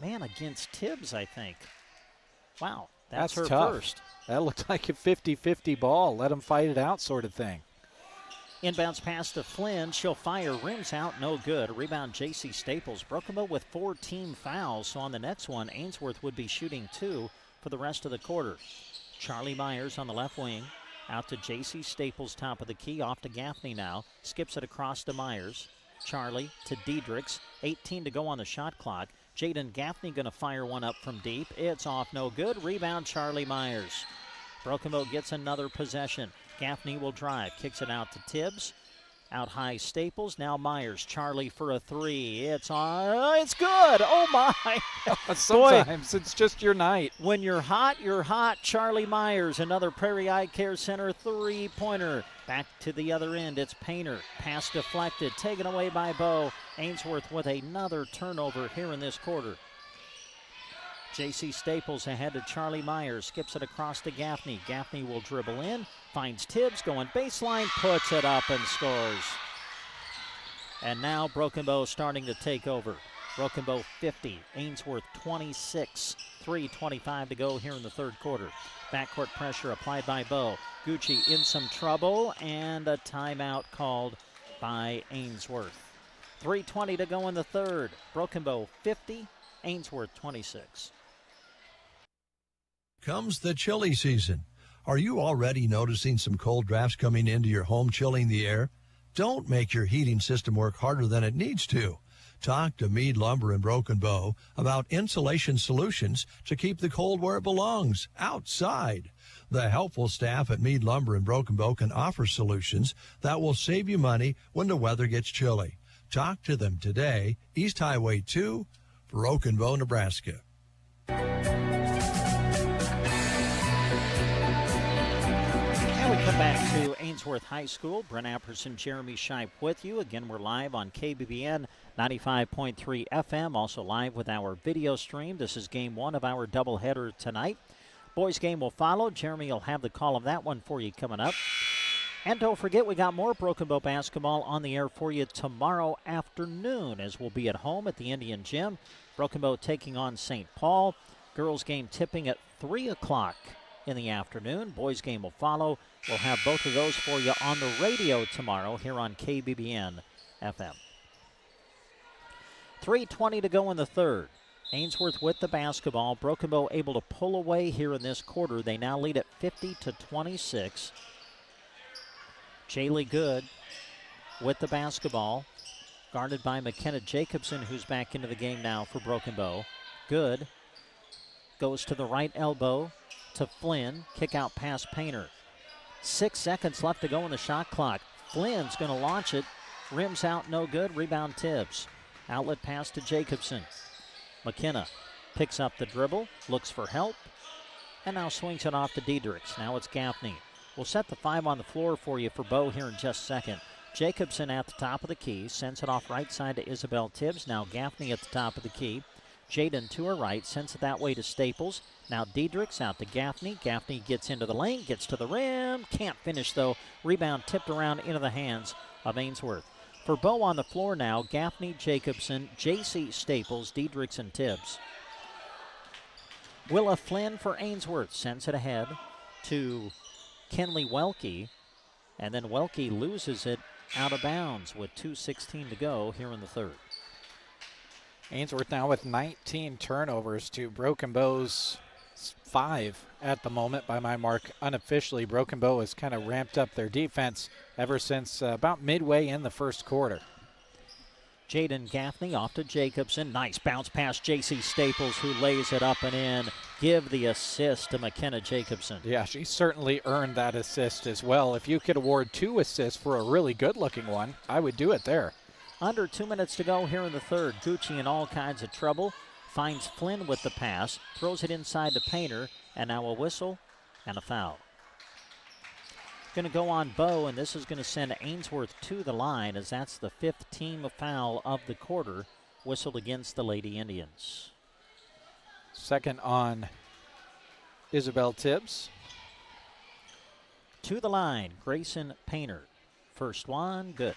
against Tibbs, I think. Wow, that's her tough. first. That looked like a 50-50 ball. Let them fight it out sort of thing. Inbounds pass to Flynn. She'll fire. Rims out. No good. Rebound J.C. Staples. Broken Bow with 4 team fouls. So on the next one, Ainsworth would be shooting 2 for the rest of the quarter. Charlie Myers on the left wing. Out to J.C. Staples, top of the key. Off to Gaffney now. Skips it across to Myers. Charlie to Diedrichs. 18 to go on the shot clock. Jaden Gaffney going to fire one up from deep. It's off. No good. Rebound Charlie Myers. Broken Bow gets another possession. Gaffney will drive, kicks it out to Tibbs. Out high Staples, now Myers. Charlie for a 3. It's on. It's good. Oh, my. Sometimes it's just your night. When you're hot, you're hot. Charlie Myers, another Prairie Eye Care Center 3-pointer. Back to the other end, it's Painter. Pass deflected, taken away by Bow. Ainsworth with another turnover here in this quarter. J.C. Staples ahead to Charlie Myers. Skips it across to Gaffney. Gaffney will dribble in. Finds Tibbs going baseline. Puts it up and scores. And now Broken Bow starting to take over. Broken Bow 50. Ainsworth 26. 3:25 to go here in the third quarter. Backcourt pressure applied by Bow. Gucci in some trouble. And a timeout called by Ainsworth. 3:20 to go in the third. Broken Bow 50. Ainsworth 26. Comes the chilly season. Are you already noticing some cold drafts coming into your home, chilling the air? Don't make your heating system work harder than it needs to. Talk to Meade Lumber in Broken Bow about insulation solutions to keep the cold where it belongs, outside. The helpful staff at Meade Lumber in Broken Bow can offer solutions that will save you money when the weather gets chilly. Talk to them today, East Highway 2, Broken Bow, Nebraska. And we come back to Ainsworth High School. Brent Apperson, Jeremy Shipe with you. Again, we're live on KBBN 95.3 FM, also live with our video stream. This is game 1 of our doubleheader tonight. Boys game will follow. Jeremy will have the call of that one for you coming up. And don't forget, we got more Broken Bow basketball on the air for you tomorrow afternoon, as we'll be at home at the Indian Gym. Broken Bow taking on St. Paul. Girls game tipping at 3 o'clock in the afternoon. Boys game will follow. We'll have both of those for you on the radio tomorrow here on KBBN FM. 3:20 to go in the third. Ainsworth with the basketball. Broken Bow able to pull away here in this quarter. They now lead at 50-26. Jaylee Good with the basketball, guarded by McKenna Jacobson, who's back into the game now for Broken Bow. Good goes to the right elbow to Flynn. Kick out pass Painter. 6 seconds left to go in the shot clock. Flynn's going to launch it. Rims out, no good. Rebound Tibbs. Outlet pass to Jacobson. McKenna picks up the dribble, looks for help, and now swings it off to Diedrichs. Now it's Gaffney. We'll set the 5 on the floor for you for Bow here in just a second. Jacobson at the top of the key, sends it off right side to Isabel Tibbs. Now Gaffney at the top of the key. Jaden to her right, sends it that way to Staples. Now Diedrichs out to Gaffney. Gaffney gets into the lane, gets to the rim. Can't finish though. Rebound tipped around into the hands of Ainsworth. For Bow on the floor now, Gaffney, Jacobson, J.C. Staples, Diedrichs, and Tibbs. Willa Flynn for Ainsworth sends it ahead to Kenley Welke, and then Welke loses it out of bounds with 2:16 to go here in the third. Ainsworth now with 19 turnovers to Broken Bow's 5 at the moment by my mark unofficially. Broken Bow has kind of ramped up their defense ever since about midway in the first quarter. Jaden Gaffney off to Jacobson. Nice bounce past J.C. Staples, who lays it up and in. Give the assist to McKenna Jacobson. Yeah, she certainly earned that assist as well. If you could award 2 assists for a really good-looking one, I would do it there. Under 2 minutes to go here in the third. Gucci in all kinds of trouble. Finds Flynn with the pass. Throws it inside to Painter. And now a whistle and a foul. Going to go on Bow, and this is going to send Ainsworth to the line, as that's the 5th team foul of the quarter whistled against the Lady Indians. Second on Isabel Tibbs. To the line, Grayson Painter. First one, good.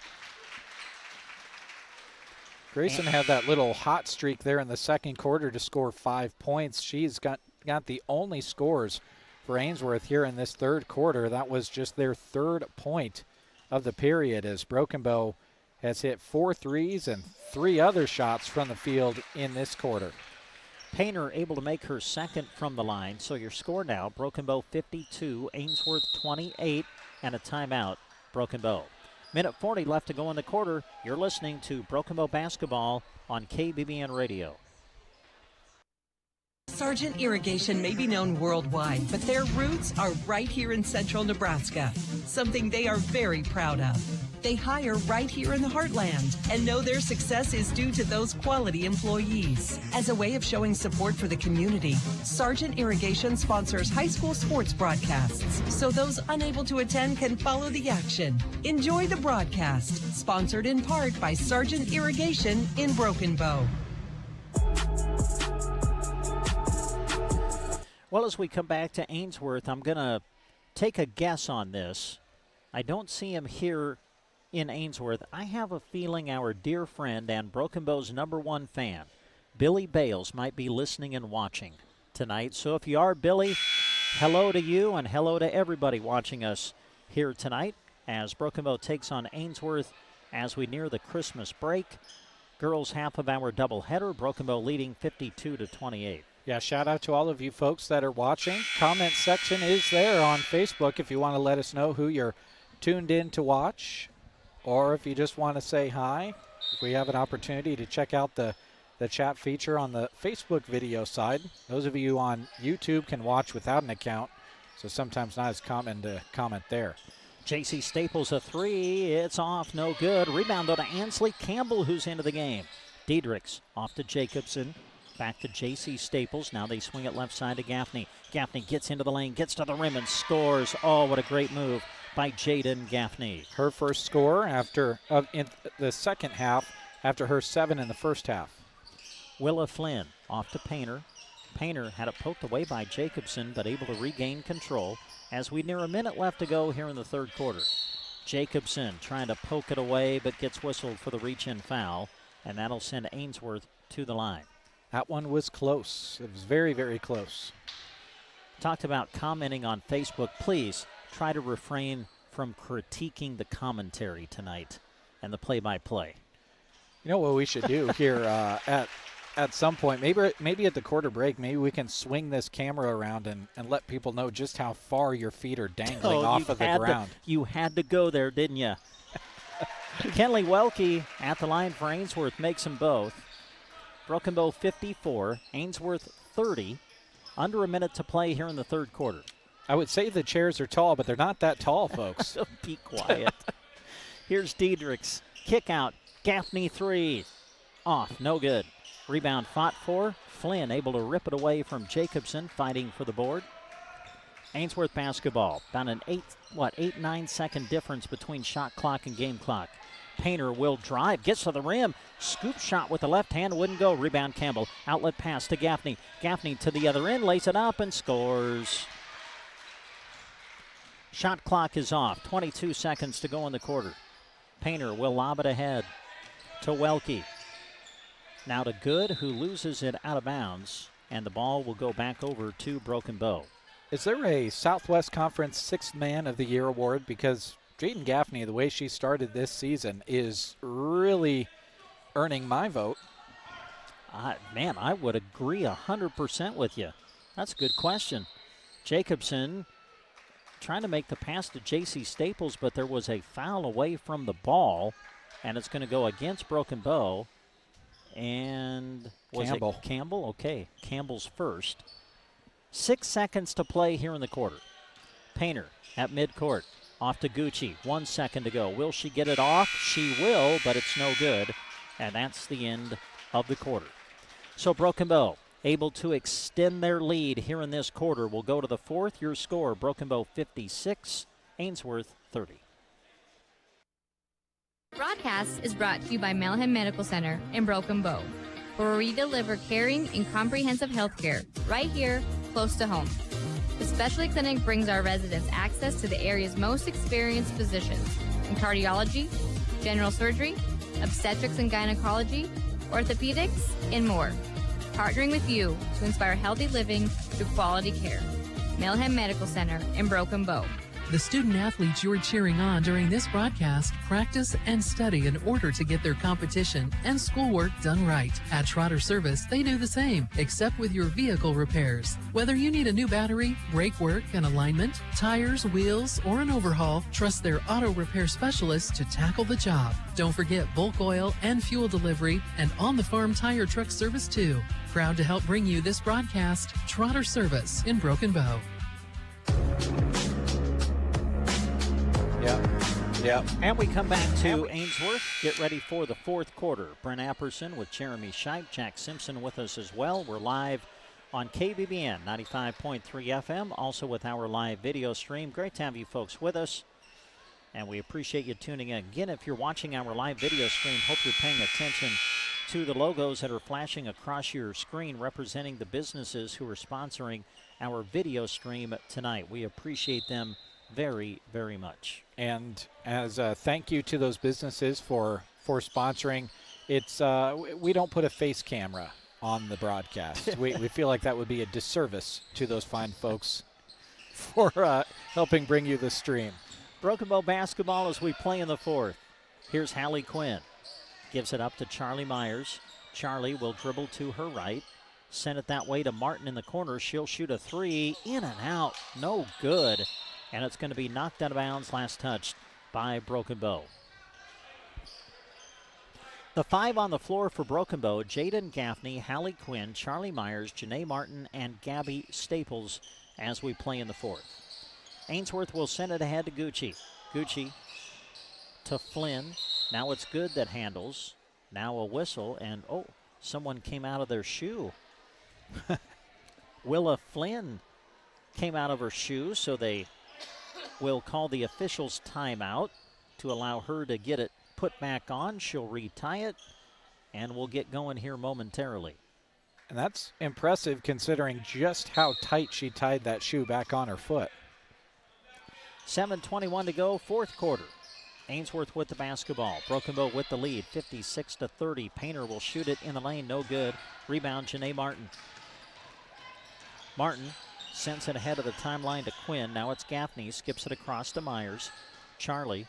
Grayson had that little hot streak there in the second quarter to score 5 points. She's got the only scores for Ainsworth here in this third quarter. That was just their 3rd point of the period, as Broken Bow has hit 4 threes and 3 other shots from the field in this quarter. Painter able to make her 2nd from the line. So your score now, Broken Bow 52, Ainsworth 28, and a timeout, Broken Bow. Minute 40 left to go in the quarter. You're listening to Broken Bow basketball on KBBN Radio. Sargent Irrigation may be known worldwide, but their roots are right here in central Nebraska, something they are very proud of. They hire right here in the heartland and know their success is due to those quality employees. As a way of showing support for the community, Sargent Irrigation sponsors high school sports broadcasts, so those unable to attend can follow the action. Enjoy the broadcast, sponsored in part by Sargent Irrigation in Broken Bow. Well, as we come back to Ainsworth, I'm going to take a guess on this. I don't see him here in Ainsworth. I have a feeling our dear friend and Broken Bow's #1 fan, Billy Bales, might be listening and watching tonight. So if you are, Billy, hello to you and hello to everybody watching us here tonight as Broken Bow takes on Ainsworth as we near the Christmas break. Girls half of our doubleheader, Broken Bow leading 52-28. Yeah, shout out to all of you folks that are watching. Comment section is there on Facebook if you want to let us know who you're tuned in to watch, or if you just want to say hi. If we have an opportunity to check out the chat feature on the Facebook video side. Those of you on YouTube can watch without an account, so sometimes not as common to comment there. J.C. Staples a 3. It's off, no good. Rebound though to Ansley Campbell, who's into the game. Diedrichs off to Jacobson. Back to J.C. Staples. Now they swing it left side to Gaffney. Gaffney gets into the lane, gets to the rim, and scores. Oh, what a great move by Jaden Gaffney. Her first score in the second half after her 7 in the first half. Willa Flynn off to Painter. Painter had it poked away by Jacobson, but able to regain control as we near a minute left to go here in the third quarter. Jacobson trying to poke it away, but gets whistled for the reach-in foul, and that'll send Ainsworth to the line. That one was close. It was very, very close. Talked about commenting on Facebook. Please try to refrain from critiquing the commentary tonight and the play-by-play. You know what we should do here at some point? Maybe at the quarter break, maybe we can swing this camera around and let people know just how far your feet are dangling off of the ground. You had to go there, didn't you? Kenley Welke at the line for Ainsworth makes them both. Broken Bow 54, Ainsworth 30. Under a minute to play here in the third quarter. I would say the chairs are tall, but they're not that tall, folks. Be quiet. Here's Diedrichs. Kick out. Gaffney 3. Off. No good. Rebound fought for. Flynn able to rip it away from Jacobson, fighting for the board. Ainsworth basketball. About an 8-9 second difference between shot clock and game clock. Painter will drive, gets to the rim, scoop shot with the left hand, wouldn't go. Rebound Campbell, outlet pass to Gaffney. Gaffney to the other end, lays it up and scores. Shot clock is off, 22 seconds to go in the quarter. Painter will lob it ahead to Welke. Now to Good, who loses it out of bounds, and the ball will go back over to Broken Bow. Is there a Southwest Conference Sixth Man of the Year award? Because Jaden Gaffney, the way she started this season, is really earning my vote. Man, I would agree 100% with you. That's a good question. Jacobson trying to make the pass to J.C. Staples, but there was a foul away from the ball, and it's going to go against Broken Bow. And was Campbell. it Campbell? Okay, Campbell's first. 6 seconds to play here in the quarter. Painter at midcourt. Off to Gucci. 1 second to go. Will she get it off? She will, but it's no good. And that's the end of the quarter. So Broken Bow able to extend their lead here in this quarter. We'll go to the fourth. Your score, Broken Bow 56, Ainsworth 30. Broadcast is brought to you by Melham Medical Center in Broken Bow, where we deliver caring and comprehensive health care right here, close to home. The specialty clinic brings our residents access to the area's most experienced physicians in cardiology, general surgery, obstetrics and gynecology, orthopedics, and more. Partnering with you to inspire healthy living through quality care. Melham Medical Center in Broken Bow. The student athletes you're cheering on during this broadcast practice and study in order to get their competition and schoolwork done right. At Trotter Service, they do the same, except with your vehicle repairs. Whether you need a new battery, brake work and alignment, tires, wheels, or an overhaul, trust their auto repair specialists to tackle the job. Don't forget bulk oil and fuel delivery and on-the-farm tire truck service too. Proud to help bring you this broadcast, Trotter Service in Broken Bow. Yeah. And we come back to Ainsworth. Get ready for the fourth quarter. Brent Apperson with Jeremy Scheib, Jack Simpson with us as well. We're live on KBBN 95.3 FM, also with our live video stream. Great to have you folks with us, and we appreciate you tuning in. Again, if you're watching our live video stream, hope you're paying attention to the logos that are flashing across your screen representing the businesses who are sponsoring our video stream tonight. We appreciate them very, very much. And as a thank you to those businesses for sponsoring, it's we don't put a face camera on the broadcast. we feel like that would be a disservice to those fine folks for helping bring you the stream. Broken Bow basketball as we play in the fourth. Here's Hallie Quinn. Gives it up to Charlie Myers. Charlie will dribble to her right. Send it that way to Martin in the corner. She'll shoot a three. In and out. No good. And it's going to be knocked out of bounds, last touched by Broken Bow. The five on the floor for Broken Bow: Jaden Gaffney, Hallie Quinn, Charlie Myers, Janae Martin, and Gabby Staples as we play in the fourth. Ainsworth will send it ahead to Gucci. Gucci to Flynn. Now it's Good that handles. Now a whistle, and someone came out of their shoe. Willa Flynn came out of her shoe, so they will call the officials timeout to allow her to get it put back on. She'll retie it, and we'll get going here momentarily. And that's impressive considering just how tight she tied that shoe back on her foot. 7:21 to go, fourth quarter. Ainsworth with the basketball. Broken Bow with the lead, 56-30. Painter will shoot it in the lane, no good. Rebound, Janae Martin. Martin sends it ahead of the timeline to Quinn. Now it's Gaffney, skips it across to Myers. Charlie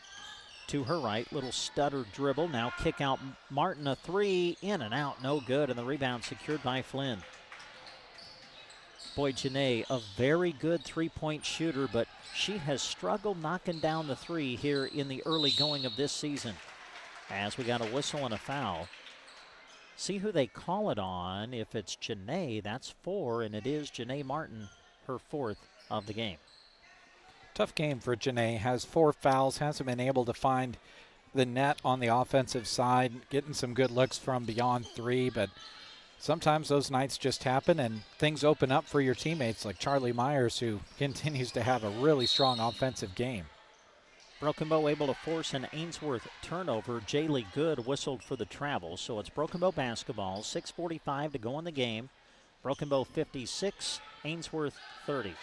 to her right, little stutter dribble. Now kick out Martin, a three, in and out, no good. And the rebound secured by Flynn. Boy, Janae, a very good three-point shooter, but she has struggled knocking down the three here in the early going of this season. As we got a whistle and a foul. See who they call it on. If it's Janae, that's four, and it is Janae Martin, her fourth of the game. Tough game for Janae. Has 4 fouls, hasn't been able to find the net on the offensive side, getting some good looks from beyond three, but sometimes those nights just happen and things open up for your teammates like Charlie Myers, who continues to have a really strong offensive game. Broken Bow able to force an Ainsworth turnover. Jaylee Good whistled for the travel, so it's Broken Bow basketball. 6:45 to go in the game. Broken Bow 56, Ainsworth 30.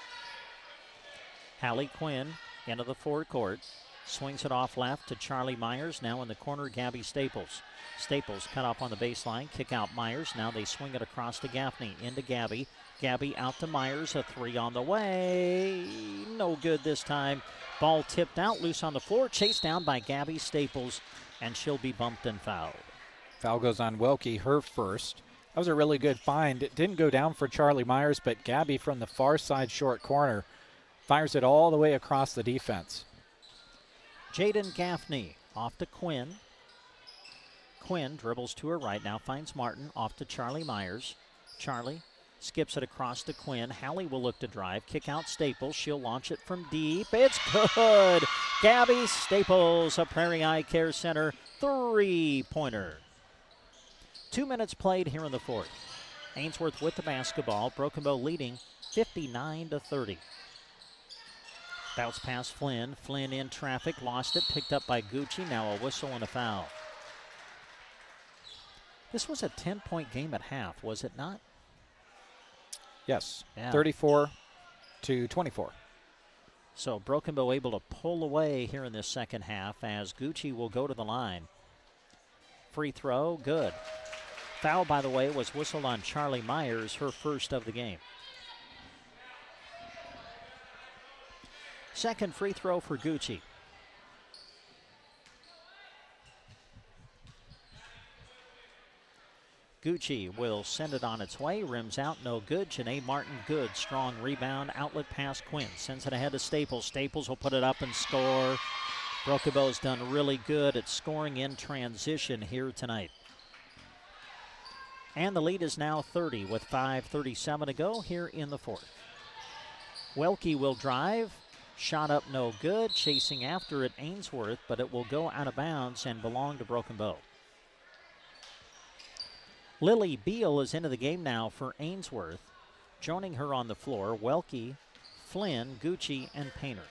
Hallie Quinn into the forecourt. Swings it off left to Charlie Myers. Now in the corner, Gabby Staples. Staples cut off on the baseline. Kick out Myers. Now they swing it across to Gaffney. Into Gabby. Gabby out to Myers. A three on the way. No good this time. Ball tipped out, loose on the floor. Chased down by Gabby Staples, and she'll be bumped and fouled. Foul goes on Wilkie, her first. That was a really good find. It didn't go down for Charlie Myers, but Gabby from the far side short corner fires it all the way across the defense. Jaden Gaffney off to Quinn. Quinn dribbles to her right, now finds Martin, off to Charlie Myers. Charlie skips it across to Quinn. Hallie will look to drive, kick out Staples. She'll launch it from deep. It's good. Gabby Staples, a Prairie Eye Care Center three-pointer. 2 minutes played here in the fourth. Ainsworth with the basketball. Broken Bow leading 59-30. Bounce pass Flynn. Flynn in traffic, lost it, picked up by Gucci. Now a whistle and a foul. This was a 10-point game at half, was it not? Yes, yeah. 34-24. So Broken Bow able to pull away here in this second half as Gucci will go to the line. Free throw, good. Foul, by the way, was whistled on Charlie Myers, her first of the game. Second free throw for Gucci. Gucci will send it on its way. Rims out, no good. Janae Martin, good. Strong rebound. Outlet pass, Quinn. Sends it ahead to Staples. Staples will put it up and score. Broken Bow's done really good at scoring in transition here tonight. And the lead is now 30 with 5:37 to go here in the fourth. Welke will drive. Shot up, no good. Chasing after it, Ainsworth, but it will go out of bounds and belong to Broken Bow. Lily Beal is into the game now for Ainsworth. Joining her on the floor, Welke, Flynn, Gucci, and Painter.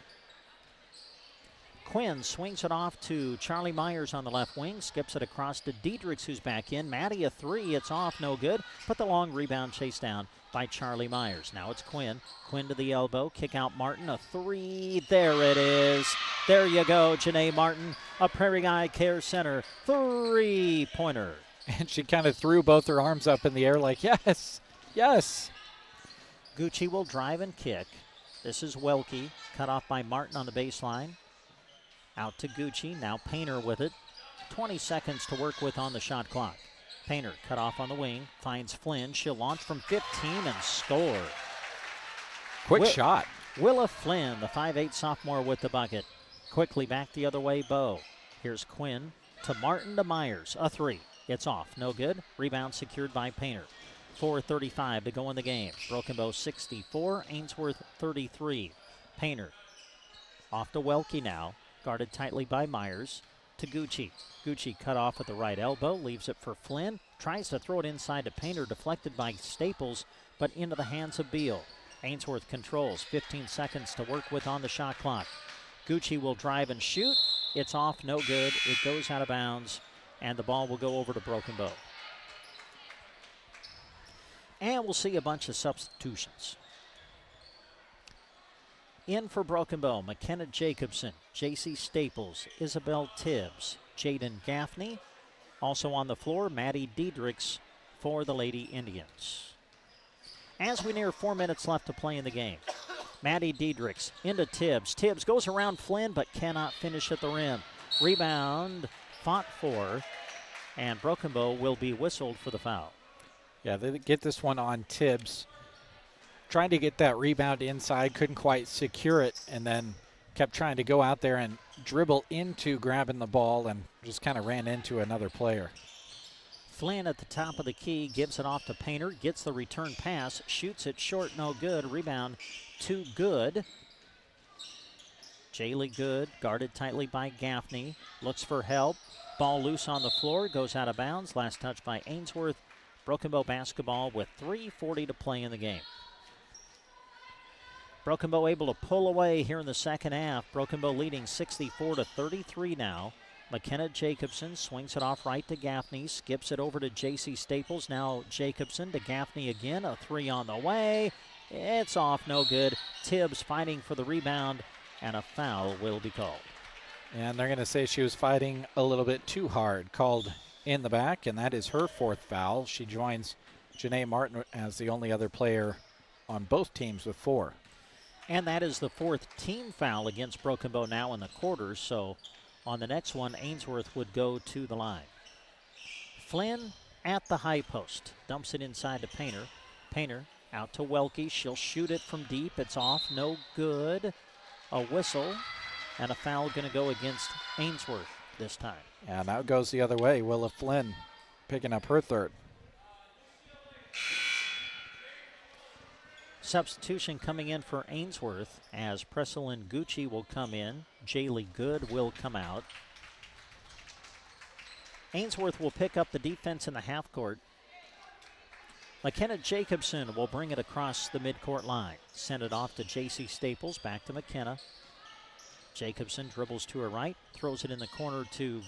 Quinn swings it off to Charlie Myers on the left wing, skips it across to Diedrichs, who's back in. Maddie, a three, it's off, no good. But the long rebound chased down by Charlie Myers. Now it's Quinn. Quinn to the elbow, kick out Martin, a three. There it is. There you go, Janae Martin, a Prairie Eye Care Center three-pointer. And she kind of threw both her arms up in the air like, yes, yes. Gucci will drive and kick. This is Welke, cut off by Martin on the baseline. Out to Gucci, now Painter with it. 20 seconds to work with on the shot clock. Painter cut off on the wing, finds Flynn. She'll launch from 15 and score. Quick shot. Willa Flynn, the 5'8 sophomore with the bucket. Quickly back the other way, Bow. Here's Quinn to Martin to Myers, a three. It's off, no good. Rebound secured by Painter. 4:35 to go in the game. Broken Bow 64, Ainsworth 33. Painter off to Welke now. Guarded tightly by Myers to Gucci. Gucci cut off at the right elbow, leaves it for Flynn. Tries to throw it inside to Painter, deflected by Staples, but into the hands of Beal. Ainsworth controls, 15 seconds to work with on the shot clock. Gucci will drive and shoot. It's off, no good. It goes out of bounds, and the ball will go over to Broken Bow. And we'll see a bunch of substitutions. In for Broken Bow, McKenna Jacobson, J.C. Staples, Isabel Tibbs, Jaden Gaffney. Also on the floor, Maddie Diedrichs for the Lady Indians. As we near 4 minutes left to play in the game, Maddie Diedrichs into Tibbs. Tibbs goes around Flynn but cannot finish at the rim. Rebound fought for, and Broken Bow will be whistled for the foul. Yeah, they get this one on Tibbs. Trying to get that rebound inside, couldn't quite secure it, and then kept trying to go out there and dribble into grabbing the ball and just kind of ran into another player. Flynn at the top of the key, gives it off to Painter, gets the return pass, shoots it short, no good. Rebound, too good. Jaylee Good, guarded tightly by Gaffney, looks for help. Ball loose on the floor, goes out of bounds. Last touch by Ainsworth. Broken Bow basketball with 3:40 to play in the game. Broken Bow able to pull away here in the second half. Broken Bow leading 64-33 now. McKenna Jacobson swings it off right to Gaffney, skips it over to J.C. Staples. Now Jacobson to Gaffney again, a three on the way. It's off, no good. Tibbs fighting for the rebound, and a foul will be called. And they're going to say she was fighting a little bit too hard, called in the back, and that is her fourth foul. She joins Janae Martin as the only other player on both teams with 4. And that is the fourth team foul against Broken Bow now in the quarters. So on the next one, Ainsworth would go to the line. Flynn at the high post. Dumps it inside to Painter. Painter out to Welke. She'll shoot it from deep. It's off. No good. A whistle and a foul going to go against Ainsworth this time. And now it goes the other way. Willa Flynn picking up her third. Substitution coming in for Ainsworth as Presselyn Gucci will come in. Jaylee Good will come out. Ainsworth will pick up the defense in the half court. McKenna Jacobson will bring it across the midcourt line. Send it off to J.C. Staples, back to McKenna. Jacobson dribbles to her right, throws it in the corner to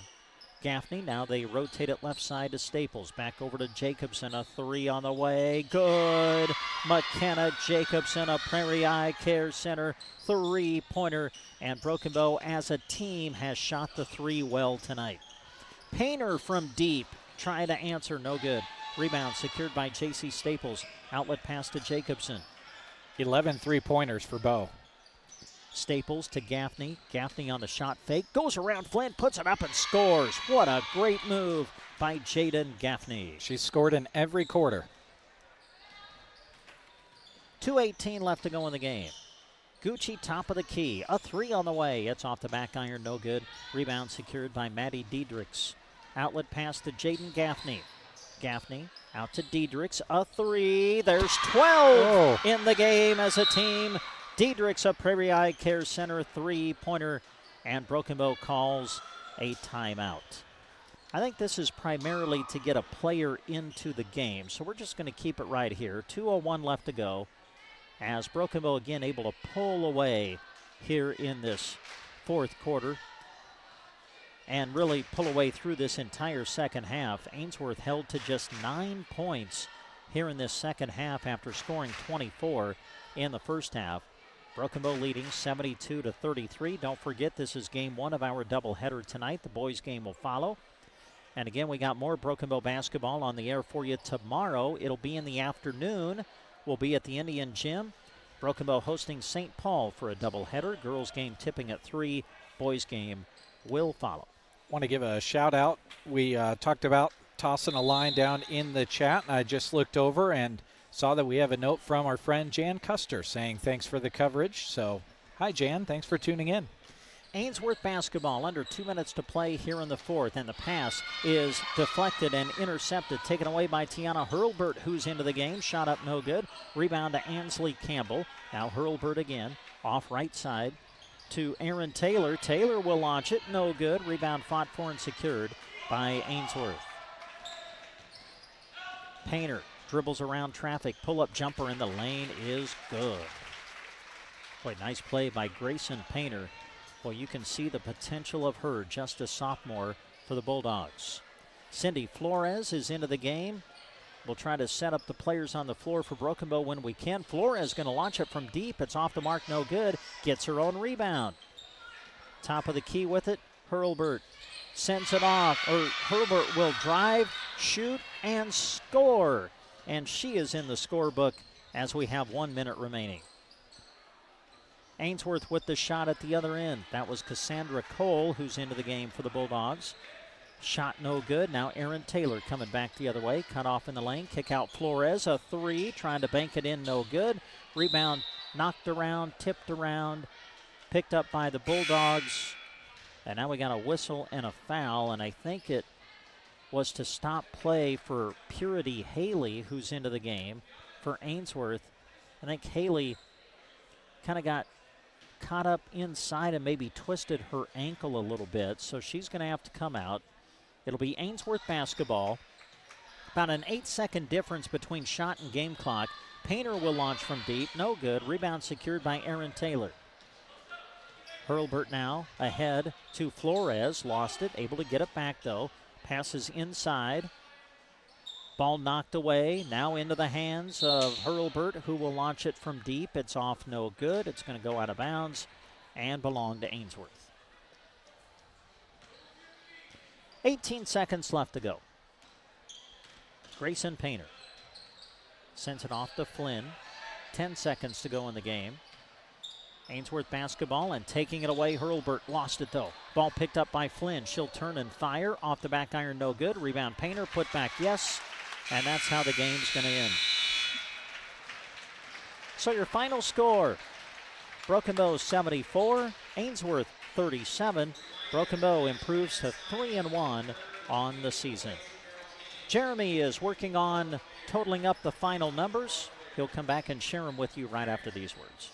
Gaffney. Now they rotate it left side to Staples. Back over to Jacobson. A three on the way. Good. McKenna Jacobson, a Prairie Eye Care Center three-pointer. And Broken Bow as a team has shot the three well tonight. Painter from deep. Try to answer. No good. Rebound secured by J.C. Staples. Outlet pass to Jacobson. 11 three-pointers for Bow. Staples to Gaffney. Gaffney on the shot fake. Goes around Flynn, puts it up and scores. What a great move by Jaden Gaffney. She's scored in every quarter. 2:18 left to go in the game. Gucci top of the key. A three on the way. It's off the back iron. No good. Rebound secured by Maddie Diedrichs. Outlet pass to Jaden Gaffney. Gaffney out to Diedrichs. A three. There's 12 in the game as a team. Diedrichs, a Prairie Eye Care Center three-pointer, and Broken Bow calls a timeout. I think this is primarily to get a player into the game, so we're just going to keep it right here. 2:01 left to go as Broken Bow again able to pull away here in this fourth quarter and really pull away through this entire second half. Ainsworth held to just 9 points here in this second half after scoring 24 in the first half. Broken Bow leading 72-33. Don't forget, this is game one of our doubleheader tonight. The boys game will follow. And again, we got more Broken Bow basketball on the air for you tomorrow. It'll be in the afternoon. We'll be at the Indian Gym. Broken Bow hosting St. Paul for a doubleheader. Girls game tipping at 3. Boys game will follow. Want to give a shout out. We talked about tossing a line down in the chat, and I just looked over and saw that we have a note from our friend Jan Custer saying thanks for the coverage. So, hi Jan, thanks for tuning in. Ainsworth basketball, under 2 minutes to play here in the fourth, and the pass is deflected and intercepted, taken away by Tiana Hurlburt, who's into the game. Shot up, no good. Rebound to Ansley Campbell. Now Hurlburt again, off right side to Aaron Taylor. Taylor will launch it, no good. Rebound fought for and secured by Ainsworth. Painter dribbles around traffic. Pull-up jumper in the lane is good. Boy, nice play by Grayson Painter. Well, you can see the potential of her, just a sophomore for the Bulldogs. Cindy Flores is into the game. We'll try to set up the players on the floor for Broken Bow when we can. Flores going to launch it from deep. It's off the mark, no good. Gets her own rebound. Top of the key with it, Hurlburt sends it off. Hurlburt will drive, shoot, and score. And she is in the scorebook as we have 1 minute remaining. Ainsworth with the shot at the other end. That was Cassandra Cole, who's into the game for the Bulldogs. Shot no good. Now Aaron Taylor coming back the other way. Cut off in the lane. Kick out Flores. A three. Trying to bank it in. No good. Rebound knocked around, tipped around. Picked up by the Bulldogs. And now we got a whistle and a foul. And I think it was to stop play for Purity Haley, who's into the game for Ainsworth. I think Haley kind of got caught up inside and maybe twisted her ankle a little bit, so she's going to have to come out. It'll be Ainsworth basketball. About an 8-second difference between shot and game clock. Painter will launch from deep. No good. Rebound secured by Aaron Taylor. Hurlburt now ahead to Flores. Lost it. Able to get it back, though. Passes inside. Ball knocked away. Now into the hands of Hurlburt, who will launch it from deep. It's off, no good. It's going to go out of bounds and belong to Ainsworth. 18 seconds left to go. Grayson Painter sends it off to Flynn. 10 seconds to go in the game. Ainsworth basketball and taking it away. Hurlburt lost it though. Ball picked up by Flynn. She'll turn and fire. Off the back iron, no good. Rebound Painter, put back, yes. And that's how the game's going to end. So your final score, Broken Bow 74, Ainsworth 37. Broken Bow improves to 3-1 on the season. Jeremy is working on totaling up the final numbers. He'll come back and share them with you right after these words.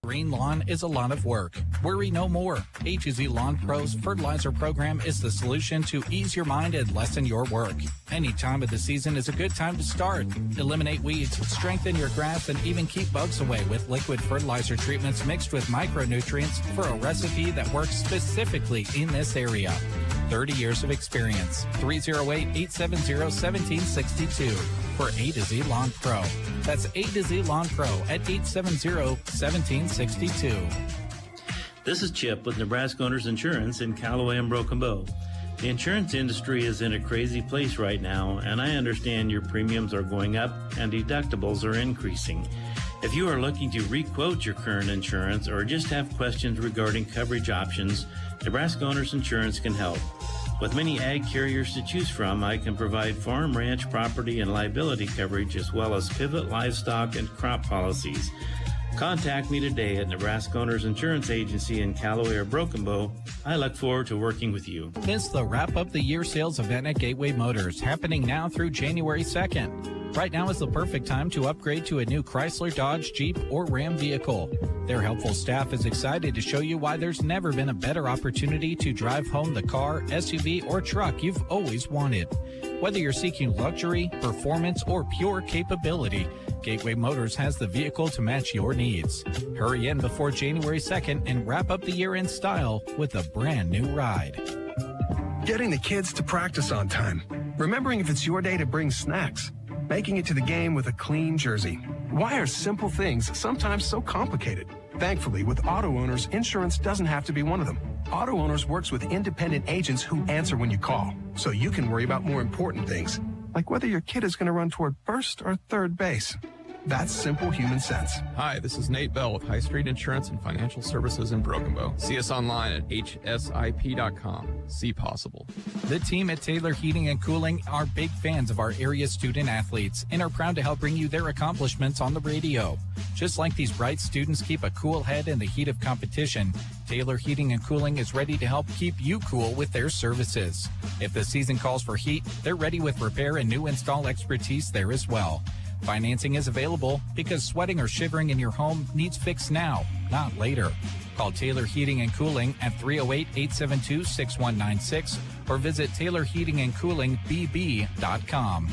Green lawn is a lot of work. Worry no more. A2Z Lawn Pro's fertilizer program is the solution to ease your mind and lessen your work. Any time of the season is a good time to start. Eliminate weeds, strengthen your grass, and even keep bugs away with liquid fertilizer treatments mixed with micronutrients for a recipe that works specifically in this area. 30 years of experience. 308-870-1762 for A to Z Lawn Pro. That's A to Z Lawn Pro at 870-1762. This is Chip with Nebraska Owners Insurance in Callaway and Broken Bow. The insurance industry is in a crazy place right now, and I understand your premiums are going up and deductibles are increasing. If you are looking to re-quote your current insurance or just have questions regarding coverage options, Nebraska Owners Insurance can help. With many ag carriers to choose from, I can provide farm, ranch, property, and liability coverage as well as pivot, livestock, and crop policies. Contact me today at Nebraska Owners Insurance Agency in Callaway or Broken Bow. I look forward to working with you. Miss the Wrap Up the Year sales event at Gateway Motors, happening now through January 2nd. Right now is the perfect time to upgrade to a new Chrysler, Dodge, Jeep, or Ram vehicle. Their helpful staff is excited to show you why there's never been a better opportunity to drive home the car, SUV, or truck you've always wanted. Whether you're seeking luxury, performance, or pure capability, Gateway Motors has the vehicle to match your needs. Hurry in before January 2nd and wrap up the year in style with a brand new ride. Getting the kids to practice on time. Remembering if it's your day to bring snacks. Making it to the game with a clean jersey. Why are simple things sometimes so complicated? Thankfully, with Auto Owners, insurance doesn't have to be one of them. Auto Owners works with independent agents who answer when you call, so you can worry about more important things, like whether your kid is going to run toward first or third base. That's simple human sense. Hi, this is Nate Bell with High Street Insurance and Financial Services in Broken Bow. See us online at hsip.com. See possible. The team at Taylor Heating and Cooling are big fans of our area student athletes and are proud to help bring you their accomplishments on the radio. Just like these bright students keep a cool head in the heat of competition, Taylor Heating and Cooling is ready to help keep you cool with their services. If the season calls for heat, they're ready with repair and new install expertise there as well. Financing is available because sweating or shivering in your home needs fixed now, not later. Call Taylor Heating and Cooling at 308-872-6196 or visit TaylorHeatingandCoolingBB.com.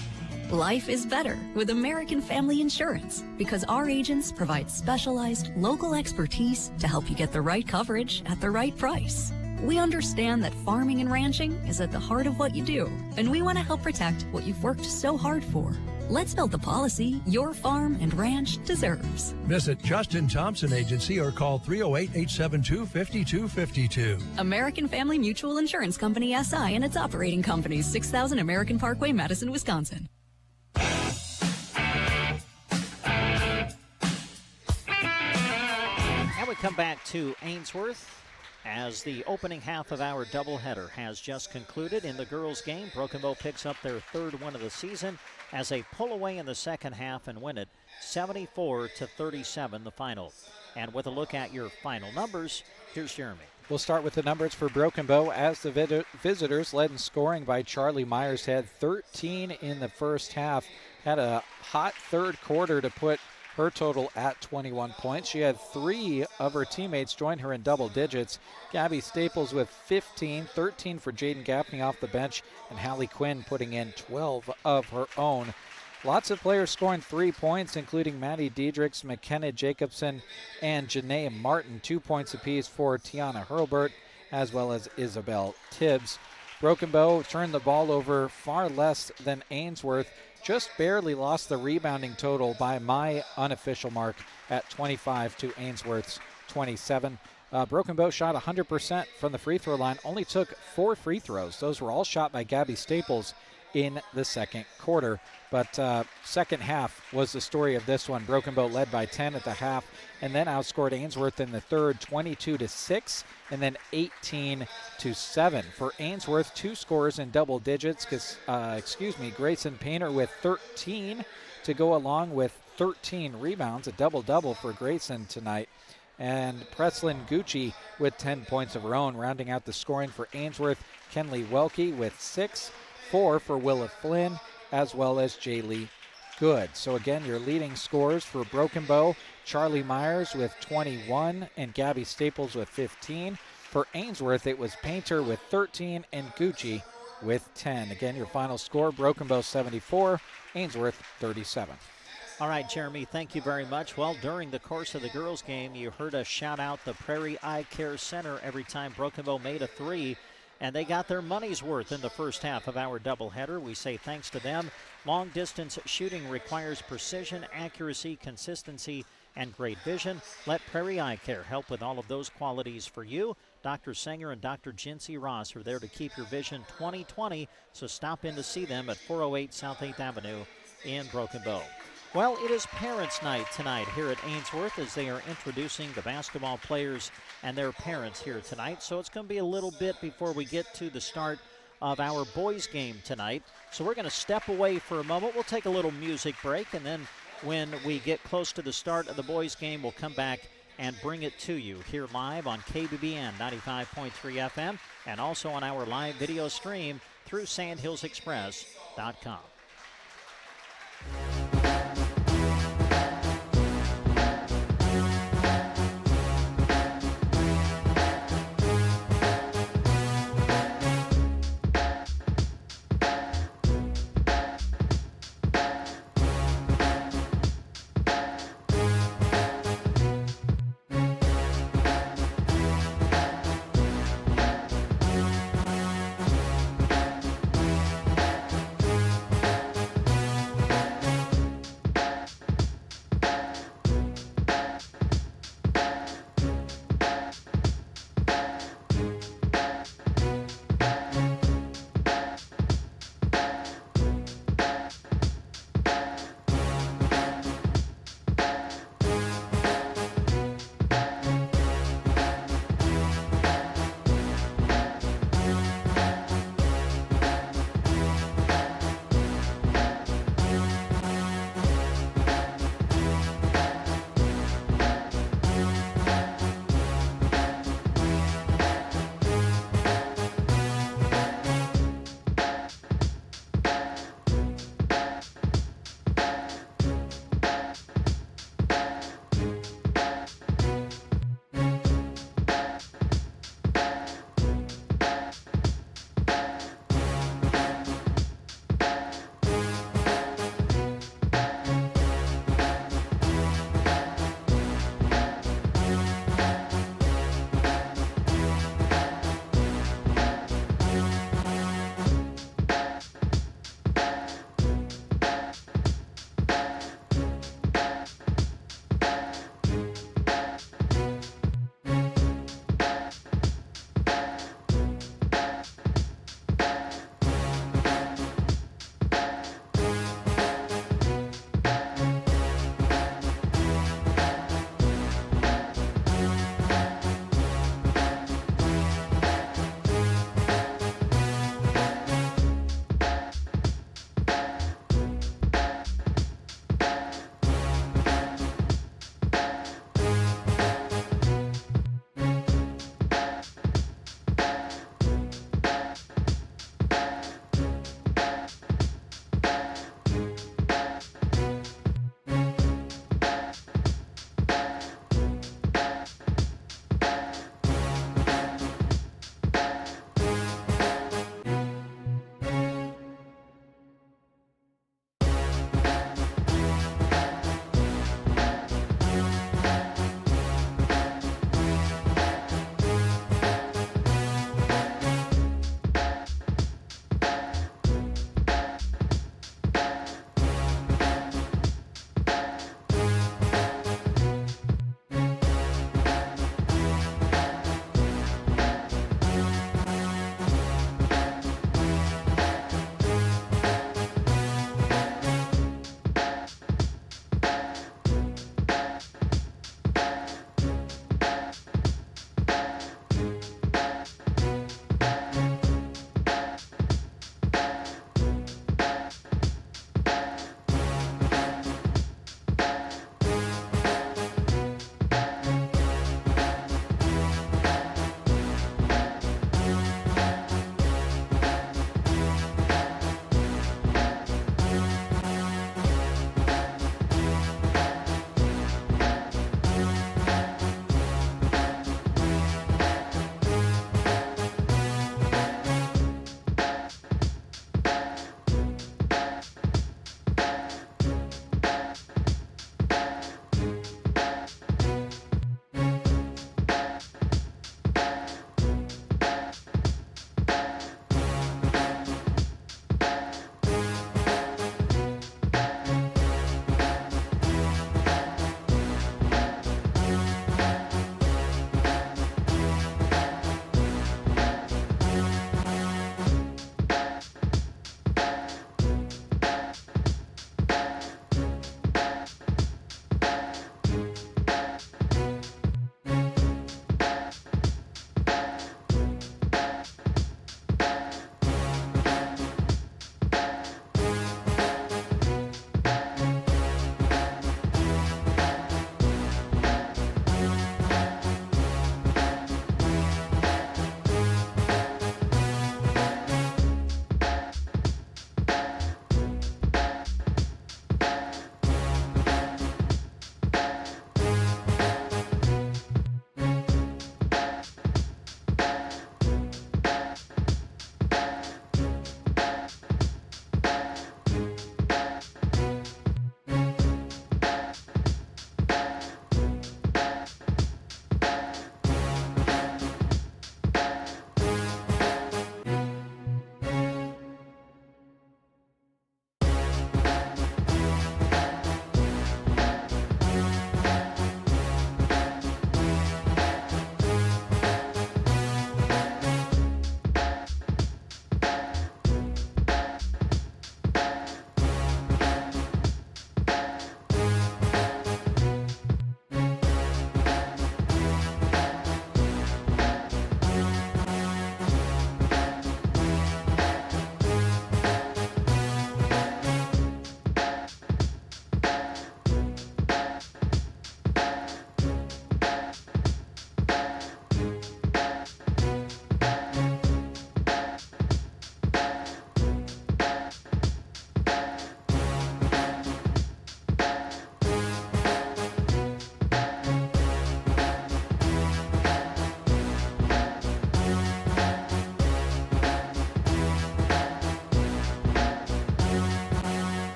Life is better with American Family Insurance because our agents provide specialized local expertise to help you get the right coverage at the right price. We understand that farming and ranching is at the heart of what you do, and we want to help protect what you've worked so hard for. Let's build the policy your farm and ranch deserves. Visit Justin Thompson Agency or call 308-872-5252. American Family Mutual Insurance Company, SI, and its operating companies, 6000 American Parkway, Madison, Wisconsin. And we come back to Ainsworth as the opening half of our doubleheader has just concluded. In the girls' game, Broken Bow picks up their third win of the season as they pull away in the second half and win it 74-37, the final. And with a look at your final numbers, here's Jeremy. We'll start with the numbers for Broken Bow as the visitors led in scoring by Charlie Myers. Had 13 in the first half. Had a hot third quarter to put her total at 21 points. She had 3 of her teammates join her in double digits. Gabby Staples with 15, 13 for Jaden Gaffney off the bench, and Hallie Quinn putting in 12 of her own. Lots of players scoring 3 points, including Maddie Diedrichs, McKenna Jacobson, and Janae Martin. 2 points apiece for Tiana Hurlburt, as well as Isabel Tibbs. Broken Bow turned the ball over far less than Ainsworth. Just barely lost the rebounding total by my unofficial mark at 25 to Ainsworth's 27. Broken Bow shot 100% from the free throw line, only took 4 free throws. Those were all shot by Gabby Staples in the second quarter. But second half was the story of this one. Broken Bow led by 10 at the half and then outscored Ainsworth in the third 22-6 and then 18-7. For Ainsworth, 2 scores in double digits. Grayson Painter with 13 to go along with 13 rebounds, a double-double for Grayson tonight. And Preslin Gucci with 10 points of her own, rounding out the scoring for Ainsworth. Kenley Welke with 6, 4 for Willa Flynn, as well as Jaylee Good. So again, your leading scorers for Broken Bow, Charlie Myers with 21 and Gabby Staples with 15. For Ainsworth, it was Painter with 13 and Gucci with 10. Again, your final score, Broken Bow 74, Ainsworth 37. All right, Jeremy, thank you very much. Well, during the course of the girls' game, you heard us shout out the Prairie Eye Care Center every time Broken Bow made a three, and they got their money's worth in the first half of our doubleheader. We say thanks to them. Long-distance shooting requires precision, accuracy, consistency, and great vision. Let Prairie Eye Care help with all of those qualities for you. Dr. Sanger and Dr. Jinsey Ross are there to keep your vision 20/20, so stop in to see them at 408 South 8th Avenue in Broken Bow. Well, it is Parents' Night tonight here at Ainsworth as they are introducing the basketball players and their parents here tonight. So it's going to be a little bit before we get to the start of our boys' game tonight. So we're going to step away for a moment. We'll take a little music break, and then when we get close to the start of the boys' game, we'll come back and bring it to you here live on KBBN 95.3 FM and also on our live video stream through sandhillsexpress.com.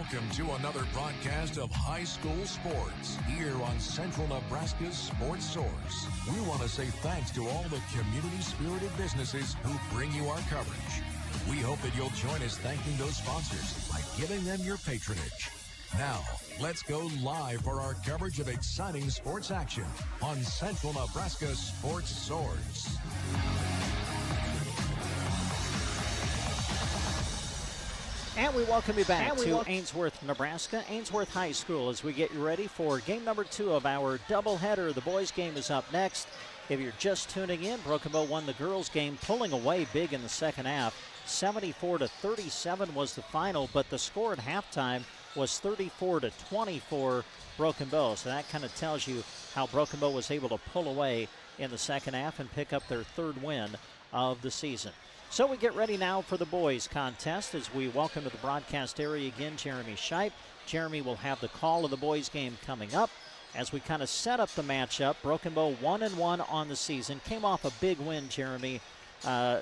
Welcome to another broadcast of high school sports here on Central Nebraska's Sports Source. We want to say thanks to all the community-spirited businesses who bring you our coverage. We hope that you'll join us thanking those sponsors by giving them your patronage. Now, let's go live for our coverage of exciting sports action on Central Nebraska Sports Source. And we welcome you back to Ainsworth, Nebraska, Ainsworth High School, as we get you ready for game number 2 of our doubleheader. The boys' game is up next. If you're just tuning in, Broken Bow won the girls' game, pulling away big in the second half. 74-37 was the final, but the score at halftime was 34-24 Broken Bow. So that kind of tells you how Broken Bow was able to pull away in the second half and pick up their 3rd win of the season. So we get ready now for the boys' contest as we welcome to the broadcast area again Jeremy Scheib. Jeremy will have the call of the boys' game coming up. As we kind of set up the matchup, Broken Bow 1-1 on the season. Came off a big win, Jeremy. Going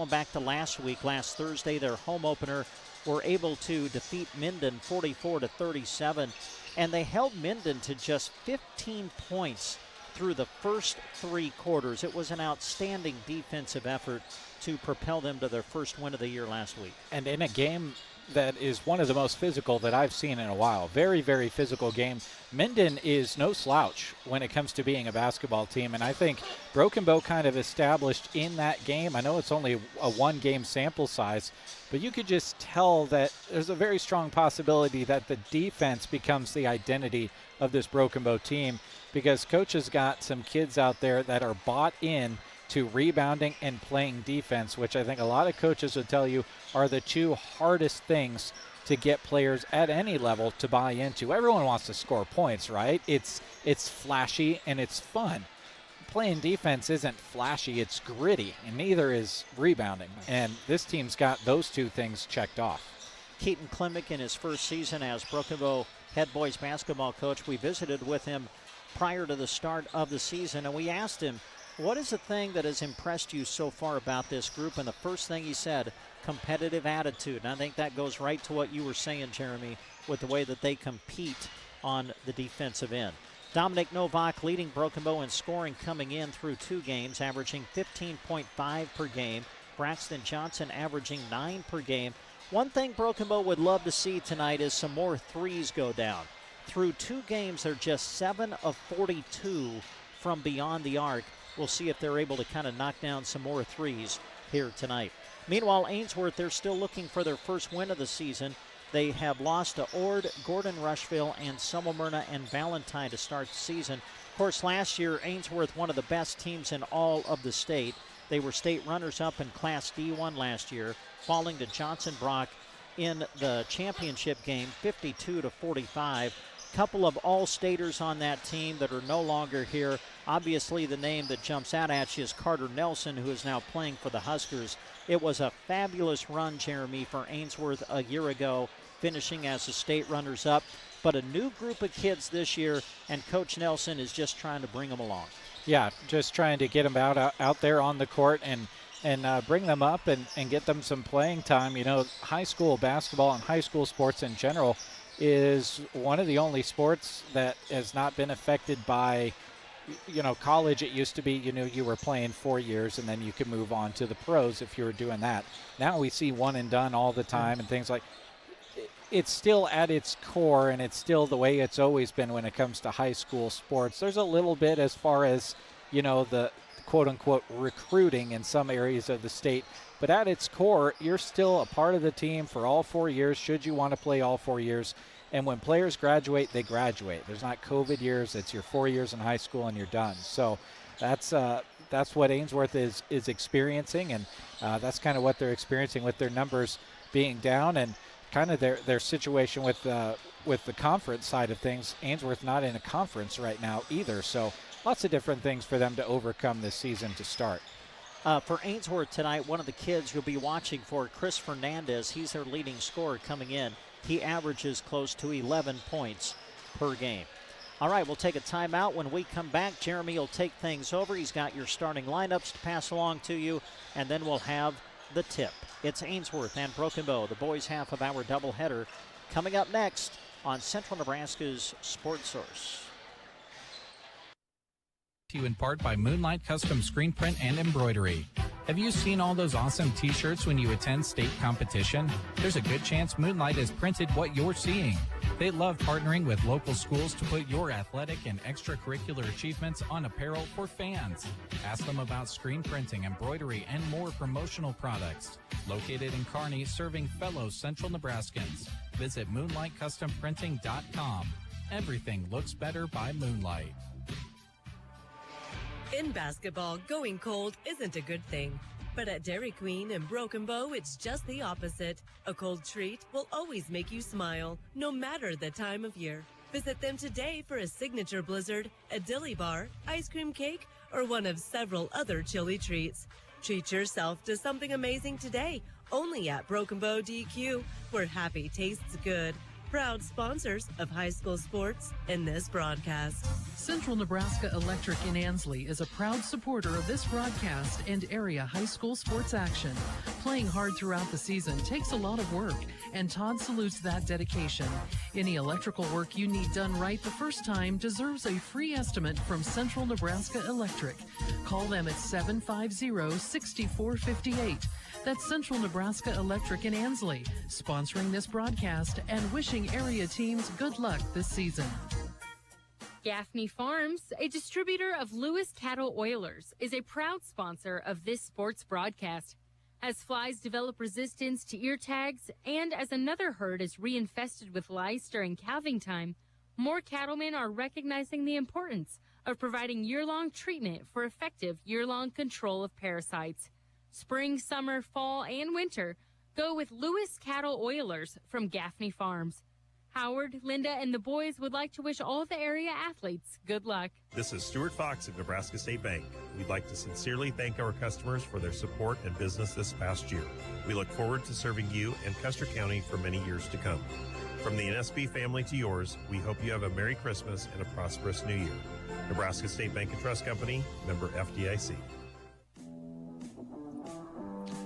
back to last week, last Thursday, their home opener, were able to defeat Minden 44-37. And they held Minden to just 15 points through the first 3 quarters. It was an outstanding defensive effort to propel them to their first win of the year last week. And in a game that is one of the most physical that I've seen in a while. Very, very physical game. Minden is no slouch when it comes to being a basketball team, and I think Broken Bow kind of established in that game. I know it's only a 1-game sample size, but you could just tell that there's a very strong possibility that the defense becomes the identity of this Broken Bow team, because Coach has got some kids out there that are bought in to rebounding and playing defense, which I think a lot of coaches would tell you are the 2 hardest things to get players at any level to buy into. Everyone wants to score points, right? It's flashy and it's fun. Playing defense isn't flashy, it's gritty, and neither is rebounding. And this team's got those 2 things checked off. Keaton Klimek in his first season as Broken Bow head boys basketball coach. We visited with him prior to the start of the season, and we asked him, what is the thing that has impressed you so far about this group? And the first thing he said, competitive attitude. And I think that goes right to what you were saying, Jeremy, with the way that they compete on the defensive end. Dominic Novak leading Broken Bow in scoring coming in through 2 games, averaging 15.5 per game. Braxton Johnson averaging 9 per game. One thing Broken Bow would love to see tonight is some more threes go down. Through 2 games, they're just 7 of 42 from beyond the arc. We'll see if they're able to kind of knock down some more threes here tonight. Meanwhile, Ainsworth, they're still looking for their first win of the season. They have lost to Ord, Gordon Rushville, and Semmelmyrna and Valentine to start the season. Of course, last year, Ainsworth, one of the best teams in all of the state. They were state runners-up in Class D1 last year, falling to Johnson Brock in the championship game, 52-45. Couple of all-staters on that team that are no longer here. Obviously, the name that jumps out at you is Carter Nelson, who is now playing for the Huskers. It was a fabulous run, Jeremy, for Ainsworth a year ago, finishing as the state runners-up. But a new group of kids this year, and Coach Nelson is just trying to bring them along. Yeah, just trying to get them out there on the court and bring them up and get them some playing time. You know, high school basketball and high school sports in general is one of the only sports that has not been affected by, college. It used to be, you were playing 4 years and then you could move on to the pros if you were doing that. Now we see one and done all the time and things like. It's still at its core, and it's still the way it's always been when it comes to high school sports. There's a little bit as far as, the quote-unquote recruiting in some areas of the state. But at its core, you're still a part of the team for all 4 years, should you want to play all 4 years. And when players graduate, they graduate. There's not COVID years. It's your 4 years in high school and you're done. So that's what Ainsworth is experiencing, and that's kind of what they're experiencing with their numbers being down and kind of their situation with the conference side of things. Ainsworth not in a conference right now either. So lots of different things for them to overcome this season to start. For Ainsworth tonight, one of the kids you'll be watching for, Chris Fernandez, he's their leading scorer coming in. He averages close to 11 points per game. All right, we'll take a timeout. When we come back, Jeremy will take things over. He's got your starting lineups to pass along to you, and then we'll have the tip. It's Ainsworth and Broken Bow, the boys' half of our doubleheader coming up next on Central Nebraska's Sports Source. To you in part by Moonlight Custom Screen Print and Embroidery. Have you seen all those awesome t-shirts when you attend state competition? There's a good chance Moonlight has printed what you're seeing. They love partnering with local schools to put your athletic and extracurricular achievements on apparel for fans. Ask them about screen printing, embroidery, and more promotional products. Located in Kearney, serving fellow Central Nebraskans. Visit MoonlightCustomPrinting.com. Everything looks better by Moonlight. In basketball, going cold isn't a good thing. But at Dairy Queen in Broken Bow, it's just the opposite. A cold treat will always make you smile, no matter the time of year. Visit them today for a signature blizzard, a dilly bar, ice cream cake, or one of several other chilly treats. Treat yourself to something amazing today, only at Broken Bow DQ, where happy tastes good. Proud sponsors of high school sports in this broadcast. Central Nebraska Electric in Ansley is a proud supporter of this broadcast and area high school sports action. Playing hard throughout the season takes a lot of work, and Todd salutes that dedication. Any electrical work you need done right the first time deserves a free estimate from Central Nebraska Electric. Call them at 750-6458. That's Central Nebraska Electric in Ansley, sponsoring this broadcast and wishing area teams good luck this season. Gaffney Farms, a distributor of Lewis Cattle Oilers, is a proud sponsor of this sports broadcast. As flies develop resistance to ear tags and as another herd is reinfested with lice during calving time, more cattlemen are recognizing the importance of providing year-long treatment for effective year-long control of parasites. Spring, summer, fall, and winter, go with Lewis Cattle Oilers from Gaffney Farms. Howard, Linda, and the boys would like to wish all the area athletes good luck. This is Stuart Fox of Nebraska State Bank. We'd like to sincerely thank our customers for their support and business this past year. We look forward to serving you and Custer County for many years to come. From the NSB family to yours, we hope you have a Merry Christmas and a prosperous New Year. Nebraska State Bank and Trust Company, member FDIC.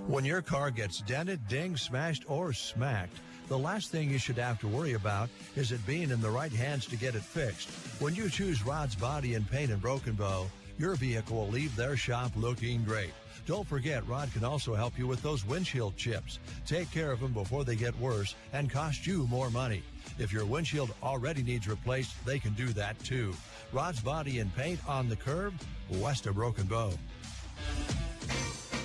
When your car gets dented, dinged, smashed, or smacked, the last thing you should have to worry about is it being in the right hands to get it fixed. When you choose Rod's Body and Paint in Broken Bow, your vehicle will leave their shop looking great. Don't forget, Rod can also help you with those windshield chips. Take care of them before they get worse and cost you more money. If your windshield already needs replaced, they can do that too. Rod's Body and Paint on the curb, west of Broken Bow.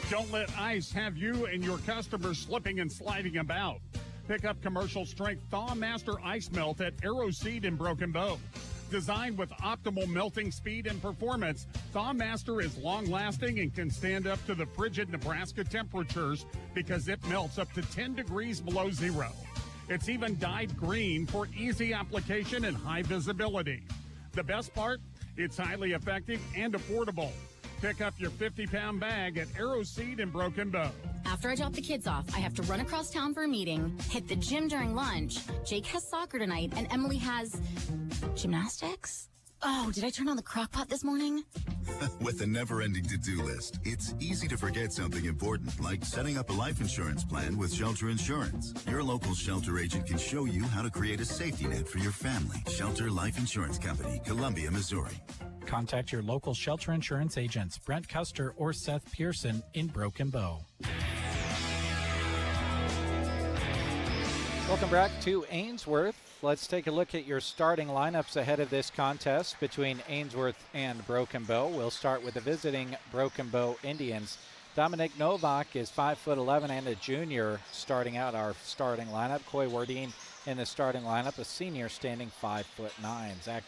Don't let ice have you and your customers slipping and sliding about. Pick up commercial strength Thaw Master Ice Melt at Arrow Seed in Broken Bow. Designed with optimal melting speed and performance, Thaw Master is long-lasting and can stand up to the frigid Nebraska temperatures because it melts up to 10 degrees below zero. It's even dyed green for easy application and high visibility. The best part? It's highly effective and affordable. Pick up your 50-pound bag at Arrow Seed in Broken Bow. After I drop the kids off, I have to run across town for a meeting, hit the gym during lunch. Jake has soccer tonight, and Emily has gymnastics? Oh, did I turn on the crock pot this morning? With a never-ending to-do list, it's easy to forget something important, like setting up a life insurance plan with Shelter Insurance. Your local Shelter agent can show you how to create a safety net for your family. Shelter Life Insurance Company, Columbia, Missouri. Contact your local Shelter Insurance agents, Brent Custer or Seth Pearson in Broken Bow. Welcome back to Ainsworth. Let's take a look at your starting lineups ahead of this contest between Ainsworth and Broken Bow. We'll start with the visiting Broken Bow Indians. Dominic Novak is 5'11" and a junior starting out our starting lineup. Coy Wardine in the starting lineup, a senior standing 5'9". Zach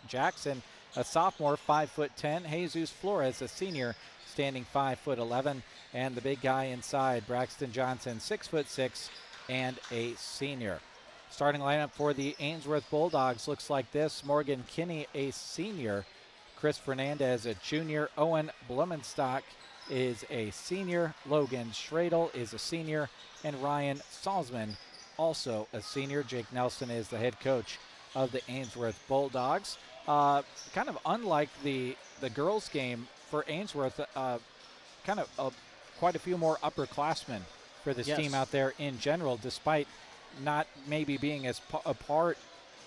Jackson, a sophomore, 5'10". Jesus Flores, a senior, standing 5'11". And the big guy inside, Braxton Johnson, 6'6", and a senior. Starting lineup for the Ainsworth Bulldogs looks like this. Morgan Kinney, a senior. Chris Fernandez, a junior. Owen Blumenstock is a senior. Logan Schradel is a senior. And Ryan Salzman, also a senior. Jake Nelson is the head coach of the Ainsworth Bulldogs. Kind of unlike the girls' game for Ainsworth, quite a few more upperclassmen for this team out there in general, despite not maybe being as a part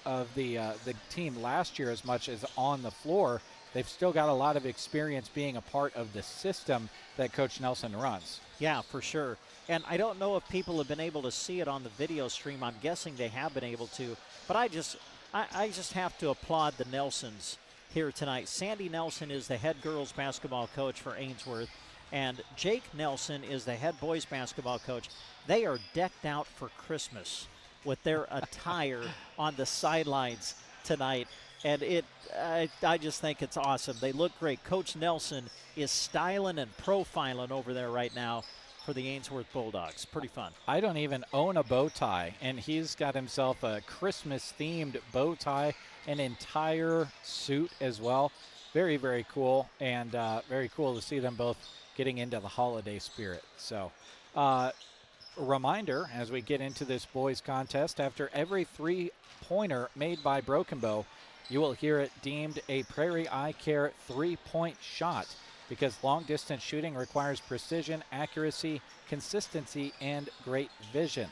of the team last year as much as on the floor, they've still got a lot of experience being a part of the system that Coach Nelson runs. Yeah, for sure. And I don't know if people have been able to see it on the video stream. I'm guessing they have been able to. But I just have to applaud the Nelsons here tonight. Sandy Nelson is the head girls basketball coach for Ainsworth, and Jake Nelson is the head boys basketball coach. They are decked out for Christmas with their attire on the sidelines tonight. And I just think it's awesome. They look great. Coach Nelson is styling and profiling over there right now for the Ainsworth Bulldogs. Pretty fun. I don't even own a bow tie, and he's got himself a Christmas-themed bow tie, an entire suit as well. Very, very cool, and very cool to see them both getting into the holiday spirit. So a reminder as we get into this boys contest, after every three-pointer made by Broken Bow, you will hear it deemed a Prairie Eye Care three-point shot, because long-distance shooting requires precision, accuracy, consistency, and great vision.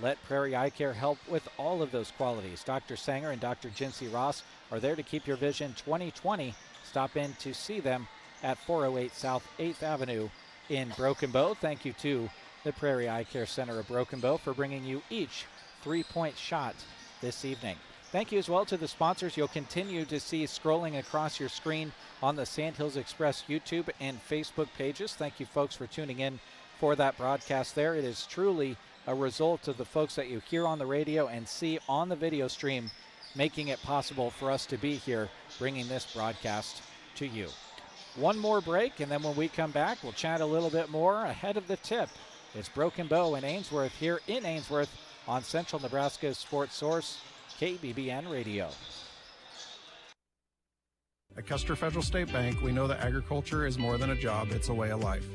Let Prairie Eye Care help with all of those qualities. Dr. Sanger and Dr. Jinsey Ross are there to keep your vision 20/20. Stop in to see them at 408 South 8th Avenue in Broken Bow. Thank you to the Prairie Eye Care Center of Broken Bow for bringing you each three-point shot this evening. Thank you as well to the sponsors you'll continue to see scrolling across your screen on the Sandhills Express YouTube and Facebook pages. Thank you, folks, for tuning in for that broadcast there. It is truly a result of the folks that you hear on the radio and see on the video stream, making it possible for us to be here bringing this broadcast to you. One more break, and then when we come back, we'll chat a little bit more ahead of the tip. It's Broken Bow and Ainsworth here in Ainsworth on Central Nebraska's Sports Source, KBBN Radio. At Custer Federal State Bank, we know that agriculture is more than a job, it's a way of life.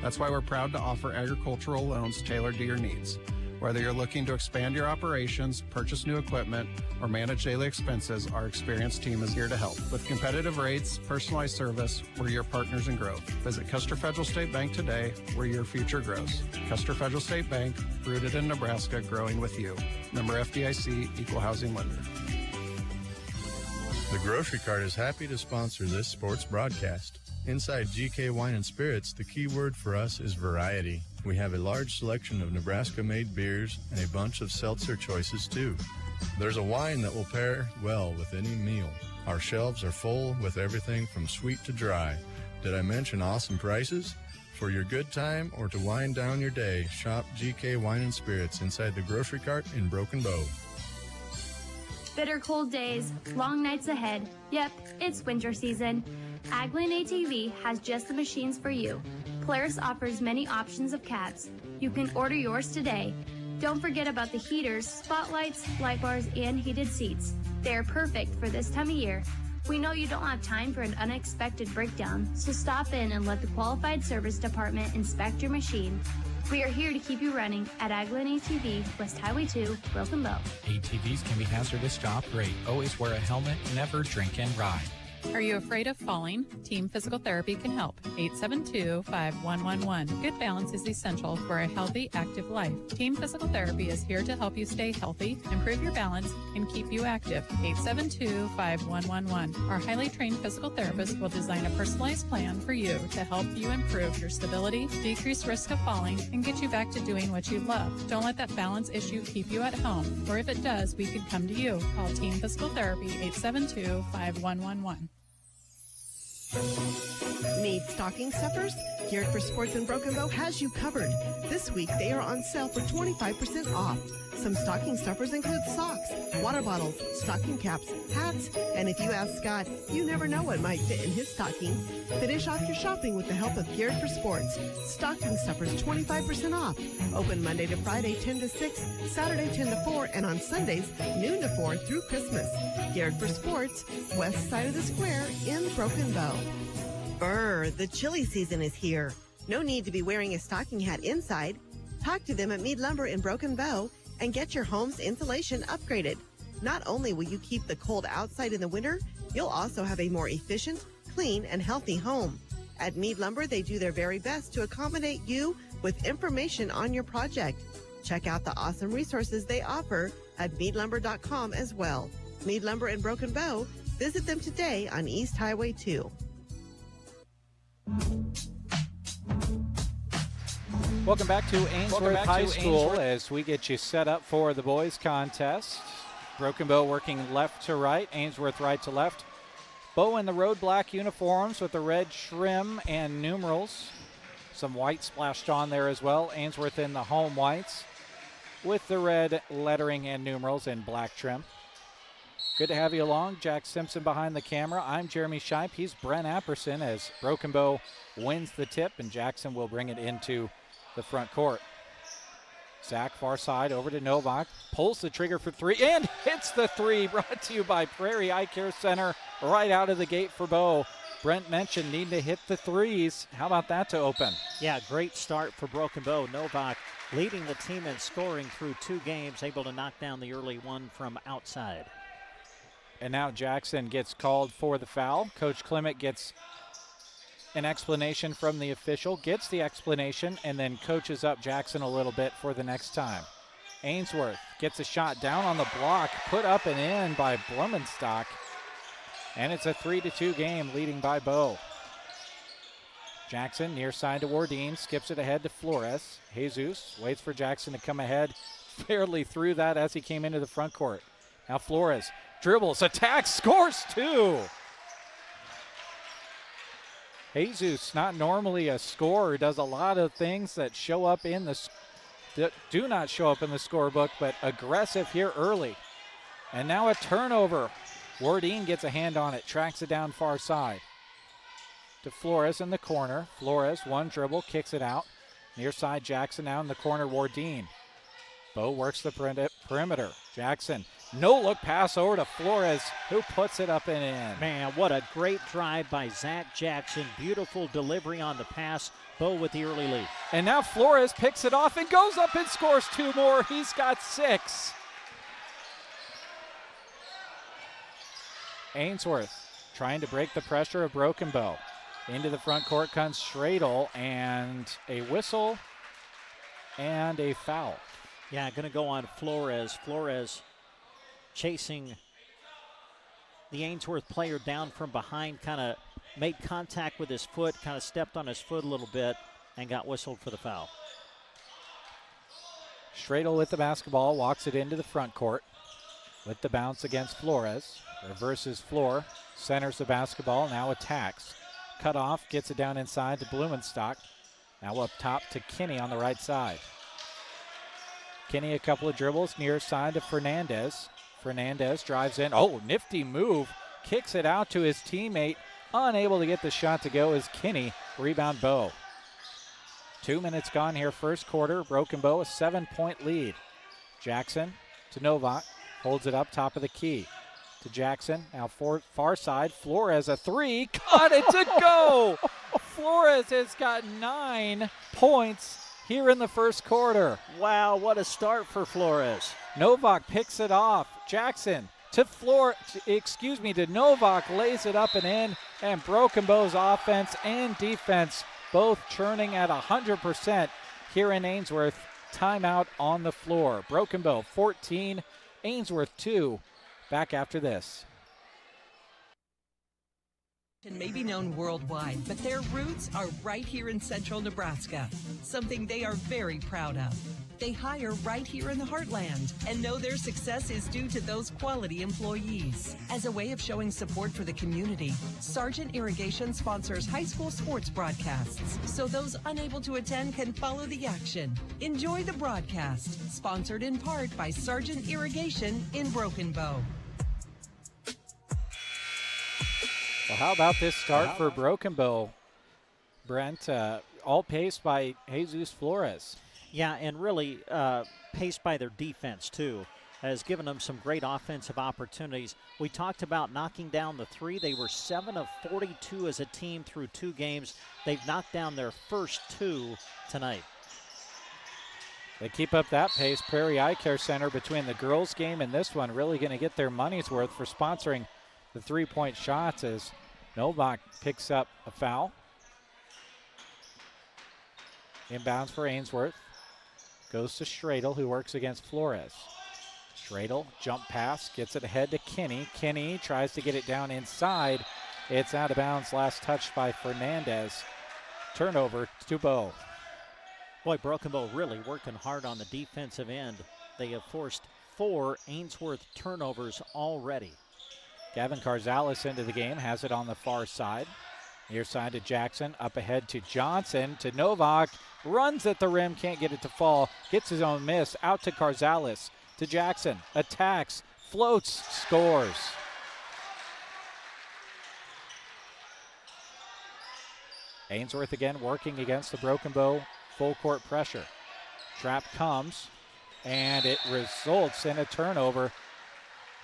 That's why we're proud to offer agricultural loans tailored to your needs. Whether you're looking to expand your operations, purchase new equipment, or manage daily expenses, our experienced team is here to help. With competitive rates, personalized service, we're your partners in growth. Visit Custer Federal State Bank today, where your future grows. Custer Federal State Bank, rooted in Nebraska, growing with you. Member FDIC, Equal Housing Lender. The Grocery Cart is happy to sponsor this sports broadcast. Inside GK Wine and Spirits, the key word for us is variety. We have a large selection of Nebraska-made beers and a bunch of seltzer choices, too. There's a wine that will pair well with any meal. Our shelves are full with everything from sweet to dry. Did I mention awesome prices? For your good time or to wind down your day, shop GK Wine and Spirits inside the Grocery Cart in Broken Bow. Bitter cold days, long nights ahead. Yep, it's winter season. Aglin ATV has just the machines for you. Polaris offers many options of cats. You can order yours today. Don't forget about the heaters, spotlights, light bars, and heated seats. They are perfect for this time of year. We know you don't have time for an unexpected breakdown, so stop in and let the qualified service department inspect your machine. We are here to keep you running at Aglin ATV, West Highway 2, Broken Bow. ATVs can be hazardous to operate. Always wear a helmet. Never drink and ride. Are you afraid of falling? Team Physical Therapy can help. 872-5111. Good balance is essential for a healthy, active life. Team Physical Therapy is here to help you stay healthy, improve your balance, and keep you active. 872-5111. Our highly trained physical therapist will design a personalized plan for you to help you improve your stability, decrease risk of falling, and get you back to doing what you love. Don't let that balance issue keep you at home, or if it does, we could come to you. Call Team Physical Therapy 872-5111. Need stocking stuffers? Geared for Sports in Broken Bow has you covered. This week they are on sale for 25% off. Some stocking stuffers include socks, water bottles, stocking caps, hats, and if you ask Scott, you never know what might fit in his stocking. Finish off your shopping with the help of Geared for Sports. Stocking stuffers 25% off. Open Monday to Friday 10 to 6, Saturday 10 to 4, and on Sundays noon to 4 through Christmas. Geared for Sports, west side of the square in Broken Bow. Brr, the chilly season is here. No need to be wearing a stocking hat inside. Talk to them at Mead Lumber in Broken Bow and get your home's insulation upgraded. Not only will you keep the cold outside in the winter, you'll also have a more efficient, clean, and healthy home. At Mead Lumber, they do their very best to accommodate you with information on your project. Check out the awesome resources they offer at meadlumber.com as well. Mead Lumber in Broken Bow. Visit them today on East Highway 2. Welcome back to Ainsworth High School as we get you set up for the boys contest. Broken Bow working left to right, Ainsworth right to left. Bow in the road black uniforms with the red trim and numerals. Some white splashed on there as well. Ainsworth in the home whites with the red lettering and numerals in black trim. Good to have you along. Jack Simpson behind the camera. I'm Jeremy Scheib. He's Brent Apperson as Broken Bow wins the tip, and Jackson will bring it into the front court. Zach far side over to Novak. Pulls the trigger for three and hits the three. Brought to you by Prairie Eye Care Center right out of the gate for Bow. Brent mentioned needing to hit the threes. How about that to open? Yeah, great start for Broken Bow. Novak leading the team in scoring through 2 games, able to knock down the early one from outside. And now Jackson gets called for the foul. Coach Clement gets an explanation from the official, gets the explanation, and then coaches up Jackson a little bit for the next time. Ainsworth gets a shot down on the block, put up and in by Blumenstock. And it's a 3-2 game, leading by Bow. Jackson near side to Wardeen, skips it ahead to Flores. Jesus waits for Jackson to come ahead, fairly threw that as he came into the front court. Now Flores dribbles, attacks, scores 2. Jesus, not normally a scorer, does a lot of things that show up in do not show up in the scorebook, but aggressive here early. And now a turnover. Wardeen gets a hand on it, tracks it down far side. To Flores in the corner. Flores, one dribble, kicks it out. Near side, Jackson now in the corner, Wardeen. Bow works the perimeter. Jackson, no-look pass over to Flores, who puts it up and in. Man, what a great drive by Zach Jackson. Beautiful delivery on the pass. Bow with the early lead. And now Flores picks it off and goes up and scores 2 more. He's got 6. Ainsworth trying to break the pressure of Broken Bow. Into the front court comes Stradel, and a whistle and a foul. Yeah, going to go on Flores. Flores chasing the Ainsworth player down from behind, kind of made contact with his foot, kind of stepped on his foot a little bit, and got whistled for the foul. Stradel with the basketball, walks it into the front court with the bounce against Flores. Reverses floor, centers the basketball, now attacks. Cut off, gets it down inside to Blumenstock. Now up top to Kinney on the right side. Kinney a couple of dribbles, near side to Fernandez. Fernandez drives in. Oh, nifty move. Kicks it out to his teammate. Unable to get the shot to go is Kinney. Rebound Bow. 2 minutes gone here, first quarter. Broken Bow, a 7-point lead. Jackson to Novak. Holds it up top of the key. To Jackson, now far side. Flores a 3. Got it to go! Flores has got 9 points here in the first quarter. Wow, what a start for Flores. Novak picks it off. Jackson to Novak, lays it up and in, and Broken Bow's offense and defense both churning at 100% here in Ainsworth. Timeout on the floor. Broken Bow 14, Ainsworth 2. Back after this. May be known worldwide, but their roots are right here in central Nebraska, something they are very proud of. They hire right here in the heartland and know their success is due to those quality employees. As a way of showing support for the community, Sargent Irrigation sponsors high school sports broadcasts, so those unable to attend can follow the action. Enjoy the broadcast, sponsored in part by Sargent Irrigation in Broken Bow. Well, how about this start for Broken Bow, Brent? All paced by Jesus Flores. Yeah, and really paced by their defense, too. Has given them some great offensive opportunities. We talked about knocking down the 3. They were 7 of 42 as a team through 2 games. They've knocked down their first 2 tonight. They keep up that pace. Prairie Eye Care Center, between the girls' game and this one, really going to get their money's worth for sponsoring the 3-point shots as Novak picks up a foul. Inbounds for Ainsworth. Goes to Schradel, who works against Flores. Schradel, jump pass, gets it ahead to Kinney. Kinney tries to get it down inside. It's out of bounds, last touch by Fernandez. Turnover to Bow. Boy, Broken Bow really working hard on the defensive end. They have forced 4 Ainsworth turnovers already. Gavin Carzales into the game, has it on the far side. Near side to Jackson, up ahead to Johnson, to Novak. Runs at the rim, can't get it to fall. Gets his own miss, out to Carzales, to Jackson. Attacks, floats, scores. Ainsworth again working against the Broken Bow full court pressure. Trap comes, and it results in a turnover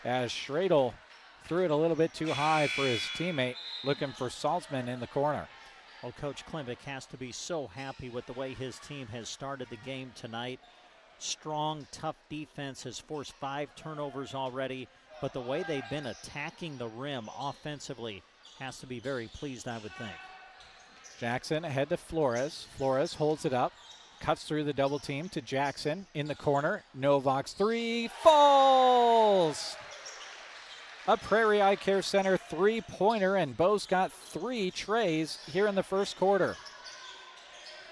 as Schradel threw it a little bit too high for his teammate, looking for Salzman in the corner. Well, Coach Klimek has to be so happy with the way his team has started the game tonight. Strong, tough defense has forced 5 turnovers already, but the way they've been attacking the rim offensively has to be very pleased, I would think. Jackson ahead to Flores. Flores holds it up, cuts through the double team to Jackson in the corner. Novak's 3 falls. A Prairie Eye Care Center 3-pointer, and Bow's got 3 trays here in the first quarter.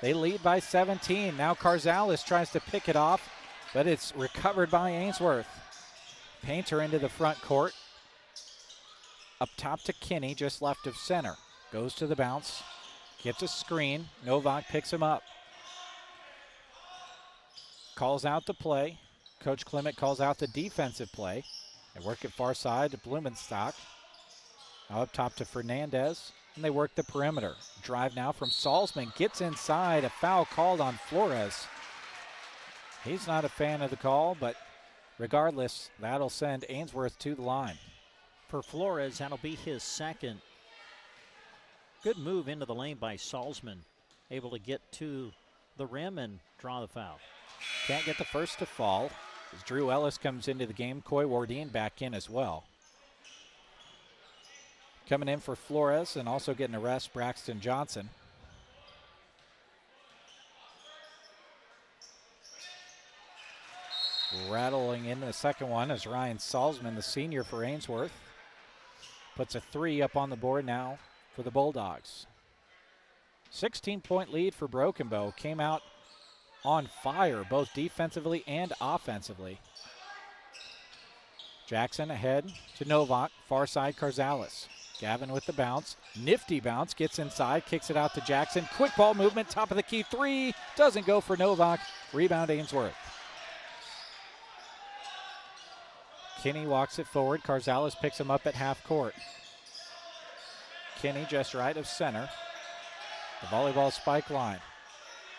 They lead by 17. Now Carzales tries to pick it off, but it's recovered by Ainsworth. Painter into the front court. Up top to Kinney, just left of center. Goes to the bounce. Gets a screen. Novak picks him up. Calls out the play. Coach Klimek calls out the defensive play. They work it far side to Blumenstock. Now up top to Fernandez. And they work the perimeter. Drive now from Salzman. Gets inside. A foul called on Flores. He's not a fan of the call, but regardless, that'll send Ainsworth to the line. For Flores, that'll be his second. Good move into the lane by Salzman. Able to get to the rim and draw the foul. Can't get the first to fall as Drew Ellis comes into the game. Coy Wardine back in as well. Coming in for Flores and also getting a rest, Braxton Johnson. Rattling in the second one is Ryan Salzman, the senior for Ainsworth. Puts a 3 up on the board now for the Bulldogs. 16-point lead for Broken Bow. Came out on fire, both defensively and offensively. Jackson ahead to Novak, far side Carzales. Gavin with the bounce, nifty bounce, gets inside, kicks it out to Jackson. Quick ball movement, top of the key, 3, doesn't go for Novak. Rebound Ainsworth. Kinney walks it forward, Carzales picks him up at half court. Kinney just right of center. The volleyball spike line.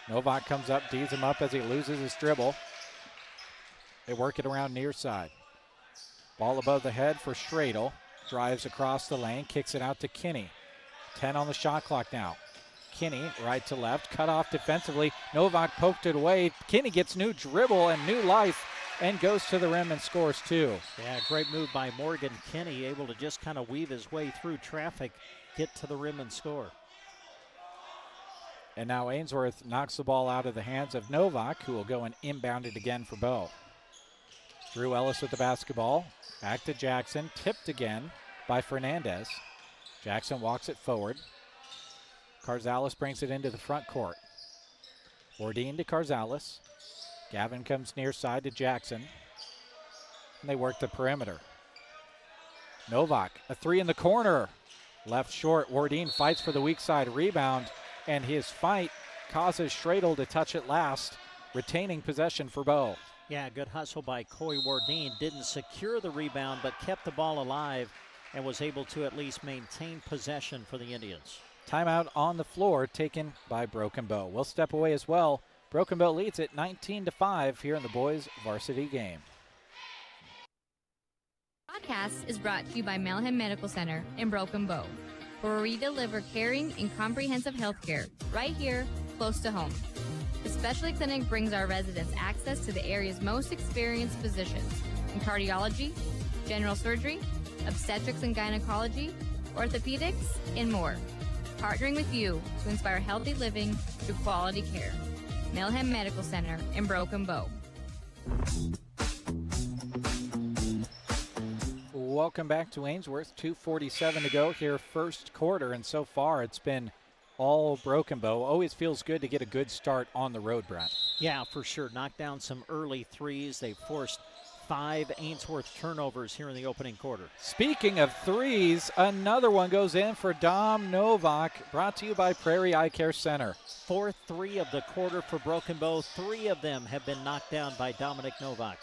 Novak comes up, D's him up as he loses his dribble. They work it around near side. Ball above the head for Schradel. Drives across the lane, kicks it out to Kinney. 10 on the shot clock now. Kinney right to left, cut off defensively. Novak poked it away. Kinney gets new dribble and new life and goes to the rim and scores 2. Yeah, great move by Morgan Kinney, able to just kind of weave his way through traffic, get to the rim and score. And now Ainsworth knocks the ball out of the hands of Novak, who will go and inbound it again for Bow. Drew Ellis with the basketball. Back to Jackson, tipped again by Fernandez. Jackson walks it forward. Carzales brings it into the front court. Wardine to Carzales. Gavin comes near side to Jackson. And they work the perimeter. Novak, a 3 in the corner. Left short. Wardine fights for the weak side rebound. And his fight causes Schradel to touch it last, retaining possession for Bow. Yeah, good hustle by Coy Wardine. Didn't secure the rebound, but kept the ball alive and was able to at least maintain possession for the Indians. Timeout on the floor taken by Broken Bow. We'll step away as well. Broken Bow leads it 19-5 here in the boys' varsity game. Podcast is brought to you by Malham Medical Center in Broken Bow, where we deliver caring and comprehensive health care right here, close to home. The specialty clinic brings our residents access to the area's most experienced physicians in cardiology, general surgery, obstetrics and gynecology, orthopedics, and more. Partnering with you to inspire healthy living through quality care. Melhem Medical Center in Broken Bow. Welcome back to Ainsworth. 2:47 to go here, first quarter, and so far it's been all Broken Bow. Always feels good to get a good start on the road, Brett. Yeah, for sure. Knocked down some early threes. They forced 5 Ainsworth turnovers here in the opening quarter. Speaking of threes, another one goes in for Dom Novak, brought to you by Prairie Eye Care Center. 4th 3 of the quarter for Broken Bow. 3 of them have been knocked down by Dominic Novak.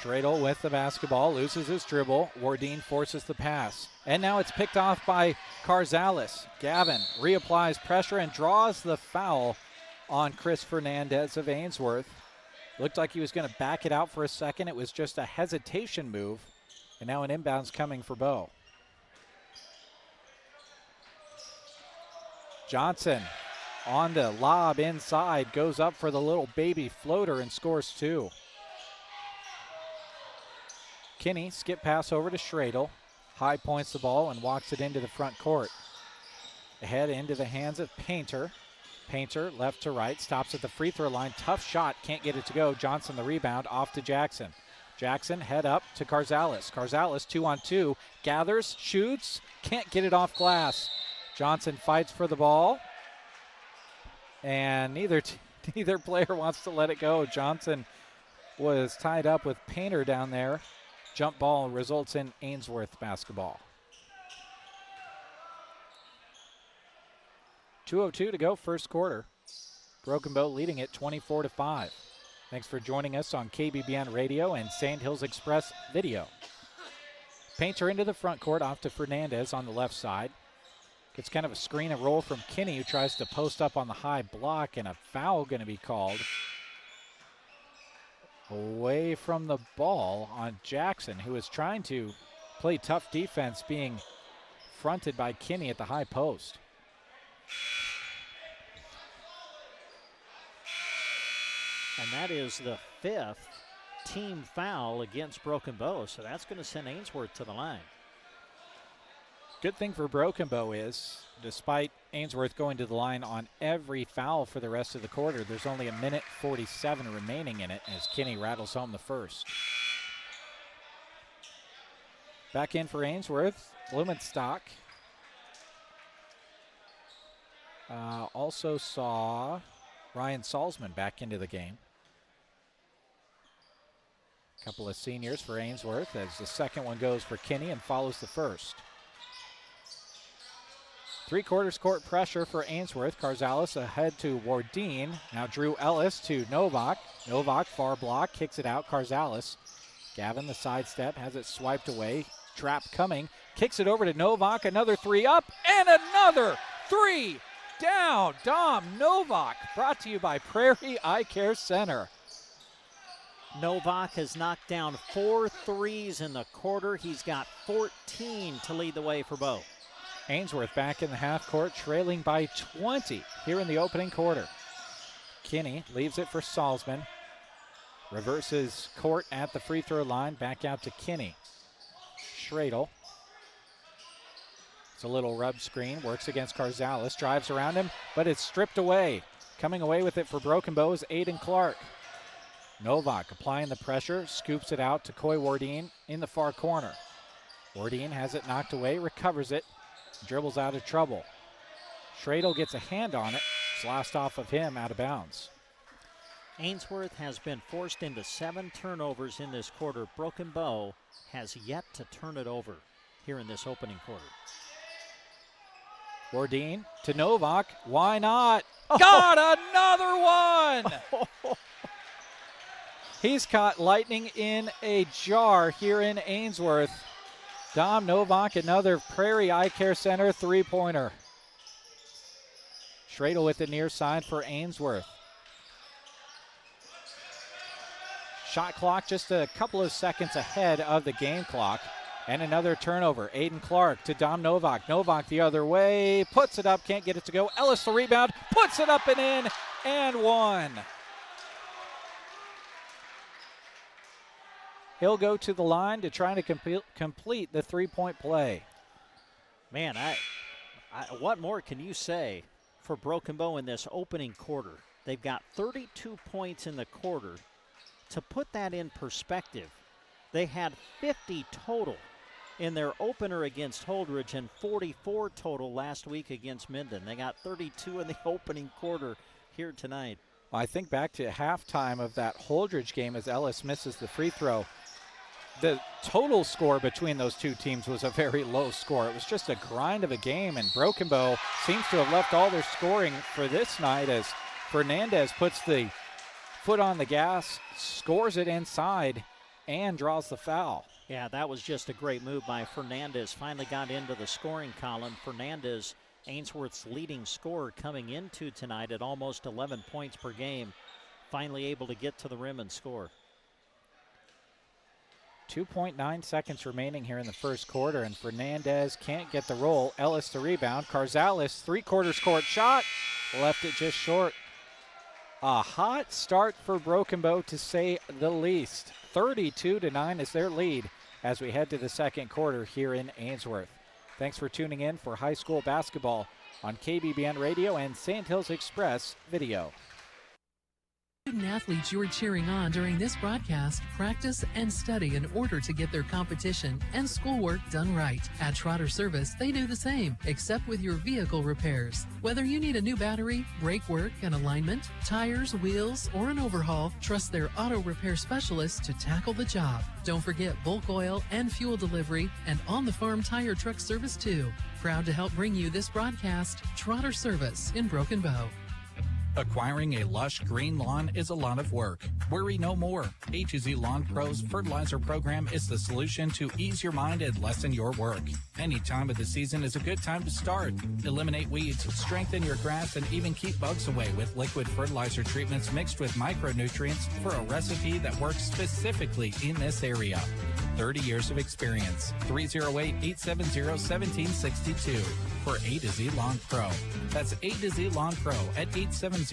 Schradel with the basketball, loses his dribble. Wardine forces the pass. And now it's picked off by Carzalis. Gavin reapplies pressure and draws the foul on Chris Fernandez of Ainsworth. Looked like he was going to back it out for a second. It was just a hesitation move. And now an inbounds coming for Bow. Johnson on the lob inside, goes up for the little baby floater and scores 2. Kinney, skip pass over to Schradel. High points the ball and walks it into the front court. Ahead into the hands of Painter. Painter left to right, stops at the free throw line. Tough shot, can't get it to go. Johnson the rebound, off to Jackson. Jackson head up to Carzalis. Carzalis 2-on-2, gathers, shoots, can't get it off glass. Johnson fights for the ball. And neither player wants to let it go. Johnson was tied up with Painter down there. Jump ball results in Ainsworth basketball. 2:02 to go, first quarter. Broken Bow leading it 24-5. Thanks for joining us on KBBN Radio and Sandhills Express Video. Painter into the front court, off to Fernandez on the left side. Gets kind of a screen and roll from Kinney, who tries to post up on the high block, and a foul going to be called. Away from the ball on Jackson, who is trying to play tough defense, being fronted by Kinney at the high post. And that is the 5th team foul against Broken Bow, so that's going to send Ainsworth to the line. Good thing for Broken Bow is, despite Ainsworth going to the line on every foul for the rest of the quarter, there's only 1:47 remaining in it as Kinney rattles home the first. Back in for Ainsworth, Blumenstock. Also saw Ryan Salzman back into the game. Couple of seniors for Ainsworth as the second one goes for Kinney and follows the first. 3/4 court pressure for Ainsworth. Carzalis ahead to Wardine. Now Drew Ellis to Novak. Novak far block, kicks it out. Carzalis. Gavin the sidestep, has it swiped away. Trap coming, kicks it over to Novak. Another 3 up and another 3 down. Dom Novak, brought to you by Prairie Eye Care Center. Novak has knocked down 4 threes in the quarter. He's got 14 to lead the way for Bow. Ainsworth back in the half court, trailing by 20 here in the opening quarter. Kinney leaves it for Salzman. Reverses court at the free throw line, back out to Kinney. Schradel. It's a little rub screen, works against Carzalis, drives around him, but it's stripped away. Coming away with it for Broken Bow is Aiden Clark. Novak applying the pressure, scoops it out to Coy Wardine in the far corner. Wardine has it knocked away, recovers it, dribbles out of trouble. Schradel gets a hand on it. It's last off of him, out of bounds. Ainsworth has been forced into 7 turnovers in this quarter. Broken Bow has yet to turn it over here in this opening quarter. Wardine to Novak. Why not? Got another one! He's caught lightning in a jar here in Ainsworth. Dom Novak, another Prairie Eye Care Center 3-pointer. Schradel with the near side for Ainsworth. Shot clock just a couple of seconds ahead of the game clock. And another turnover. Aiden Clark to Dom Novak. Novak the other way, puts it up, can't get it to go. Ellis the rebound, puts it up and in, and one. He'll go to the line to try to complete the 3-point play. Man, what more can you say for Broken Bow in this opening quarter? They've got 32 points in the quarter. To put that in perspective, they had 50 total in their opener against Holdridge and 44 total last week against Minden. They got 32 in the opening quarter here tonight. Well, I think back to halftime of that Holdridge game as Ellis misses the free throw. The total score between those two teams was a very low score. It was just a grind of a game, and Broken Bow seems to have left all their scoring for this night as Fernandez puts the foot on the gas, scores it inside, and draws the foul. Yeah, that was just a great move by Fernandez. Finally got into the scoring column. Fernandez, Ainsworth's leading scorer coming into tonight at almost 11 points per game, finally able to get to the rim and score. 2.9 seconds remaining here in the first quarter, and Fernandez can't get the roll. Ellis the rebound. Carzales, three-quarters court shot. Left it just short. A hot start for Broken Bow, to say the least. 32-9 is their lead as we head to the second quarter here in Ainsworth. Thanks for tuning in for high school basketball on KBBN Radio and Sand Hills Express Video. Student athletes you're cheering on during this broadcast practice and study in order to get their competition and schoolwork done right. At Trotter Service, they do the same, except with your vehicle repairs. Whether you need a new battery, brake work, an alignment, tires, wheels, or an overhaul, trust their auto repair specialists to tackle the job. Don't forget bulk oil and fuel delivery and on-the-farm tire truck service too. Proud to help bring you this broadcast, Trotter Service in Broken Bow. Acquiring a lush green lawn is a lot of work. Worry no more. A2Z Lawn Pro's fertilizer program is the solution to ease your mind and lessen your work. Any time of the season is a good time to start. Eliminate weeds, strengthen your grass, and even keep bugs away with liquid fertilizer treatments mixed with micronutrients for a recipe that works specifically in this area. 30 years of experience. 308-870-1762 for A to Z Lawn Pro. That's A to Z Lawn Pro at 870-1762.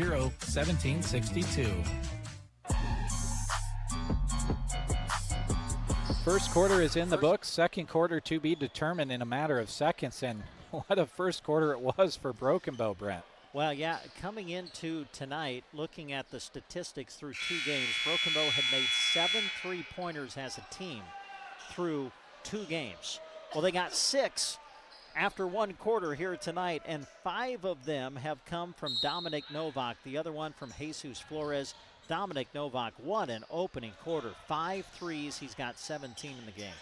First quarter is in the books. Second quarter to be determined in a matter of seconds. And what a first quarter it was for Broken Bow, Brent. Well, yeah, coming into tonight, looking at the statistics through two games, Broken Bow had made 7 3-pointers as a team through 2 games. Well, they got 6 after 1 quarter here tonight, and 5 of them have come from Dominic Novak, the other one from Jesus Flores. Dominic Novak won an opening quarter, 5 threes. He's got 17 in the game.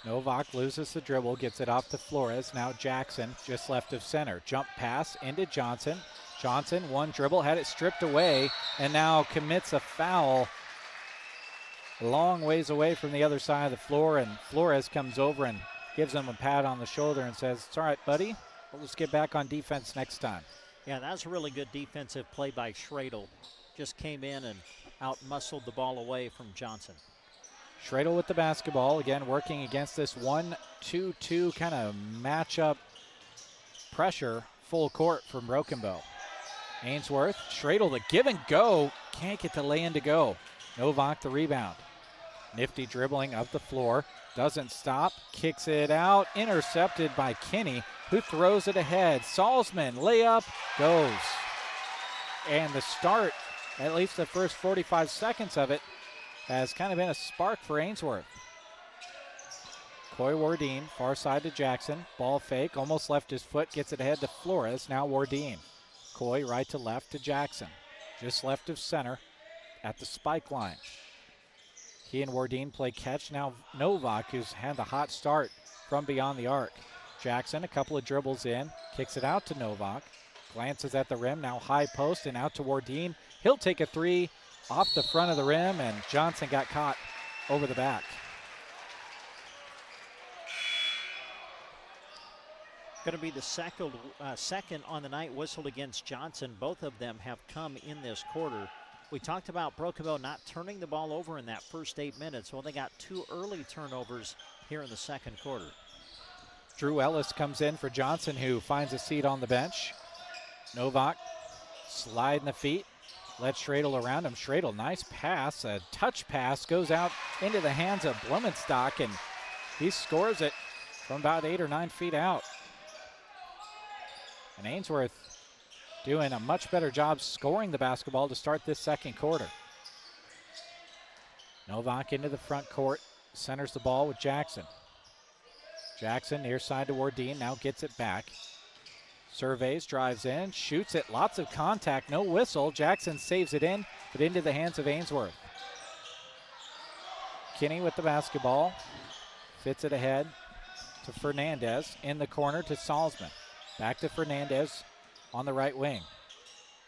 Novak loses the dribble, gets it off to Flores. Now Jackson just left of center. Jump pass into Johnson. Johnson, one dribble, had it stripped away, and now commits a foul a long ways away from the other side of the floor, and Flores comes over and gives him a pat on the shoulder and says, "It's all right, buddy. We'll just get back on defense next time." Yeah, that was a really good defensive play by Schradel. Just came in and out-muscled the ball away from Johnson. Schradel with the basketball, again working against this 1-2-2 kind of matchup pressure, full court from Broken Bow. Ainsworth, Schradel the give and go, can't get the lay-in to go. Novak the rebound. Nifty dribbling up the floor, doesn't stop, kicks it out, intercepted by Kinney, who throws it ahead. Salzman, layup, goes. And the start, at least the first 45 seconds of it, has kind of been a spark for Ainsworth. Coy Wardeen, far side to Jackson. Ball fake, almost left his foot, gets it ahead to Flores. Now Wardeen. Coy right to left to Jackson. Just left of center at the spike line. He and Wardeen play catch. Now Novak, who's had the hot start from beyond the arc. Jackson, a couple of dribbles in, kicks it out to Novak. Glances at the rim, now high post and out to Wardeen. He'll take a three off the front of the rim, and Johnson got caught over the back. Going to be the second on the night whistled against Johnson. Both of them have come in this quarter. We talked about Broken Bow not turning the ball over in that first 8 minutes. Well, they got 2 early turnovers here in the second quarter. Drew Ellis comes in for Johnson, who finds a seat on the bench. Novak sliding the feet, lets Schradel around him. Schradel, nice pass, a touch pass, goes out into the hands of Blumenstock, and he scores it from about 8 or 9 feet out. And Ainsworth doing a much better job scoring the basketball to start this second quarter. Novak into the front court, centers the ball with Jackson. Jackson near side to Wardeen, now gets it back. Surveys, drives in, shoots it, lots of contact, no whistle. Jackson saves it in, but into the hands of Ainsworth. Kinney with the basketball, fits it ahead to Fernandez, in the corner to Salzman. Back to Fernandez on the right wing.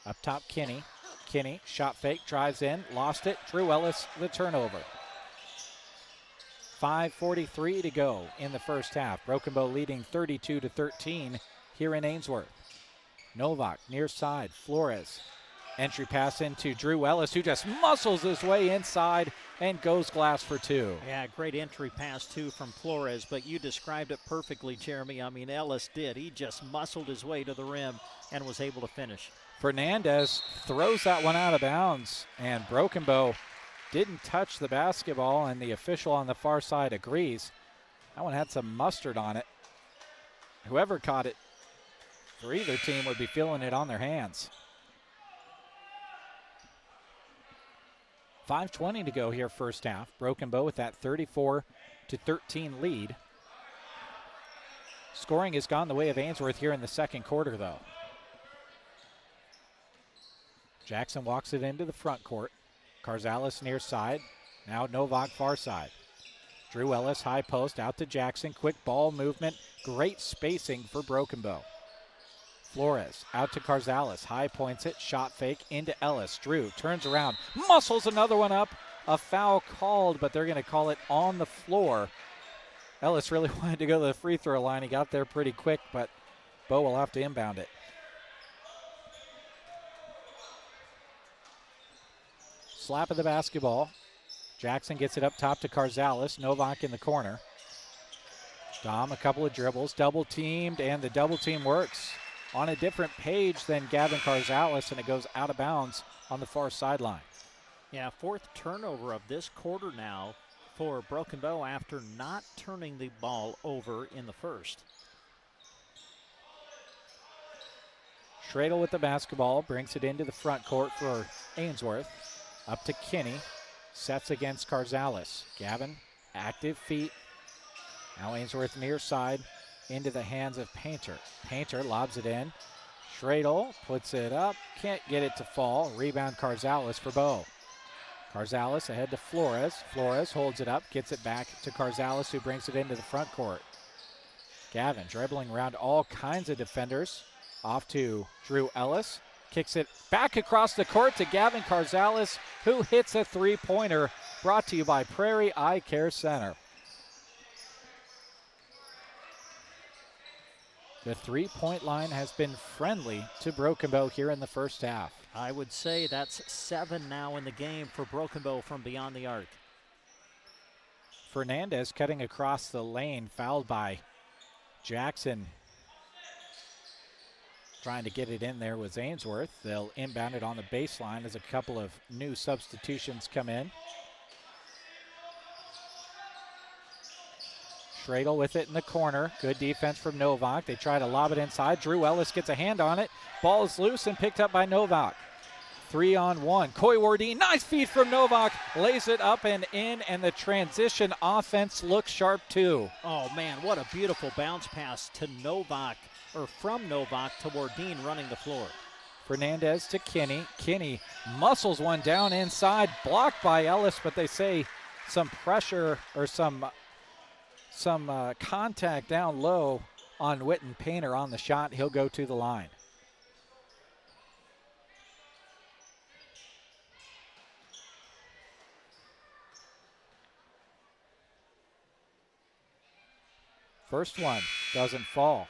Up top, Kinney. Kinney, shot fake, drives in, lost it. Drew Ellis, the turnover. 5:43 to go in the first half. Broken Bow leading 32-13 here in Ainsworth. Novak near side, Flores. Entry pass into Drew Ellis, who just muscles his way inside and goes glass for two. Yeah, great entry pass, too, from Flores, but you described it perfectly, Jeremy. I mean, Ellis did. He just muscled his way to the rim and was able to finish. Fernandez throws that one out of bounds, and Broken Bow didn't touch the basketball, and the official on the far side agrees. That one had some mustard on it. Whoever caught it for either team would be feeling it on their hands. 5:20 to go here first half. Broken Bow with that 34-13 lead. Scoring has gone the way of Ainsworth here in the second quarter, though. Jackson walks it into the front court. Carzalis near side. Now Novak far side. Drew Ellis high post out to Jackson. Quick ball movement. Great spacing for Broken Bow. Flores out to Carzalis. High points it. Shot fake into Ellis. Drew turns around. Muscles another one up. A foul called, but they're going to call it on the floor. Ellis really wanted to go to the free throw line. He got there pretty quick, but Bow will have to inbound it. Slap of the basketball. Jackson gets it up top to Carzalis. Novak in the corner. Dom, a couple of dribbles, double teamed, and the double team works on a different page than Gavin Carzalis, and it goes out of bounds on the far sideline. Yeah, fourth turnover of this quarter now for Broken Bow after not turning the ball over in the first. Schradel with the basketball, brings it into the front court for Ainsworth. Up to Kinney, sets against Carzalis. Gavin, active feet. Now Ainsworth near side, into the hands of Painter. Painter lobs it in. Schradel puts it up, can't get it to fall. Rebound Carzalis for Bow. Carzalis ahead to Flores. Flores holds it up, gets it back to Carzalis, who brings it into the front court. Gavin dribbling around all kinds of defenders. Off to Drew Ellis. Kicks it back across the court to Gavin Carzalis, who hits a three-pointer, brought to you by Prairie Eye Care Center. The three-point line has been friendly to Broken Bow here in the first half. I would say that's 7 now in the game for Broken Bow from beyond the arc. Fernandez cutting across the lane, fouled by Jackson. Trying to get it in there was Ainsworth. They'll inbound it on the baseline as a couple of new substitutions come in. Schradel with it in the corner. Good defense from Novak. They try to lob it inside. Drew Ellis gets a hand on it. Ball is loose and picked up by Novak. 3-on-1. Coy Wardeen, nice feed from Novak. Lays it up and in, and the transition offense looks sharp too. Oh man, what a beautiful bounce pass to Novak, or from Novak to Wardeen running the floor. Fernandez to Kinney. Kinney muscles one down inside, blocked by Ellis, but they say some pressure or some contact down low on Witten Painter on the shot. He'll go to the line. First one doesn't fall.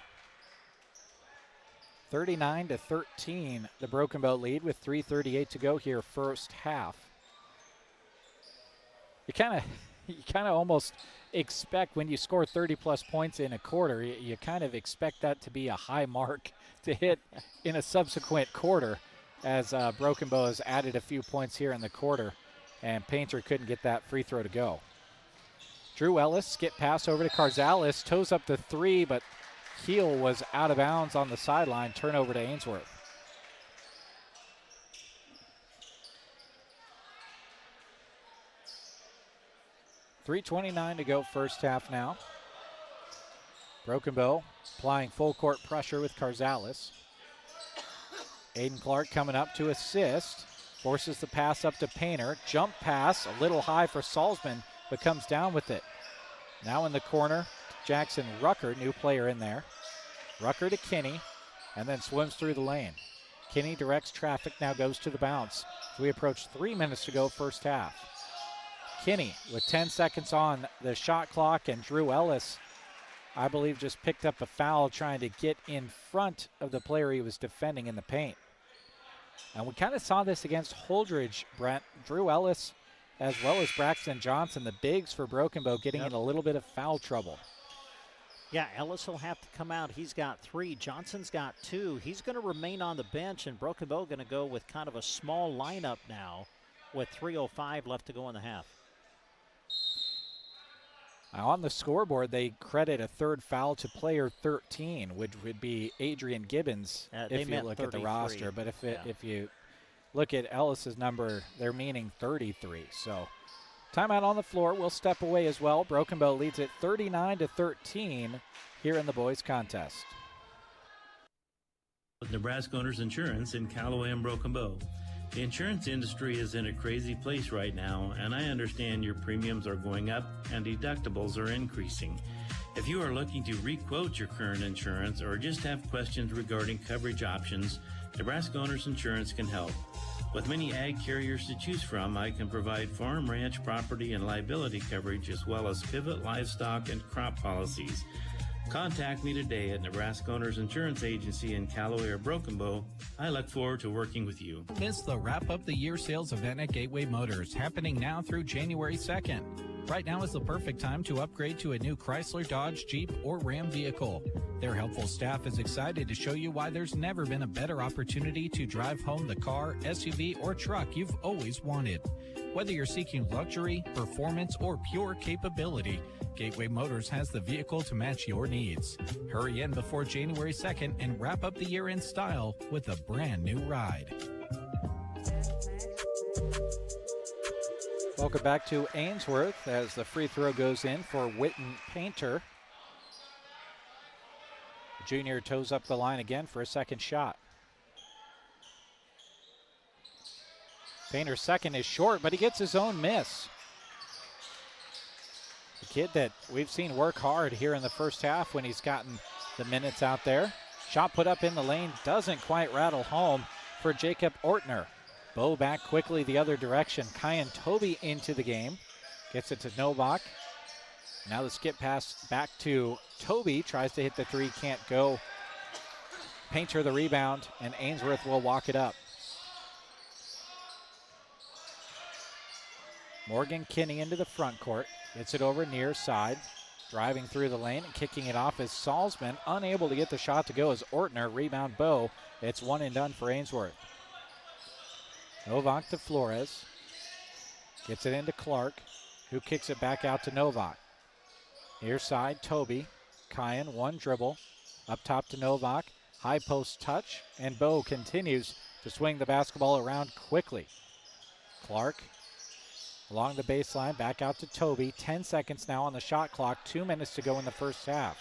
39-13, the Broken Bow lead with 3:38 to go here first half. You kind of almost expect when you score 30-plus points in a quarter, you kind of expect that to be a high mark to hit in a subsequent quarter, as Broken Bow has added a few points here in the quarter, and Painter couldn't get that free throw to go. Drew Ellis, skip pass over to Carzalis, toes up the three, but heel was out of bounds on the sideline. Turnover to Ainsworth. 3:29 to go first half now. Broken Bow applying full court pressure with Carzales. Aiden Clark coming up to assist. Forces the pass up to Painter. Jump pass, a little high for Salzman, but comes down with it. Now in the corner, Jackson Rucker, new player in there. Rucker to Kinney, and then swims through the lane. Kinney directs traffic, now goes to the bounce. So we approach 3 minutes to go first half. Kinney with 10 seconds on the shot clock, and Drew Ellis, I believe, just picked up a foul trying to get in front of the player he was defending in the paint. And we kind of saw this against Holdridge, Brent. Drew Ellis, as well as Braxton Johnson, the bigs for Broken Bow, getting in a little bit of foul trouble. Yeah, Ellis will have to come out. He's got 3. Johnson's got 2. He's going to remain on the bench, and Broken Bow going to go with kind of a small lineup now with 3:05 left to go in the half. Now on the scoreboard, they credit a third foul to player 13, which would be Adrian Gibbons if you look at the roster. But if you look at Ellis's number, they're meaning 33. So timeout on the floor. We'll step away as well. Broken Bow leads it 39-13 here in the boys contest. With Nebraska Owners Insurance in Callaway and Broken Bow. The insurance industry is in a crazy place right now, and I understand your premiums are going up and deductibles are increasing. If you are looking to re-quote your current insurance or just have questions regarding coverage options, Nebraska Owners Insurance can help. With many ag carriers to choose from, I can provide farm, ranch, property, and liability coverage as well as pivot, livestock, and crop policies. Contact me today at Nebraska Owners Insurance Agency in Callaway or Broken Bow. I look forward to working with you. It's the Wrap Up the Year sales event at Gateway Motors, happening now through January 2nd. Right now is the perfect time to upgrade to a new Chrysler, Dodge, Jeep, or Ram vehicle. Their helpful staff is excited to show you why there's never been a better opportunity to drive home the car, SUV, or truck you've always wanted. Whether you're seeking luxury, performance, or pure capability, Gateway Motors has the vehicle to match your needs. Hurry in before January 2nd and wrap up the year in style with a brand new ride. Welcome back to Ainsworth as the free throw goes in for Witten Painter. The junior toes up the line again for a second shot. Painter's second is short, but he gets his own miss. The kid that we've seen work hard here in the first half when he's gotten the minutes out there. Shot put up in the lane, doesn't quite rattle home for Jacob Ortner. Bow back quickly the other direction. Kyan Toby into the game. Gets it to Novak. Now the skip pass back to Toby. Tries to hit the three, can't go. Painter the rebound, and Ainsworth will walk it up. Morgan Kinney into the front court. Gets it over near side. Driving through the lane and kicking it off is Salzman. Unable to get the shot to go as Ortner. Rebound Bow. It's one and done for Ainsworth. Novak to Flores. Gets it into Clark, who kicks it back out to Novak. Near side, Toby. Kyan, one dribble. Up top to Novak. High post touch, and Bow continues to swing the basketball around quickly. Clark along the baseline, back out to Toby. 10 seconds now on the shot clock. 2 minutes to go in the first half.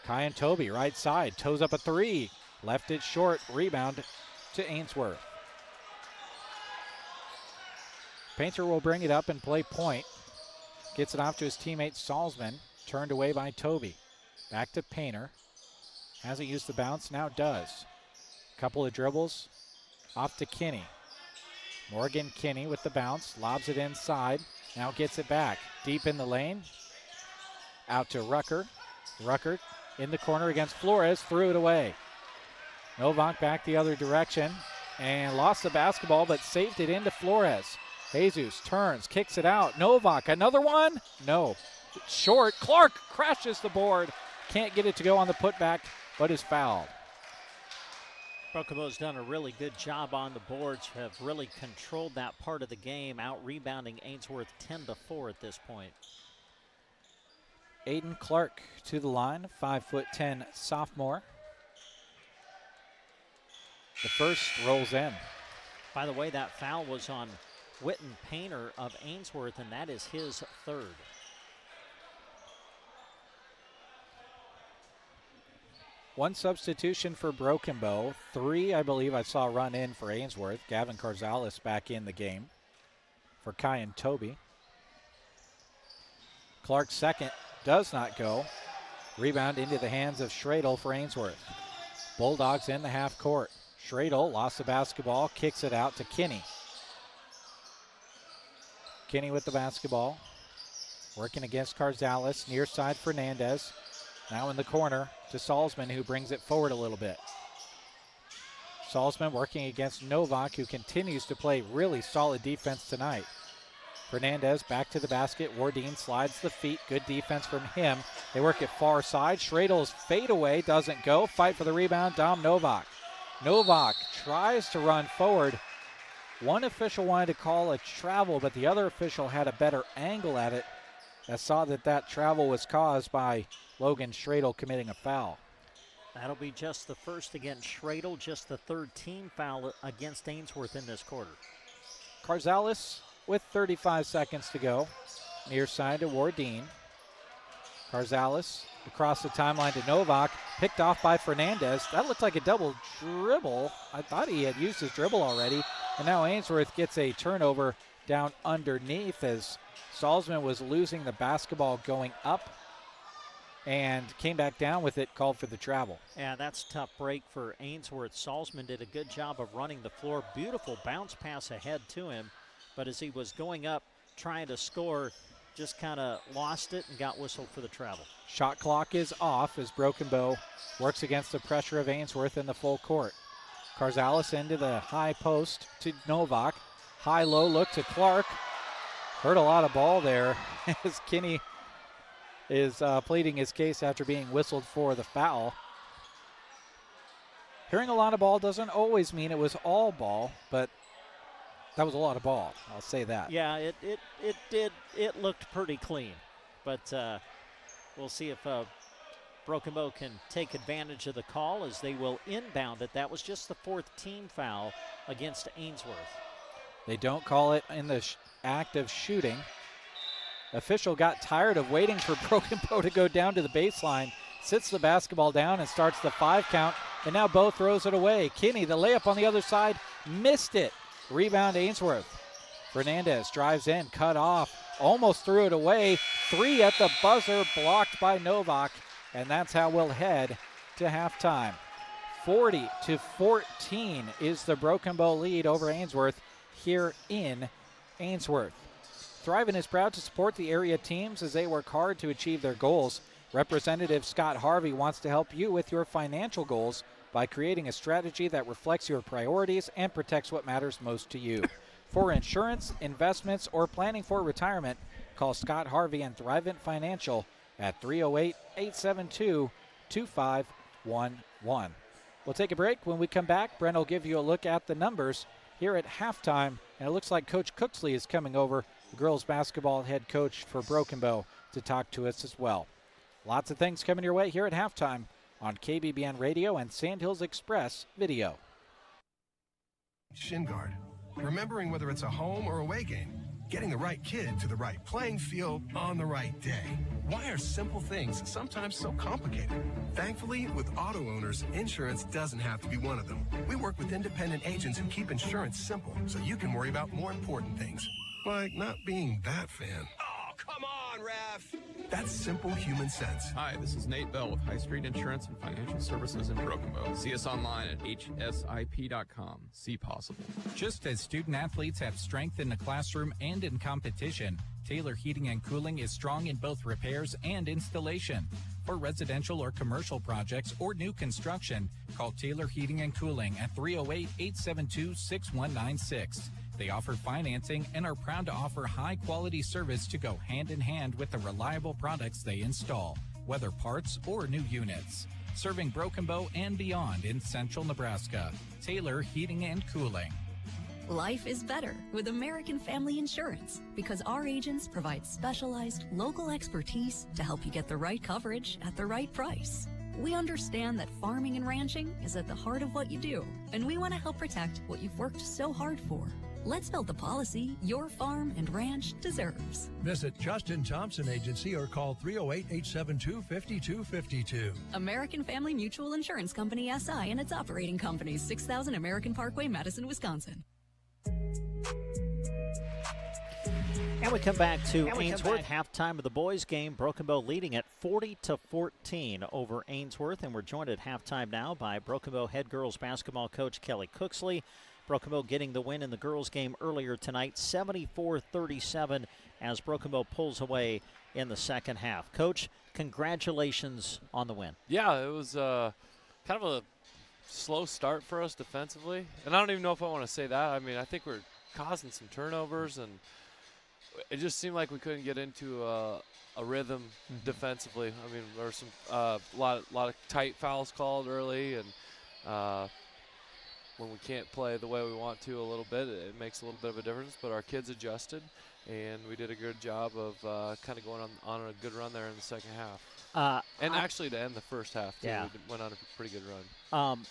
Kyan Toby, right side, toes up a three. Left it short, rebound to Ainsworth. Painter will bring it up and play point. Gets it off to his teammate Salzman. Turned away by Toby. Back to Painter. Hasn't used the bounce, now does. Couple of dribbles. Off to Kinney. Morgan Kinney with the bounce. Lobs it inside. Now gets it back. Deep in the lane. Out to Rucker. Rucker in the corner against Flores. Threw it away. Novak back the other direction. And lost the basketball, but saved it into Flores. Jesus turns, kicks it out. Novak, another one? No. Short. Clark crashes the board. Can't get it to go on the putback, but is fouled. Broken Bow's done a really good job on the boards, have really controlled that part of the game, out-rebounding Ainsworth 10-4 at this point. Aiden Clark to the line, 5'10" sophomore. The first rolls in. By the way, that foul was on Witten Painter of Ainsworth, and that is his third. One substitution for Broken Bow. 3, I believe I saw run in for Ainsworth. Gavin Carzales back in the game for Kai and Toby. Clark's second does not go. Rebound into the hands of Schradel for Ainsworth. Bulldogs in the half court. Schradel lost the basketball, kicks it out to Kinney. Kinney with the basketball. Working against Carzales. Near side Fernandez. Now in the corner to Salzman, who brings it forward a little bit. Salzman working against Novak, who continues to play really solid defense tonight. Fernandez back to the basket. Wardeen slides the feet. Good defense from him. They work it far side. Schradel's fadeaway doesn't go. Fight for the rebound. Dom Novak. Novak tries to run forward. One official wanted to call a travel, but the other official had a better angle at it. I saw that travel was caused by Logan Schradel committing a foul. That'll be just the first against Schradel, just the third team foul against Ainsworth in this quarter. Carzales with 35 seconds to go. Near side to Wardeen. Carzales across the timeline to Novak. Picked off by Fernandez. That looked like a double dribble. I thought he had used his dribble already. And now Ainsworth gets a turnover down underneath as Salzman was losing the basketball going up and came back down with it, called for the travel. Yeah, that's a tough break for Ainsworth. Salzman did a good job of running the floor. Beautiful bounce pass ahead to him. But as he was going up, trying to score, just kind of lost it and got whistled for the travel. Shot clock is off as Broken Bow works against the pressure of Ainsworth in the full court. Carzales into the high post to Novak. High-low look to Clark. Heard a lot of ball there as Kinney is pleading his case after being whistled for the foul. Hearing a lot of ball doesn't always mean it was all ball, but that was a lot of ball. I'll say that. Yeah, it did. It looked pretty clean, but we'll see if Broken Bow can take advantage of the call as they will inbound it. That was just the fourth team foul against Ainsworth. They don't call it in the act of shooting. Official got tired of waiting for Broken Bow to go down to the baseline, sits the basketball down and starts the 5 count, and now Bow throws it away. Kinney, the layup on the other side, missed it. Rebound Ainsworth. Fernandez drives in, cut off, almost threw it away. 3 at the buzzer, blocked by Novak, and that's how we'll head to halftime. 40-14 is the Broken Bow lead over Ainsworth here in Ainsworth. Thrivent is proud to support the area teams as they work hard to achieve their goals. Representative Scott Harvey wants to help you with your financial goals by creating a strategy that reflects your priorities and protects what matters most to you. For insurance, investments, or planning for retirement, call Scott Harvey and Thrivent Financial at 308-872-2511. We'll take a break. When we come back, Brent will give you a look at the numbers here at halftime, and it looks like Coach Cooksley is coming over, the girls basketball head coach for Broken Bow, to talk to us as well. Lots of things coming your way here at halftime on KBBN Radio and Sandhills Express Video. Shin Guard. Remembering whether it's a home or away game, getting the right kid to the right playing field on the right day. Why are simple things sometimes so complicated? Thankfully, with auto owners, insurance doesn't have to be one of them. We work with independent agents who keep insurance simple so you can worry about more important things, like not being that fan. Oh, come on, ref! That's simple human sense. Hi, this is Nate Bell with High Street Insurance and Financial Services in Broken Bow. See us online at hsip.com. See possible. Just as student athletes have strength in the classroom and in competition, Taylor Heating and Cooling is strong in both repairs and installation. For residential or commercial projects or new construction, call Taylor Heating and Cooling at 308-872-6196. They offer financing and are proud to offer high-quality service to go hand-in-hand with the reliable products they install, whether parts or new units. Serving Broken Bow and beyond in central Nebraska. Taylor Heating and Cooling. Life is better with American Family Insurance because our agents provide specialized local expertise to help you get the right coverage at the right price. We understand that farming and ranching is at the heart of what you do, and we want to help protect what you've worked so hard for. Let's build the policy your farm and ranch deserves. Visit Justin Thompson Agency or call 308-872-5252. American Family Mutual Insurance Company SI and its operating companies, 6000 American Parkway, Madison, Wisconsin. And we come back to Ainsworth, halftime of the boys' game. Broken Bow leading at 40-14 over Ainsworth. And we're joined at halftime now by Broken Bow head girls basketball coach Kelly Cooksley. Broken Bow getting the win in the girls' game earlier tonight, 74-37, as Broken Bow pulls away in the second half. Coach, congratulations on the win. Yeah, it was kind of a slow start for us defensively. And I don't even know if I want to say that. I mean, I think we're causing some turnovers, and it just seemed like we couldn't get into a rhythm defensively. I mean, there were some a lot of tight fouls called early, and when we can't play the way we want to a little bit, it makes a little bit of a difference. But our kids adjusted, and we did a good job of kind of going on a good run there in the second half. And actually to end the first half, too. Yeah. We went on a pretty good run.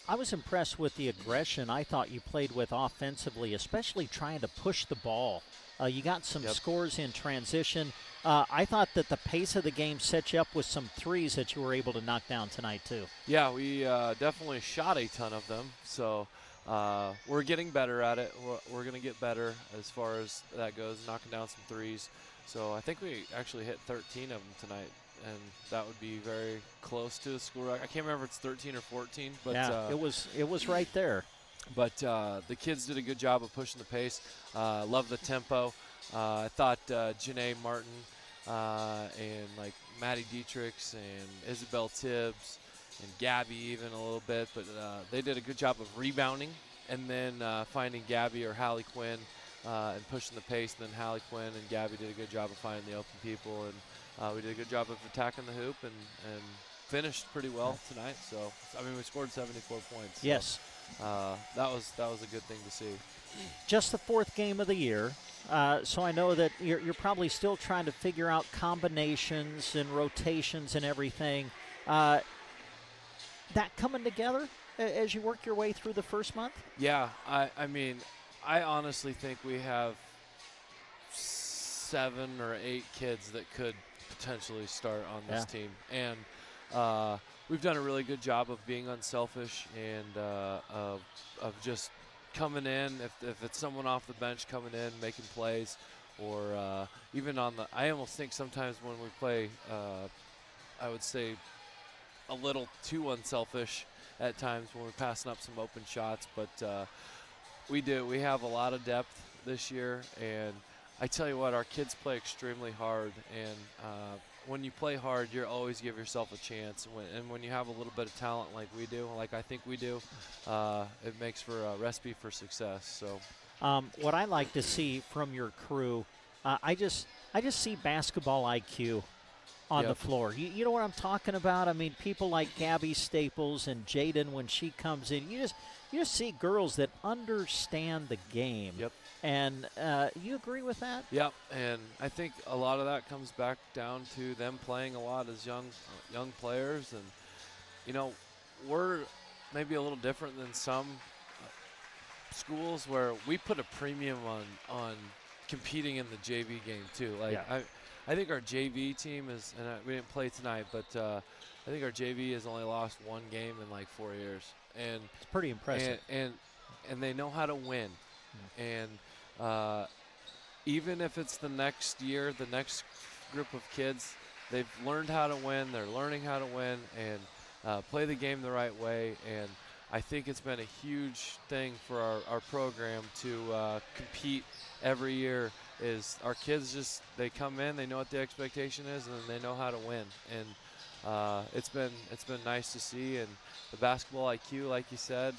I was impressed with the aggression I thought you played with offensively, especially trying to push the ball. You got some scores in transition. I thought that the pace of the game set you up with some threes that you were able to knock down tonight, too. Yeah, we definitely shot a ton of them. So we're getting better at it. We're going to get better as far as that goes, knocking down some threes. So I think we actually hit 13 of them tonight, and that would be very close to the school record. I can't remember if it's 13 or 14. But yeah, it was right there. But the kids did a good job of pushing the pace. Love the tempo. I thought Janae Martin and like Maddie Dietrichs and Isabel Tibbs and Gabby even a little bit, but they did a good job of rebounding and then finding Gabby or Hallie Quinn and pushing the pace. And then Hallie Quinn and Gabby did a good job of finding the open people, and we did a good job of attacking the hoop and finished pretty well tonight. So I mean, we scored 74 points. So, yes. That was a good thing to see. Just the fourth game of the year, so I know that you're probably still trying to figure out combinations and rotations and everything. That coming together as you work your way through the first month? Yeah, I mean, I honestly think we have 7 or 8 kids that could potentially start on this team. And we've done a really good job of being unselfish and of just coming in. If it's someone off the bench coming in, making plays, or even on the – I almost think sometimes when we play, I would say a little too unselfish at times when we're passing up some open shots. But we have a lot of depth this year, and I tell you what, our kids play extremely hard, and when you play hard, you always give yourself a chance. And when you have a little bit of talent like we do, like I think we do, it makes for a recipe for success. So, what I like to see from your crew, I just see basketball IQ on the floor. You know what I'm talking about? I mean, people like Gabby Staples and Jaden, when she comes in, you just see girls that understand the game. Yep. And you agree with that? Yep, and I think a lot of that comes back down to them playing a lot as young players. And, you know, we're maybe a little different than some schools where we put a premium on competing in the JV game too. Like I think our JV team is, and we didn't play tonight, but I think our JV has only lost one game in like 4 years. And it's pretty impressive. And they know how to win. And even if it's the next year, the next group of kids, they've learned how to win. They're learning how to win and play the game the right way. And I think it's been a huge thing for our program to compete every year. Is our kids just, they come in, they know what the expectation is, and they know how to win. And it's been nice to see. And the basketball IQ, like you said,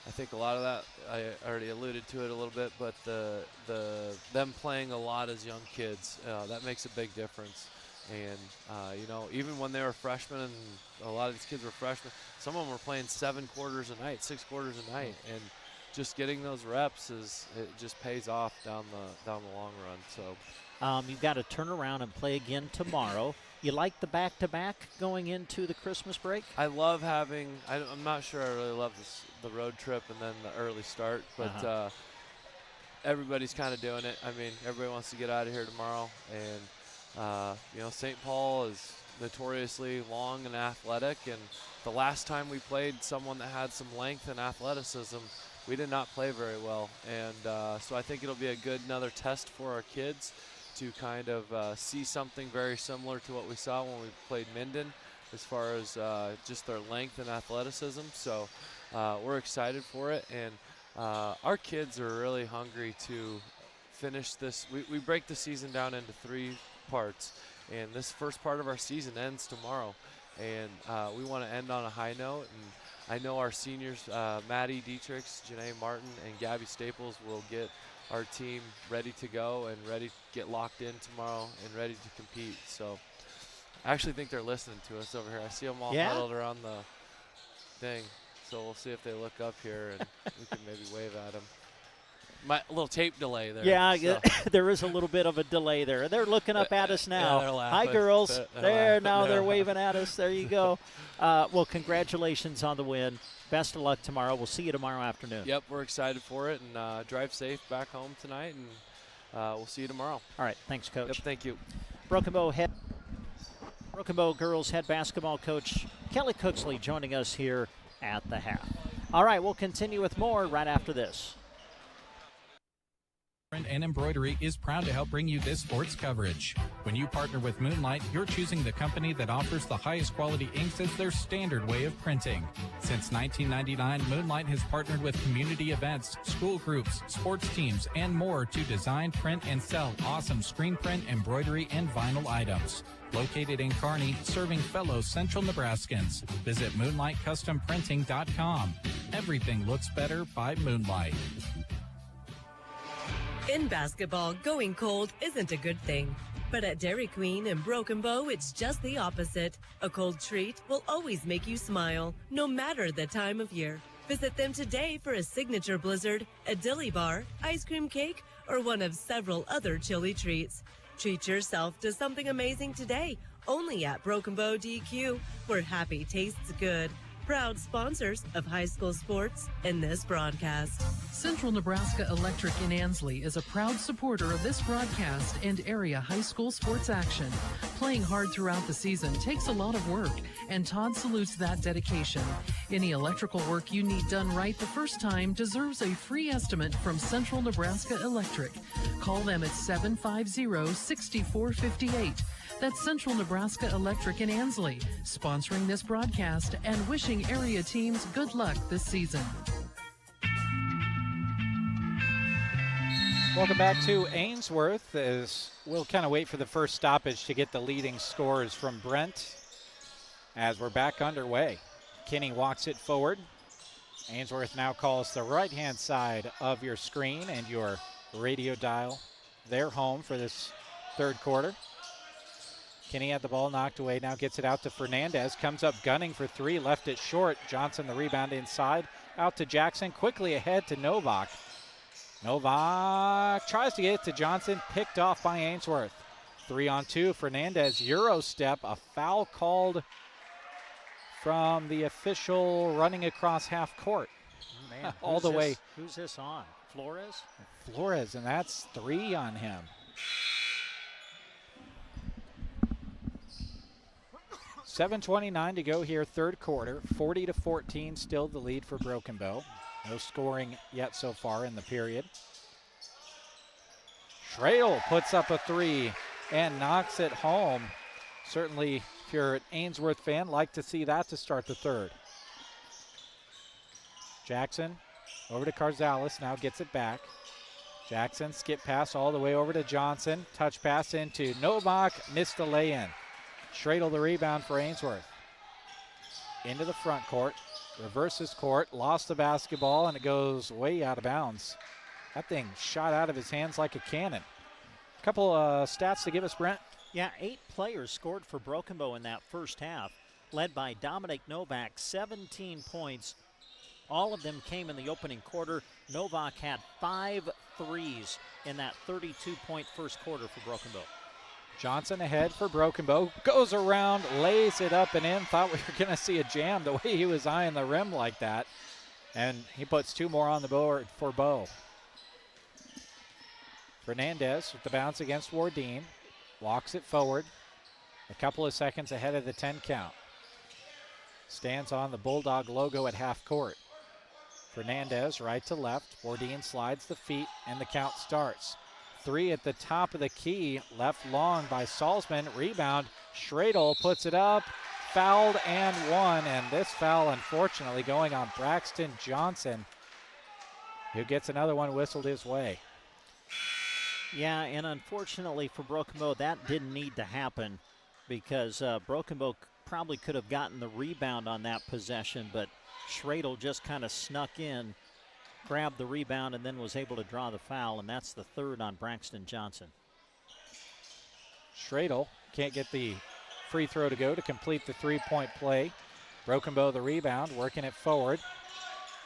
I think a lot of that, I already alluded to it a little bit, but them playing a lot as young kids, that makes a big difference. And, you know, even when they were freshmen, and a lot of these kids were freshmen, some of them were playing 7 quarters a night, 6 quarters a night. And just getting those reps, it just pays off down the long run. So you've got to turn around and play again tomorrow. You like the back-to-back going into the Christmas break? I love having – I'm not sure I really love the road trip and then the early start. But everybody's kind of doing it. I mean, everybody wants to get out of here tomorrow. And, St. Paul is notoriously long and athletic. And the last time we played someone that had some length and athleticism, we did not play very well. And so I think it'll be another test for our kids to kind of see something very similar to what we saw when we played Minden as far as just their length and athleticism. So we're excited for it. And our kids are really hungry to finish this. We break the season down into 3 parts. And this first part of our season ends tomorrow. And we want to end on a high note. And I know our seniors, Maddie Dietrichs, Janae Martin, and Gabby Staples will get our team ready to go and ready to get locked in tomorrow and ready to compete. So I actually think they're listening to us over here. I see them all huddled around the thing. So we'll see if they look up here and we can maybe wave at them. A little tape delay there. Yeah, so. There is a little bit of a delay there. They're looking up at us now. Yeah, they're laughing. Hi, girls. They're They're waving at us. There you go. Well, congratulations on the win. Best of luck tomorrow. We'll see you tomorrow afternoon. Yep, we're excited for it, and drive safe back home tonight, and we'll see you tomorrow. All right, thanks, Coach. Yep, thank you. Broken Bow girls head basketball coach Kelly Cooksley joining us here at the half. All right, we'll continue with more right after this. And Embroidery is proud to help bring you this sports coverage. When you partner with Moonlight, you're choosing the company that offers the highest quality inks as their standard way of printing. Since 1999, Moonlight has partnered with community events, school groups, sports teams, and more to design, print, and sell awesome screen print, embroidery, and vinyl items. Located in Kearney, serving fellow Central Nebraskans. Visit MoonlightCustomPrinting.com. Everything looks better by Moonlight. In basketball, going cold isn't a good thing. But at Dairy Queen in Broken Bow, it's just the opposite. A cold treat will always make you smile, no matter the time of year. Visit them today for a signature blizzard, a dilly bar, ice cream cake, or one of several other chilly treats. Treat yourself to something amazing today, only at Broken Bow DQ, where happy tastes good. Proud sponsors of high school sports in this broadcast. Central Nebraska Electric in Ansley is a proud supporter of this broadcast and area high school sports action. Playing hard throughout the season takes a lot of work, and Todd salutes that dedication. Any electrical work you need done right the first time deserves a free estimate from Central Nebraska Electric. Call them at 750-6458. That's Central Nebraska Electric in Ansley, sponsoring this broadcast and wishing area teams good luck this season. Welcome back to Ainsworth, as we'll kind of wait for the first stoppage to get the leading scores from Brent as we're back underway. Kinney walks it forward. Ainsworth now calls the right-hand side of your screen and your radio dial. They're home for this third quarter. Kinney had the ball knocked away, now gets it out to Fernandez, comes up gunning for 3, left it short. Johnson the rebound inside, out to Jackson, quickly ahead to Novak. Novak tries to get it to Johnson, picked off by Ainsworth. 3-on-2, Fernandez, Euro step, a foul called from the official running across half court. Man, all the way. Who's this on? Flores? Flores, and that's 3 on him. $7:29 to go here, third quarter. 40-14, still the lead for Broken Bow. No scoring yet so far in the period. Schradel puts up a 3 and knocks it home. Certainly, if you're an Ainsworth fan, like to see that to start the third. Jackson over to Carzales, now gets it back. Jackson skip pass all the way over to Johnson. Touch pass into Novak, missed the lay-in. Schradel the rebound for Ainsworth. Into the front court, reverses court, lost the basketball, and it goes way out of bounds. That thing shot out of his hands like a cannon. A couple stats to give us, Brent. Yeah, 8 players scored for Broken Bow in that first half, led by Dominic Novak, 17 points. All of them came in the opening quarter. Novak had 5 threes in that 32-point first quarter for Broken Bow. Johnson ahead for Broken Bow, goes around, lays it up and in. Thought we were going to see a jam the way he was eyeing the rim like that. And he puts 2 more on the board for Bow. Fernandez with the bounce against Wardeen. Walks it forward. A couple of seconds ahead of the 10 count. Stands on the Bulldog logo at half court. Fernandez right to left. Wardeen slides the feet and the count starts. 3 at the top of the key. Left long by Salzman. Rebound. Schradel puts it up. Fouled and one. And this foul, unfortunately, going on Braxton Johnson, who gets another one whistled his way. Yeah, and unfortunately for Broken Bow, that didn't need to happen because Broken Bow probably could have gotten the rebound on that possession, but Schradel just kind of snuck in, grabbed the rebound, and then was able to draw the foul, and that's the third on Braxton Johnson. Schradel can't get the free throw to go to complete the three-point play. Broken Bow the rebound, working it forward.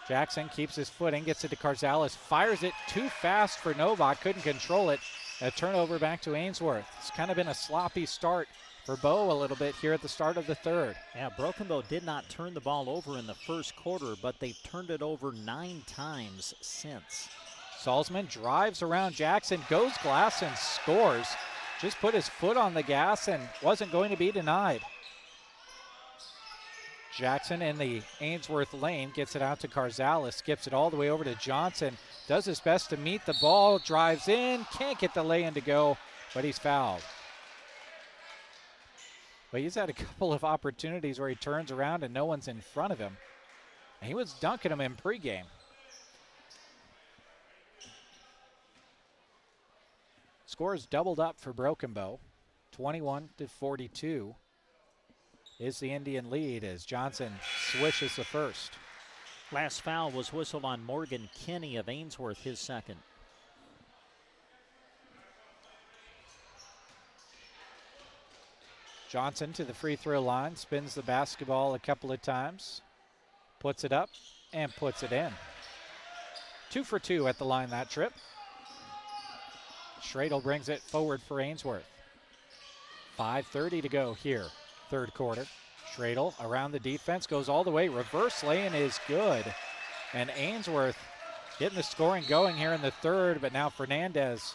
Jackson keeps his footing, gets it to Carzalis, fires it too fast for Novak, couldn't control it. A turnover back to Ainsworth. It's kind of been a sloppy start for Bow a little bit here at the start of the third. Yeah, Broken Bow did not turn the ball over in the first quarter, but they've turned it over 9 times since. Salzman drives around Jackson, goes glass and scores. Just put his foot on the gas and wasn't going to be denied. Jackson in the Ainsworth lane gets it out to Carzalis, skips it all the way over to Johnson, does his best to meet the ball, drives in, can't get the lay-in to go, but he's fouled. But he's had a couple of opportunities where he turns around and no one's in front of him. And he was dunking them in pregame. Scores doubled up for Broken Bow, 21-42. Is the Indian lead as Johnson swishes the first. Last foul was whistled on Morgan Kinney of Ainsworth, his second. Johnson to the free throw line, spins the basketball a couple of times, puts it up and puts it in. 2 for 2 at the line that trip. Schradel brings it forward for Ainsworth. 5:30 to go here. Third quarter. Schradel around the defense, goes all the way. Reverse lay-in is good. And Ainsworth getting the scoring going here in the third, but now Fernandez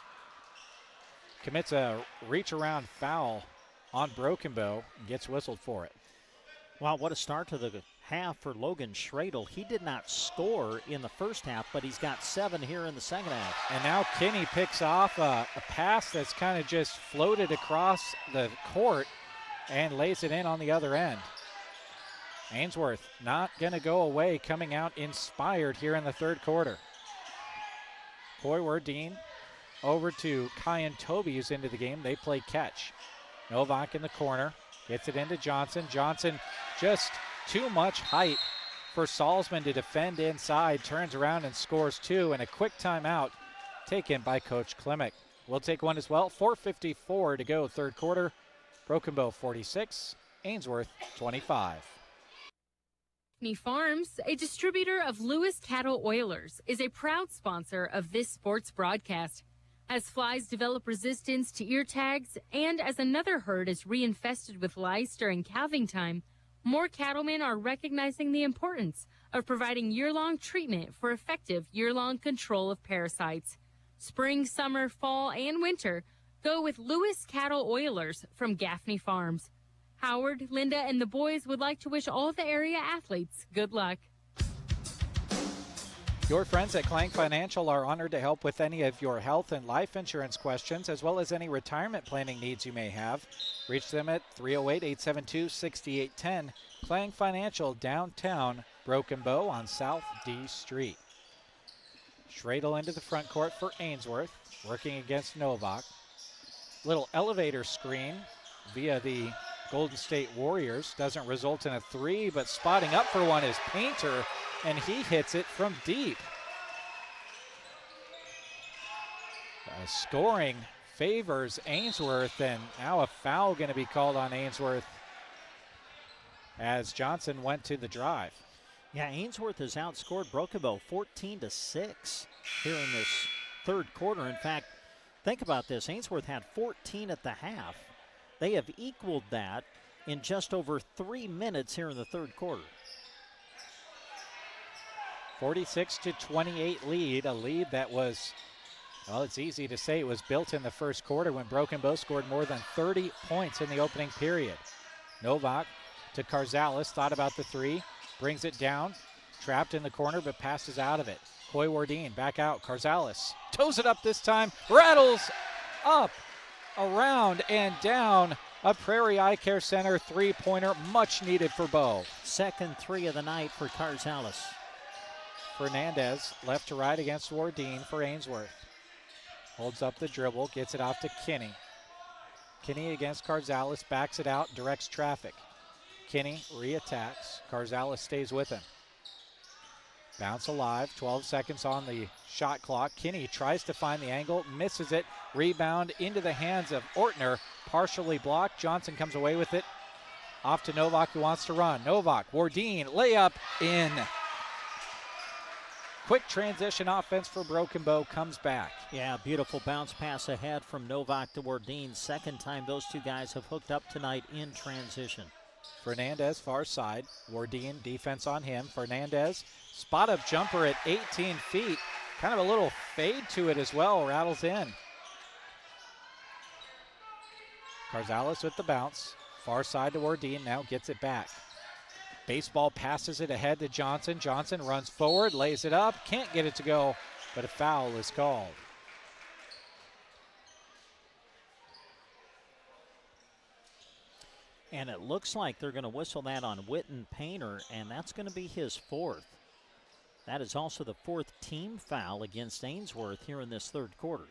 commits a reach-around foul on Broken Bow and gets whistled for it. Wow, what a start to the half for Logan Schradel. He did not score in the first half, but he's got 7 here in the second half. And now Kinney picks off a pass that's kind of just floated across the court and lays it in on the other end. Ainsworth not going to go away, coming out inspired here in the third quarter. Coy Wardeen over to Kyan Toby, who's into the game. They play catch. Novak in the corner, gets it into Johnson. Johnson just too much height for Salzman to defend inside, turns around and scores 2, and a quick timeout taken by Coach Klimek. We'll take one as well. 4:54 to go, third quarter. Broken Bow 46, Ainsworth 25. Gaffney Farms, a distributor of Lewis Cattle Oilers, is a proud sponsor of this sports broadcast. As flies develop resistance to ear tags and as another herd is reinfested with lice during calving time, more cattlemen are recognizing the importance of providing year-long treatment for effective year-long control of parasites. Spring, summer, fall, and winter, go with Lewis Cattle Oilers from Gaffney Farms. Howard, Linda, and the boys would like to wish all the area athletes good luck. Your friends at Clang Financial are honored to help with any of your health and life insurance questions, as well as any retirement planning needs you may have. Reach them at 308-872-6810. Clang Financial, downtown Broken Bow on South D Street. Schradel into the front court for Ainsworth, working against Novak. Little elevator screen via the Golden State Warriors. Doesn't result in a 3, but spotting up for one is Painter, and he hits it from deep. Scoring favors Ainsworth, and now a foul going to be called on Ainsworth as Johnson went to the drive. Yeah, Ainsworth has outscored Broken Bow 14-6 here in this third quarter. In fact, think about this. Ainsworth had 14 at the half. They have equaled that in just over 3 minutes here in the third quarter. 46-28 lead, a lead that was Well, it's easy to say it was built in the first quarter when Broken Bow scored more than 30 points in the opening period. Novak to Carzalis, thought about the three, brings it down, trapped in the corner, but passes out of it. Coy Wardine back out. Carzalis toes it up this time, rattles up, around, and down. A Prairie Eye Care Center three-pointer, much needed for Bow. Second three of the night for Carzalis. Fernandez left to right against Wardine for Ainsworth. Holds up the dribble, gets it off to Kinney. Kinney against Carzalis, backs it out, directs traffic. Kinney reattacks. Carzalis stays with him. Bounce alive, 12 seconds on the shot clock. Kinney tries to find the angle, misses it. Rebound into the hands of Ortner, partially blocked. Johnson comes away with it. Off to Novak, who wants to run. Novak, Wardine, layup in. Quick transition offense for Broken Bow comes back. Yeah, beautiful bounce pass ahead from Novak to Wardine. Second time those two guys have hooked up tonight in transition. Fernandez far side. Wardine defense on him. Fernandez spot up jumper at 18 feet. Kind of a little fade to it as well. Rattles in. Carzalis with the bounce. Far side to Wardine. Now gets it back. Baseball passes it ahead to Johnson. Johnson runs forward, lays it up. Can't get it to go, but a foul is called. And it looks like they're going to whistle that on Witten Painter, and that's going to be his fourth. That is also the fourth team foul against Ainsworth here in this third quarter.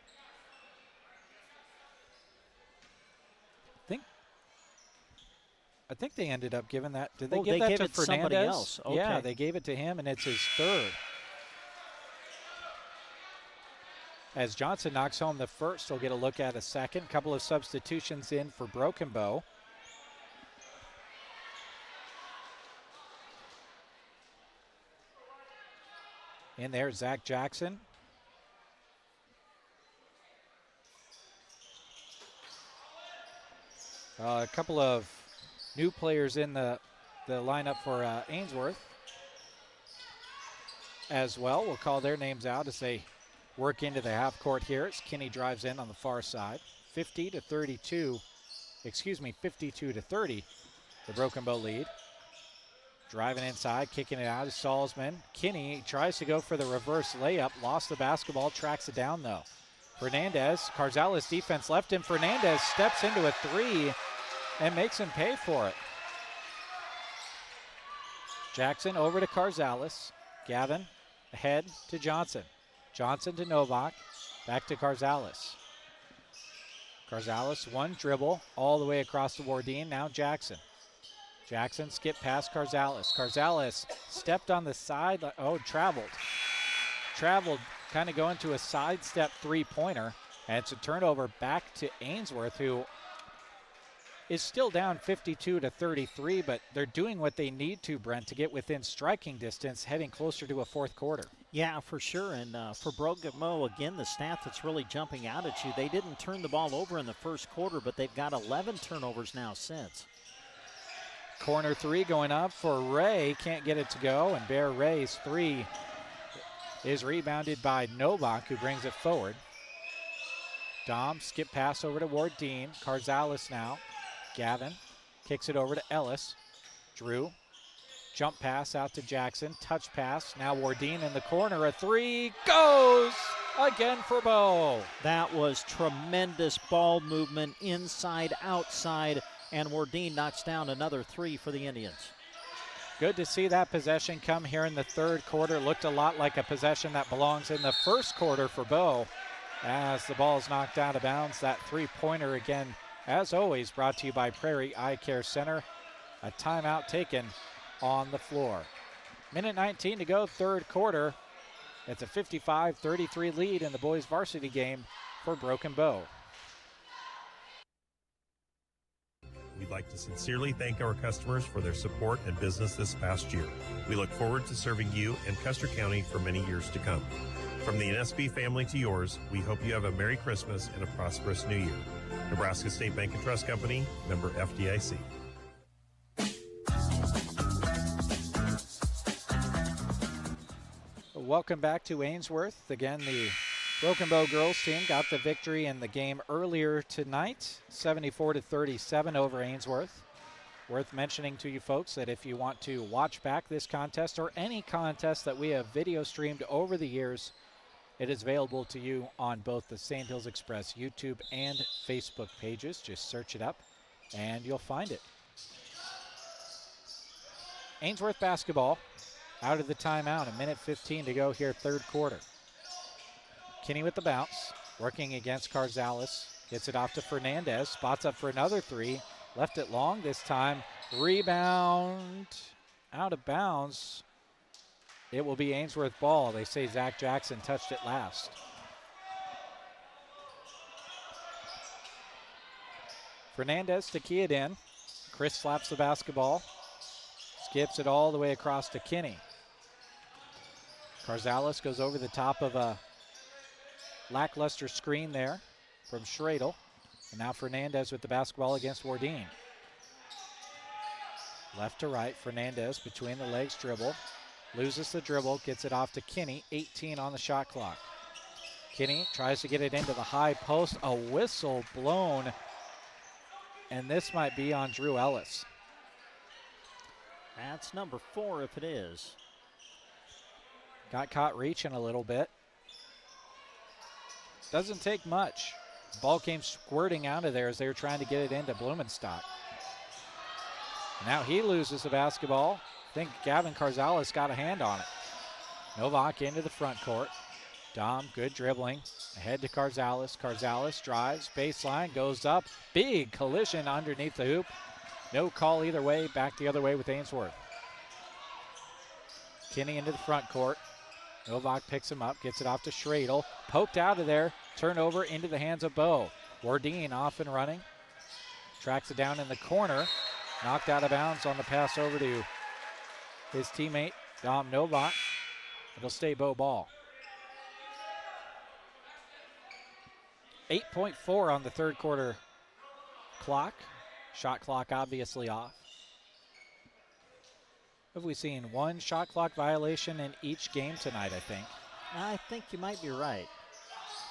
I think they ended up giving that. Did they Oh, give they that gave to it to Fernandez? somebody else. Okay. Yeah, they gave it to him, and it's his third. As Johnson knocks home the first, we'll get a look at a second. Couple of substitutions in for Broken Bow. In there, Zach Jackson. A couple of new players in the lineup for Ainsworth as well. We'll call their names out as they work into the half court here as Kinney drives in on the far side. 52 to 30, the Broken Bow lead. Driving inside, kicking it out is Salzman. Kinney tries to go for the reverse layup, lost the basketball, tracks it down though. Fernandez, Carzalis defense left him. Fernandez steps into a three and makes him pay for it. Jackson over to Carzalis. Gavin ahead to Johnson. Johnson to Novak. Back to Carzalis. Carzalis, one dribble all the way across the Wardine. Now Jackson. Jackson skipped past Carzalis. Carzalis stepped on the side. Oh, traveled. Kind of going to a sidestep three-pointer. And it's a turnover back to Ainsworth, who is still down 52 to 33, but they're doing what they need to, Brent, to get within striking distance, heading closer to a fourth quarter. Yeah, for sure. And for Broken Bow, again, the stat that's really jumping out at you, they didn't turn the ball over in the first quarter, but they've got 11 turnovers now since. Corner three going up for Ray. Can't get it to go, and Bear Ray's three is rebounded by Novak, who brings it forward. Dom, skip pass over to Wardine. Carzalis now. Gavin kicks it over to Ellis. Drew, jump pass out to Jackson. Touch pass. Now Wardine in the corner. A three goes again for Bow. That was tremendous ball movement inside, outside, and Wardine knocks down another three for the Indians. Good to see that possession come here in the third quarter. Looked a lot like a possession that belongs in the first quarter for Bow. As the ball is knocked out of bounds, that three-pointer again, as always, brought to you by Prairie Eye Care Center. A timeout taken on the floor. Minute 19 to go, third quarter. It's a 55-33 lead in the boys varsity game for Broken Bow. We'd like to sincerely thank our customers for their support and business this past year. We look forward to serving you and Custer County for many years to come. From the NSB family to yours, we hope you have a Merry Christmas and a prosperous New Year. Nebraska State Bank and Trust Company, member FDIC. Welcome back to Ainsworth. Again, the Broken Bow girls team got the victory in the game earlier tonight, 74-37 over Ainsworth. Worth mentioning to you folks that if you want to watch back this contest or any contest that we have video streamed over the years, it is available to you on both the St. Hills Express YouTube and Facebook pages. Just search it up and you'll find it. Ainsworth basketball out of the timeout, 1:15 to go here, third quarter. Kinney with the bounce, working against Carzales. Gets it off to Fernandez, spots up for another three. Left it long this time. Rebound out of bounds. It will be Ainsworth ball. They say Zach Jackson touched it last. Fernandez to key it in. Chris slaps the basketball. Skips it all the way across to Kinney. Carzales goes over the top of a lackluster screen there from Schradel. And now Fernandez with the basketball against Wardeen. Left to right, Fernandez between the legs dribble. Loses the dribble, gets it off to Kinney, 18 on the shot clock. Kinney tries to get it into the high post, a whistle blown. And this might be on Drew Ellis. That's number 4 if it is. Got caught reaching a little bit. Doesn't take much. Ball came squirting out of there as they were trying to get it into Blumenstock. Now he loses the basketball. I think Gavin Carzales got a hand on it. Novak into the front court. Dom, good dribbling. Ahead to Carzales. Carzales drives, baseline, goes up. Big collision underneath the hoop. No call either way. Back the other way with Ainsworth. Kinney into the front court. Novak picks him up, gets it off to Schradel. Poked out of there. Turnover into the hands of Bo. Wardeen off and running. Tracks it down in the corner. Knocked out of bounds on the pass over to his teammate, Dom Novak. It'll stay Bo ball. 8.4 on the third quarter clock. Shot clock obviously off. Have we seen one shot clock violation in each game tonight, I think? I think you might be right.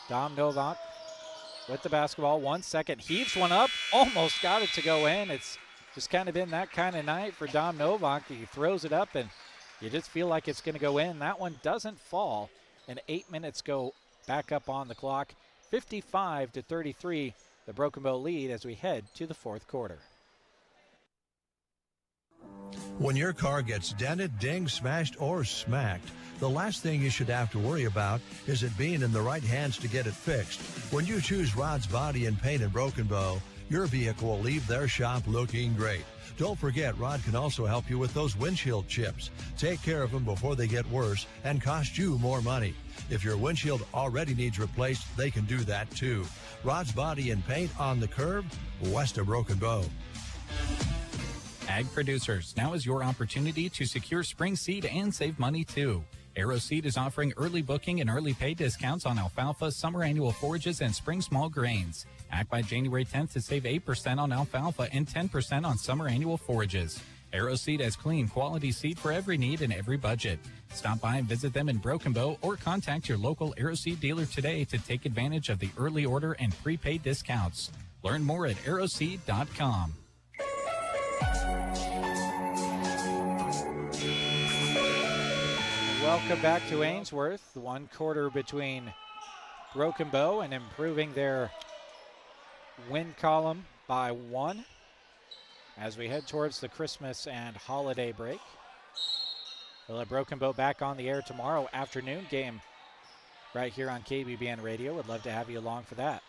Dom Novak with the basketball. 1 second. Heaves one up. Almost got it to go in. It's just kind of been that kind of night for Dom Novak. He throws it up and you just feel like it's going to go in. That one doesn't fall. And 8 minutes go back up on the clock. 55-33, the Broken Bow lead as we head to the fourth quarter. When your car gets dented, dinged, smashed, or smacked, the last thing you should have to worry about is it being in the right hands to get it fixed. When you choose Rod's Body and Paint in Broken Bow, your vehicle will leave their shop looking great. Don't forget, Rod can also help you with those windshield chips. Take care of them before they get worse and cost you more money. If your windshield already needs replaced, they can do that too. Rod's Body and Paint on the curb, west of Broken Bow. Ag producers, now is your opportunity to secure spring seed and save money too. Arrow Seed is offering early booking and early pay discounts on alfalfa, summer annual forages, and spring small grains. Act by January 10th to save 8% on alfalfa and 10% on summer annual forages. Arrow Seed has clean, quality seed for every need and every budget. Stop by and visit them in Broken Bow or contact your local Arrow Seed dealer today to take advantage of the early order and prepaid discounts. Learn more at arrowseed.com. Welcome back to Ainsworth. The one quarter between Broken Bow and improving their win column by 1 as we head towards the Christmas and holiday break. We'll have Broken Bow back on the air tomorrow afternoon game right here on KBBN Radio. Would love to have you along for that.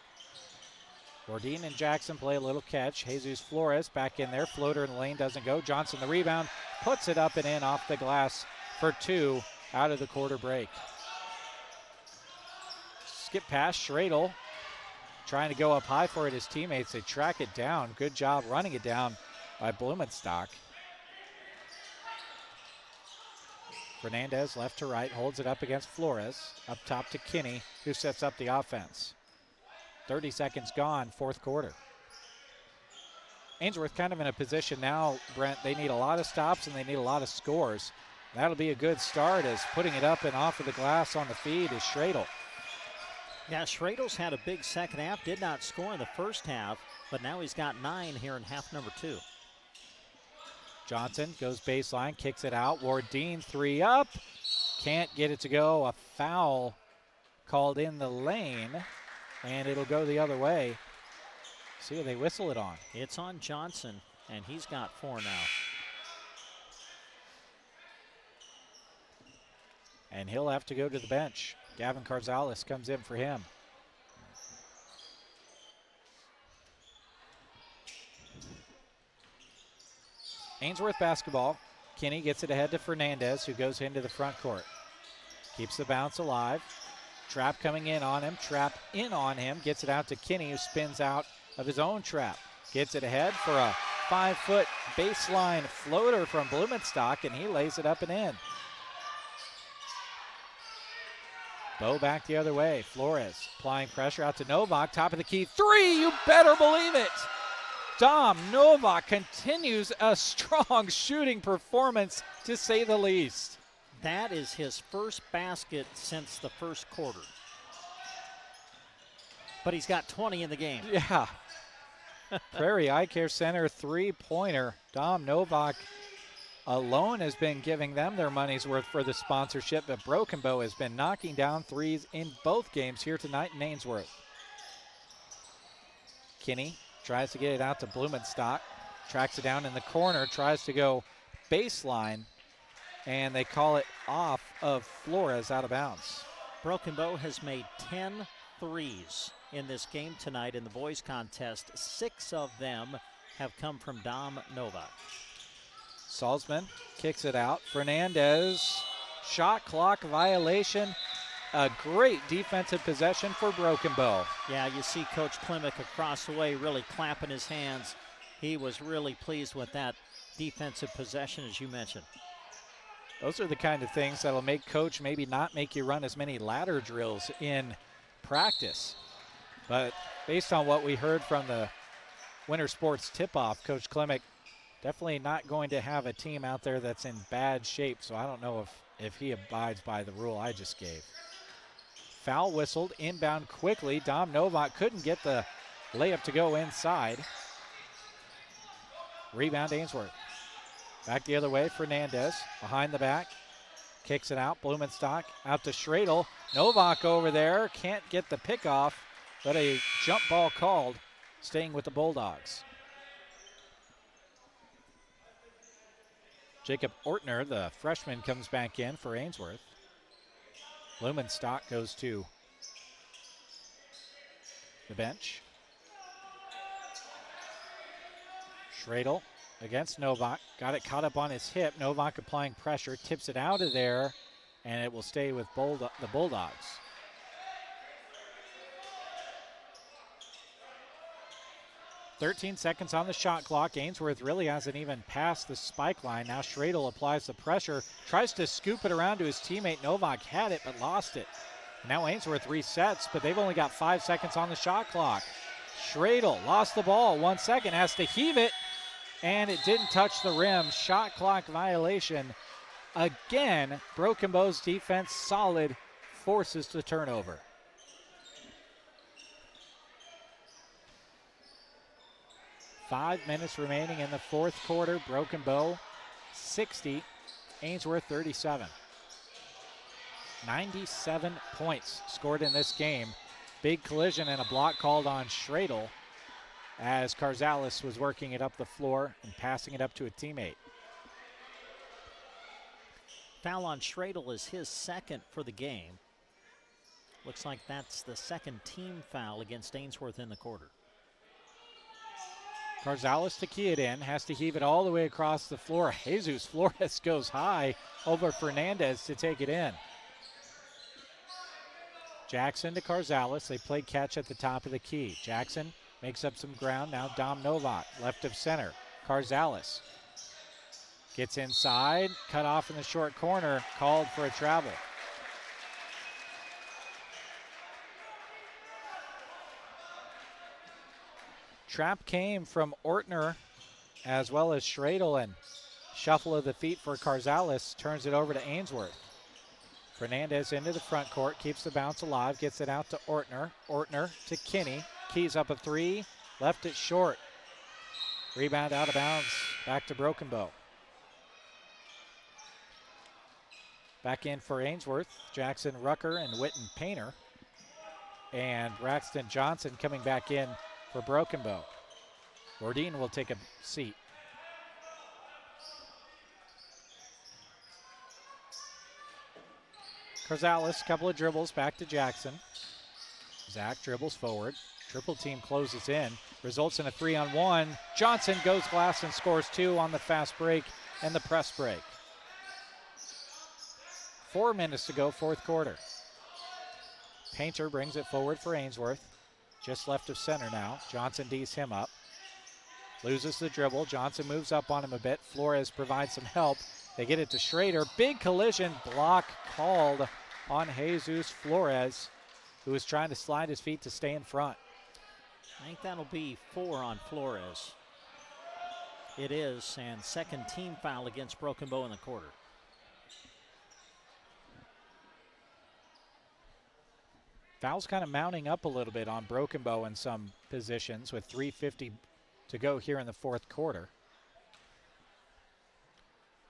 Wardeen and Jackson play a little catch. Jesus Flores back in there. Floater in the lane doesn't go. Johnson the rebound. Puts it up and in off the glass for 2 out of the quarter break. Skip past Schradel. Trying to go up high for it. His teammates, they track it down. Good job running it down by Blumenstock. Fernandez left to right, holds it up against Flores. Up top to Kinney, who sets up the offense. 30 seconds gone, fourth quarter. Ainsworth kind of in a position now, Brent, they need a lot of stops and they need a lot of scores. That'll be a good start as putting it up and off of the glass on the feed is Schradel. Yeah, Schradel's had a big second half, did not score in the first half, but now he's got 9 here in half number 2. Johnson goes baseline, kicks it out. Wardeen 3 up. Can't get it to go. A foul called in the lane, and it'll go the other way. See who they whistle it on. It's on Johnson, and he's got 4 now. And he'll have to go to the bench. Gavin Carzales comes in for him. Ainsworth basketball. Kinney gets it ahead to Fernandez, who goes into the front court. Keeps the bounce alive. Trap coming in on him. Trap in on him. Gets it out to Kinney, who spins out of his own trap. Gets it ahead for a 5-foot baseline floater from Blumenstock, and he lays it up and in. Bow back the other way. Flores applying pressure out to Novak. Top of the key. 3! You better believe it! Dom Novak continues a strong shooting performance, to say the least. That is his first basket since the first quarter. But he's got 20 in the game. Yeah. Prairie Eye Care Center 3-pointer. Dom Novak alone has been giving them their money's worth for the sponsorship, but Broken Bow has been knocking down threes in both games here tonight in Ainsworth. Kinney tries to get it out to Blumenstock, tracks it down in the corner, tries to go baseline, and they call it off of Flores out of bounds. Broken Bow has made 10 threes in this game tonight in the boys contest. 6 of them have come from Dom Novak. Salzman kicks it out. Fernandez, shot clock violation. A great defensive possession for Broken Bow. Yeah, you see Coach Klimek across the way really clapping his hands. He was really pleased with that defensive possession, as you mentioned. Those are the kind of things that'll make Coach maybe not make you run as many ladder drills in practice. But based on what we heard from the Winter Sports tip-off, Coach Klimek definitely not going to have a team out there that's in bad shape, so I don't know if he abides by the rule I just gave. Foul whistled, inbound quickly. Dom Novak couldn't get the layup to go inside. Rebound Ainsworth. Back the other way, Fernandez behind the back. Kicks it out, Blumenstock out to Schradel. Novak over there, can't get the pick off, but a jump ball called, staying with the Bulldogs. Jacob Ortner, the freshman, comes back in for Ainsworth. Blumenstock goes to the bench. Schradel against Novak. Got it caught up on his hip. Novak applying pressure, tips it out of there, and it will stay with the Bulldogs. .13 seconds on the shot clock. Ainsworth really hasn't even passed the spike line. Now Schradel applies the pressure, tries to scoop it around to his teammate. Novak had it but lost it. Now Ainsworth resets, but they've only got 5 seconds on the shot clock. Schradel lost the ball. 1 second, has to heave it, and it didn't touch the rim. Shot clock violation. Again, Broken Bow's defense solid, forces the turnover. Five minutes remaining in the fourth quarter. Broken Bow 60, Ainsworth 37. 97 points scored in this game. Big collision and a block called on Schradel as Carzales was working it up the floor and passing it up to a teammate. Foul on Schradel is his second for the game. Looks like that's the second team foul against Ainsworth in the quarter. Carzales to key it in, has to heave it all the way across the floor. Jesus Flores goes high over Fernandez to take it in. Jackson to Carzales. They play catch at the top of the key. Jackson makes up some ground. Now Dom Novak, left of center. Carzales gets inside, cut off in the short corner, called for a travel. Trap came from Ortner as well as Schradel, and shuffle of the feet for Carzales turns it over to Ainsworth. Fernandez into the front court, keeps the bounce alive, gets it out to Ortner. Ortner to Kinney. Keys up a three, left it short. Rebound out of bounds, back to Broken Bow. Back in for Ainsworth, Jackson Rucker and Witten Painter. And Braxton Johnson coming back in for Broken Bow. Bourdin will take a seat. Carzales, couple of dribbles, back to Jackson. Zach dribbles forward. Triple team closes in. Results in a 3-on-1. Johnson goes glass and scores 2 on the fast break and the press break. 4 minutes to go, fourth quarter. Painter brings it forward for Ainsworth. Just left of center now. Johnson D's him up. Loses the dribble. Johnson moves up on him a bit. Flores provides some help. They get it to Schrader. Big collision. Block called on Jesus Flores, who is trying to slide his feet to stay in front. I think that'll be 4 on Flores. It is, and second team foul against Broken Bow in the quarter. Fouls kind of mounting up a little bit on Broken Bow in some positions with 3:50 to go here in the fourth quarter.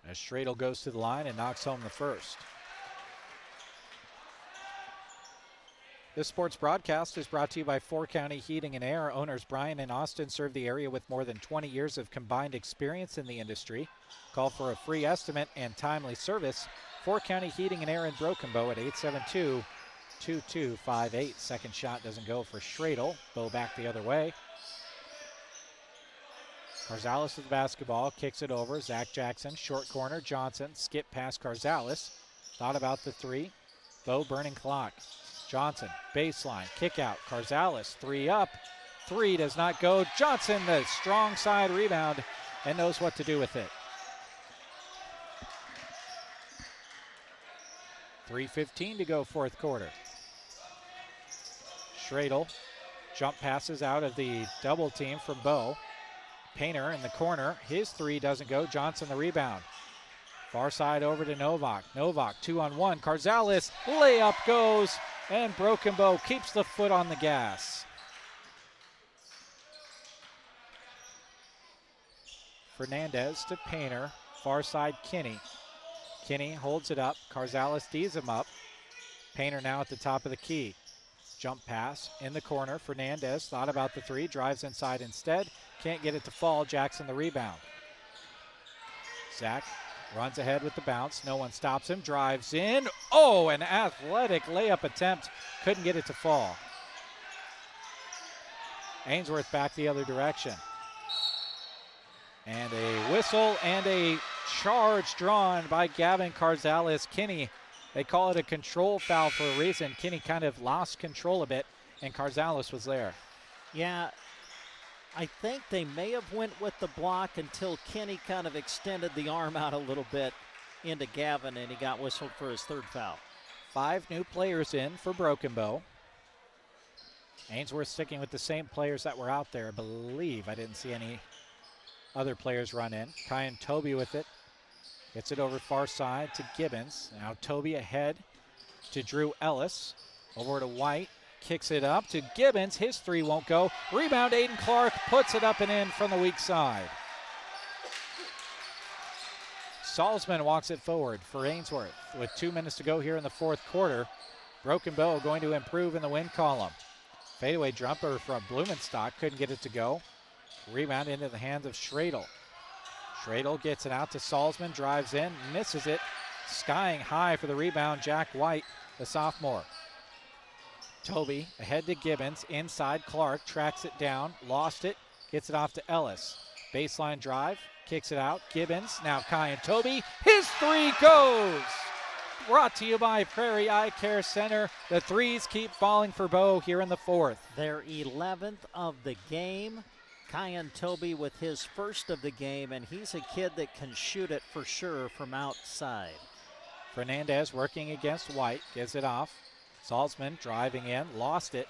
As Schradel goes to the line and knocks home the first. This sports broadcast is brought to you by 4 County Heating and Air. Owners Brian and Austin serve the area with more than 20 years of combined experience in the industry. Call for a free estimate and timely service. 4 County Heating and Air in Broken Bow at 872-2258. Second shot doesn't go for Schradel. Bow back the other way. Carzales with the basketball, kicks it over. Zach Jackson, short corner. Johnson, skip past Carzales. Thought about the three. Bow burning clock. Johnson, baseline, kick out. Carzales, 3 up. 3 does not go. Johnson, the strong side rebound, and knows what to do with it. 3:15 to go, fourth quarter. Schradel jump passes out of the double team from Bow. Painter in the corner. His 3 doesn't go. Johnson the rebound. Far side over to Novak. Novak 2-on-1. Carzales, layup goes, and Broken Bow keeps the foot on the gas. Fernandez to Painter. Far side Kinney. Kinney holds it up. Carzales D's him up. Painter now at the top of the key. Jump pass in the corner. Fernandez thought about the 3. Drives inside instead. Can't get it to fall. Jackson the rebound. Zach runs ahead with the bounce. No one stops him. Drives in. Oh, an athletic layup attempt. Couldn't get it to fall. Ainsworth back the other direction. And a whistle and a charge drawn by Gavin Carzales. Kinney, they call it a control foul for a reason. Kinney kind of lost control a bit, and Carzales was there. Yeah, I think they may have went with the block until Kinney kind of extended the arm out a little bit into Gavin, and he got whistled for his 3rd foul. 5 new players in for Broken Bow. Ainsworth sticking with the same players that were out there, I believe. I didn't see any other players run in. Kyan Toby with it. Gets it over far side to Gibbons. Now Toby ahead to Drew Ellis. Over to White. Kicks it up to Gibbons. His 3 won't go. Rebound, Aiden Clark puts it up and in from the weak side. Salzman walks it forward for Ainsworth with 2 minutes to go here in the fourth quarter. Broken Bow going to improve in the win column. Fadeaway jumper from Blumenstock. Couldn't get it to go. Rebound into the hands of Schradel. Schradel gets it out to Salzman. Drives in. Misses it. Skying high for the rebound. Jack White, the sophomore. Toby ahead to Gibbons. Inside Clark. Tracks it down. Lost it. Gets it off to Ellis. Baseline drive. Kicks it out. Gibbons. Now Kyan Toby. His 3 goes. Brought to you by Prairie Eye Care Center. The 3s keep falling for Bow here in the fourth. Their 11th of the game. Kyan Toby with his 1st of the game, and he's a kid that can shoot it for sure from outside. Fernandez working against White. Gives it off. Salzman driving in. Lost it.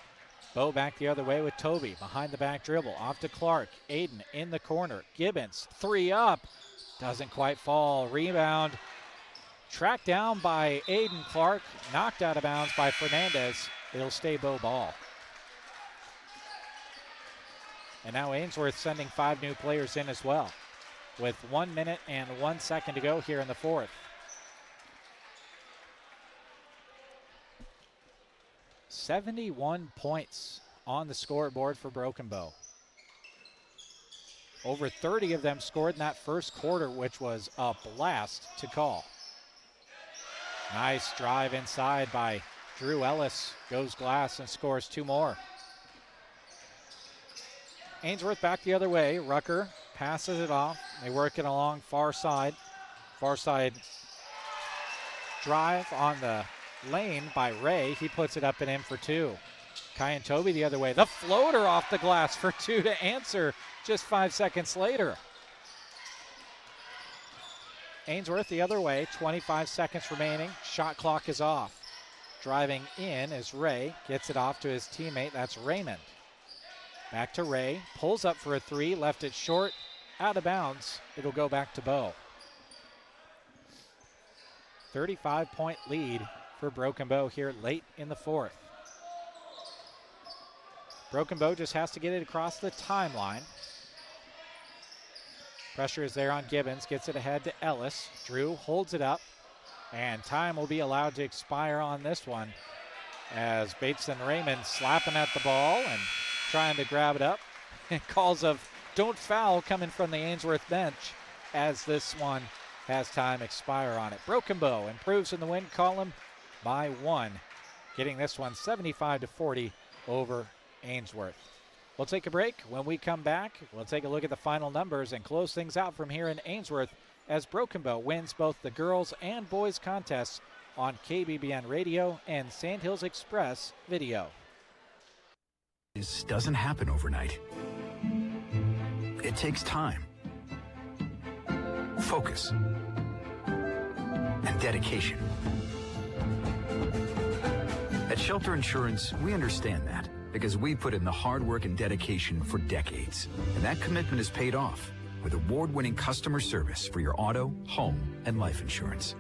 Bow back the other way with Toby. Behind the back dribble. Off to Clark. Aiden in the corner. Gibbons. 3 up. Doesn't quite fall. Rebound. Tracked down by Aiden Clark, knocked out of bounds by Fernandez. It'll stay Bow ball. And now Ainsworth sending 5 new players in as well, with 1 minute and 1 second to go here in the fourth. $71 points on the scoreboard for Broken Bow. Over 30 of them scored in that first quarter, which was a blast to call. Nice drive inside by Drew Ellis. Goes glass and scores 2 more. Ainsworth back the other way. Rucker passes it off. They work it along far side. Far side drive on the lane by Ray. He puts it up and in for 2. Kyan Toby the other way. The floater off the glass for 2 to answer just 5 seconds later. Ainsworth the other way. 25 seconds remaining. Shot clock is off. Driving in is Ray. Gets it off to his teammate. That's Raymond. Back to Ray. Pulls up for a 3. Left it short. Out of bounds. It'll go back to Bow. 35-point lead for Broken Bow here late in the fourth. Broken Bow just has to get it across the timeline. Pressure is there on Gibbons. Gets it ahead to Ellis. Drew holds it up. And time will be allowed to expire on this one as Bates and Raymond slapping at the ball and trying to grab it up. And calls of don't foul coming from the Ainsworth bench as this one has time expire on it. Broken Bow improves in the win column by 1, getting this one 75-40 over Ainsworth. We'll take a break. When we come back, we'll take a look at the final numbers and close things out from here in Ainsworth as Broken Bow wins both the girls and boys contests on KBBN Radio and Sandhills Express video. This doesn't happen overnight. It takes time, focus, and dedication. At Shelter Insurance, we understand that because we put in the hard work and dedication for decades. And that commitment is paid off with award-winning customer service for your auto, home, and life insurance.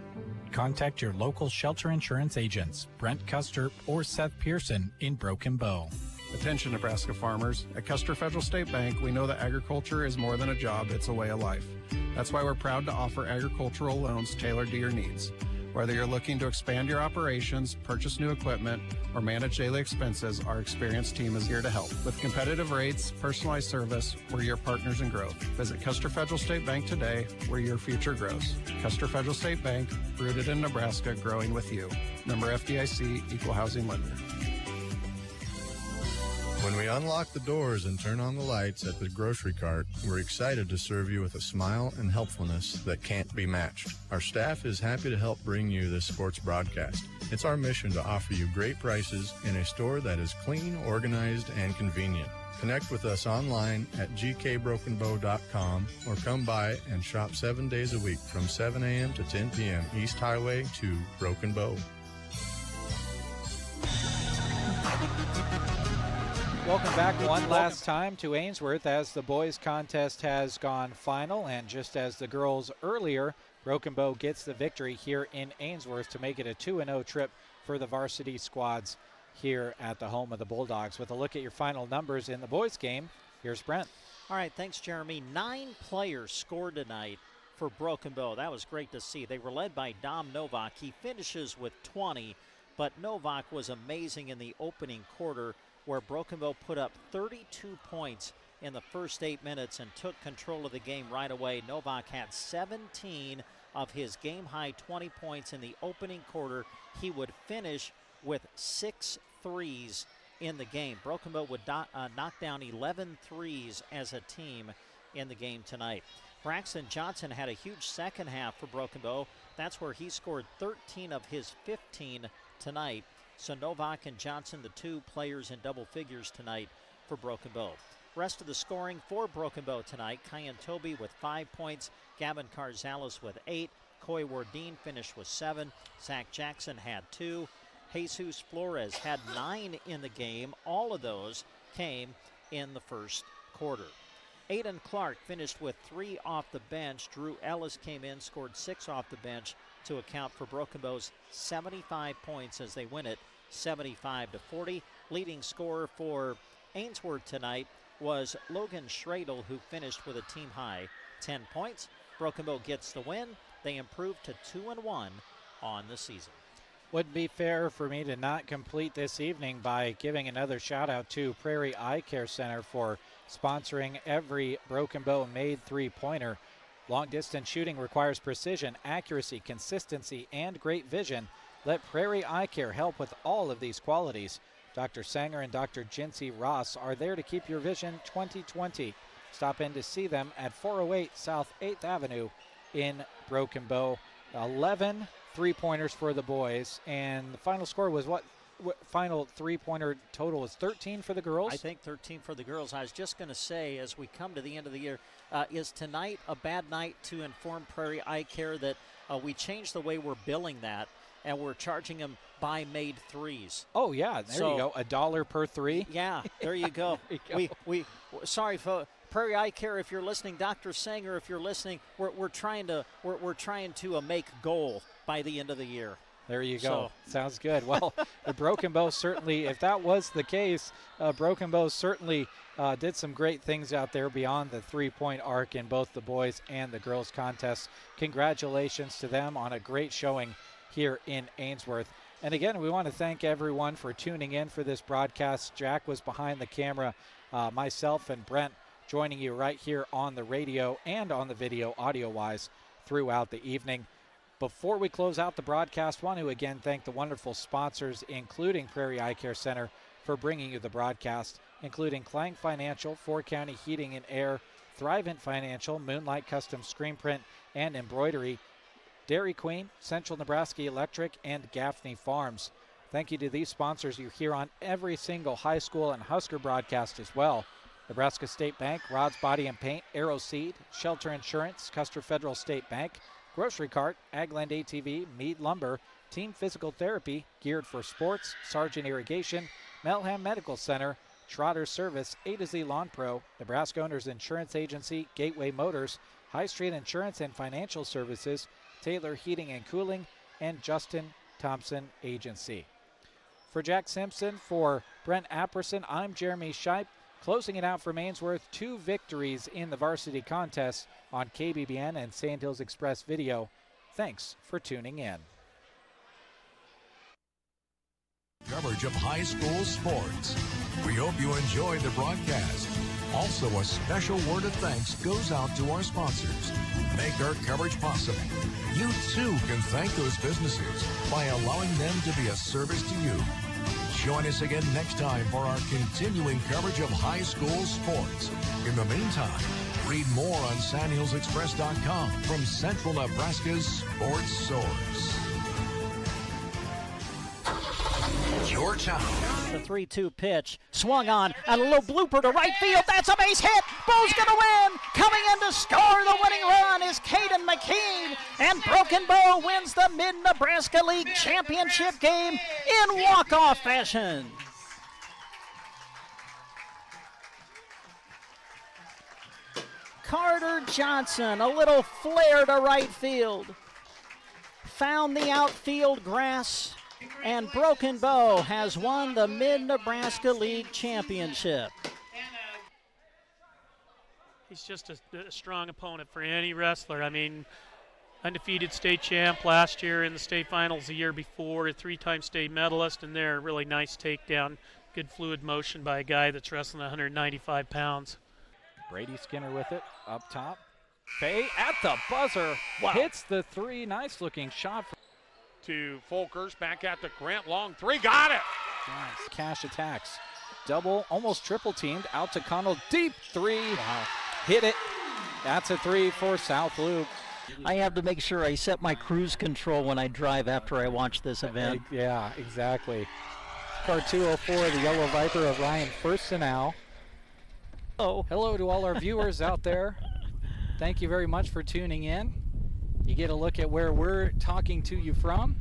Contact your local Shelter Insurance agents, Brent Custer or Seth Pearson in Broken Bow. Attention Nebraska farmers. At Custer Federal State Bank, we know that agriculture is more than a job, it's a way of life. That's why we're proud to offer agricultural loans tailored to your needs. Whether you're looking to expand your operations, purchase new equipment, or manage daily expenses, our experienced team is here to help. With competitive rates, personalized service, we're your partners in growth. Visit Custer Federal State Bank today, where your future grows. Custer Federal State Bank, rooted in Nebraska, growing with you. Member FDIC, Equal Housing Lender. When we unlock the doors and turn on the lights at the grocery cart, we're excited to serve you with a smile and helpfulness that can't be matched. Our staff is happy to help bring you this sports broadcast. It's our mission to offer you great prices in a store that is clean, organized, and convenient. Connect with us online at gkbrokenbow.com or come by and shop 7 days a week from 7 a.m. to 10 p.m. East Highway to Broken Bow. Welcome back one last time to Ainsworth as the boys contest has gone final, and just as the girls earlier, Broken Bow gets the victory here in Ainsworth to make it a 2-0 trip for the varsity squads here at the home of the Bulldogs. With a look at your final numbers in the boys game, here's Brent. All right, thanks, Jeremy. 9 players scored tonight for Broken Bow. That was great to see. They were led by Dom Novak. He finishes with 20, but Novak was amazing in the opening quarter, where Broken Bow put up 32 points in the first 8 minutes and took control of the game right away. Novak had 17 of his game-high 20 points in the opening quarter. He would finish with 6 threes in the game. Broken Bow would knock down 11 threes as a team in the game tonight. Braxton Johnson had a huge second half for Broken Bow. That's where he scored 13 of his 15 tonight. So Novak and Johnson, the 2 players in double figures tonight for Broken Bow. Rest of the scoring for Broken Bow tonight: Kyan Toby with 5 points, Gavin Carzalis with 8, Coy Wardeen finished with 7, Zach Jackson had 2, Jesus Flores had 9 in the game. All of those came in the first quarter. Aiden Clark finished with 3 off the bench. Drew Ellis came in, scored 6 off the bench. to account for Broken Bow's 75 points as they win it 75-40. Leading scorer for Ainsworth tonight was Logan Schradel, who finished with a team-high 10 points. Broken Bow gets the win. They improve to 2-1 on the season. Wouldn't be fair for me to not complete this evening by giving another shout-out to Prairie Eye Care Center for sponsoring every Broken Bow made three-pointer. Long-distance shooting requires precision, accuracy, consistency, and great vision. Let Prairie Eye Care help with all of these qualities. Dr. Sanger and Dr. Jinsey Ross are there to keep your vision 20/20. Stop in to see them at 408 South 8th Avenue in Broken Bow. 11 three-pointers for the boys, and the final score was what final three-pointer total was 13 for the girls? I think 13 for the girls. I was just going to say, as we come to the end of the year, is tonight a bad night to inform Prairie Eye Care that we changed the way we're billing that, and we're charging them by made threes? Oh, yeah, there you go. $1 per three? Yeah, there you go. we sorry, folks. Prairie Eye Care, if you're listening, Dr. Sanger, if you're listening, we're trying to make goal by the end of the year. There you go. Sounds good. Well, the Broken Bow certainly, if that was the case, Broken Bow certainly did some great things out there beyond the three-point arc in both the boys and the girls contests. Congratulations to them on a great showing here in Ainsworth. And again, we want to thank everyone for tuning in for this broadcast. Jack was behind the camera, myself and Brent joining you right here on the radio and on the video audio-wise throughout the evening. Before we close out the broadcast, I want to again thank the wonderful sponsors, including Prairie Eye Care Center, for bringing you the broadcast, including Clang Financial, 4-County Heating and Air, Thrivent Financial, Moonlight Custom Screen Print and Embroidery, Dairy Queen, Central Nebraska Electric, and Gaffney Farms. Thank you to these sponsors you hear on every single high school and Husker broadcast as well. Nebraska State Bank, Rod's Body and Paint, Arrow Seed, Shelter Insurance, Custer Federal State Bank, Grocery Cart, Agland ATV, Meade Lumber, Team Physical Therapy, Geared for Sports, Sargent Irrigation, Melham Medical Center, Trotter Service, A to Z Lawn Pro, Nebraska Owners Insurance Agency, Gateway Motors, High Street Insurance and Financial Services, Taylor Heating and Cooling, and Justin Thompson Agency. For Jack Simpson, for Brent Apperson, I'm Jeremy Scheib. Closing it out for Ainsworth, 2 victories in the varsity contest on KBBN and Sandhills Express Video. Thanks for tuning in. Coverage of high school sports. We hope you enjoyed the broadcast. Also, a special word of thanks goes out to our sponsors who make our coverage possible. You too can thank those businesses by allowing them to be a service to you. Join us again next time for our continuing coverage of high school sports. In the meantime, read more on SandhillsExpress.com from Central Nebraska's sports source. Georgetown. The 3-2 pitch swung on, and a little blooper to right field. That's a base hit. Bow's going to win. Coming in to score the winning run is Caden McKean, and Broken Bow wins the Mid-Nebraska League Championship game in walk-off fashion. Carter Johnson, a little flare to right field. Found the outfield grass, and Broken Bow has won the Mid-Nebraska League Championship. He's just a strong opponent for any wrestler. I mean, undefeated state champ last year in the state finals the year before, a 3-time state medalist, and there, really nice takedown. Good fluid motion by a guy that's wrestling 195 pounds. Brady Skinner with it, up top. Bay at the buzzer, hits the 3, nice-looking shot. To Folkers, back at the Grant, long 3, got it! Nice. Cash attacks, double, almost triple teamed, out to Connell, deep 3, hit it. That's a 3 for South Loop. I have to make sure I set my cruise control when I drive after I watch this event. Yeah, exactly. Car 204, the Yellow Viper of Ryan Firstenau. Oh. Hello to all our viewers out there. Thank you very much for tuning in. You get a look at where we're talking to you from.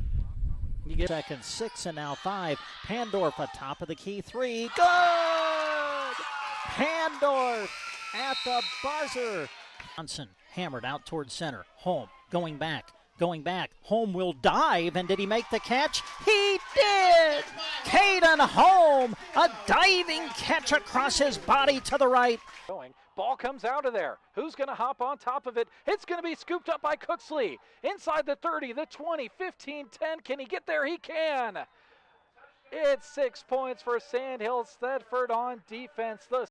You get second 6 and now 5. Pandorf atop of the key 3. Good! Pandorf at the buzzer. Johnson hammered out towards center. Home going back. Going back, Home will dive, and did he make the catch? He did! Caden Home, a diving catch across his body to the right. Ball comes out of there. Who's going to hop on top of it? It's going to be scooped up by Cooksley. Inside the 30, the 20, 15, 10. Can he get there? He can. It's 6 points for Sandhill Thedford on defense. The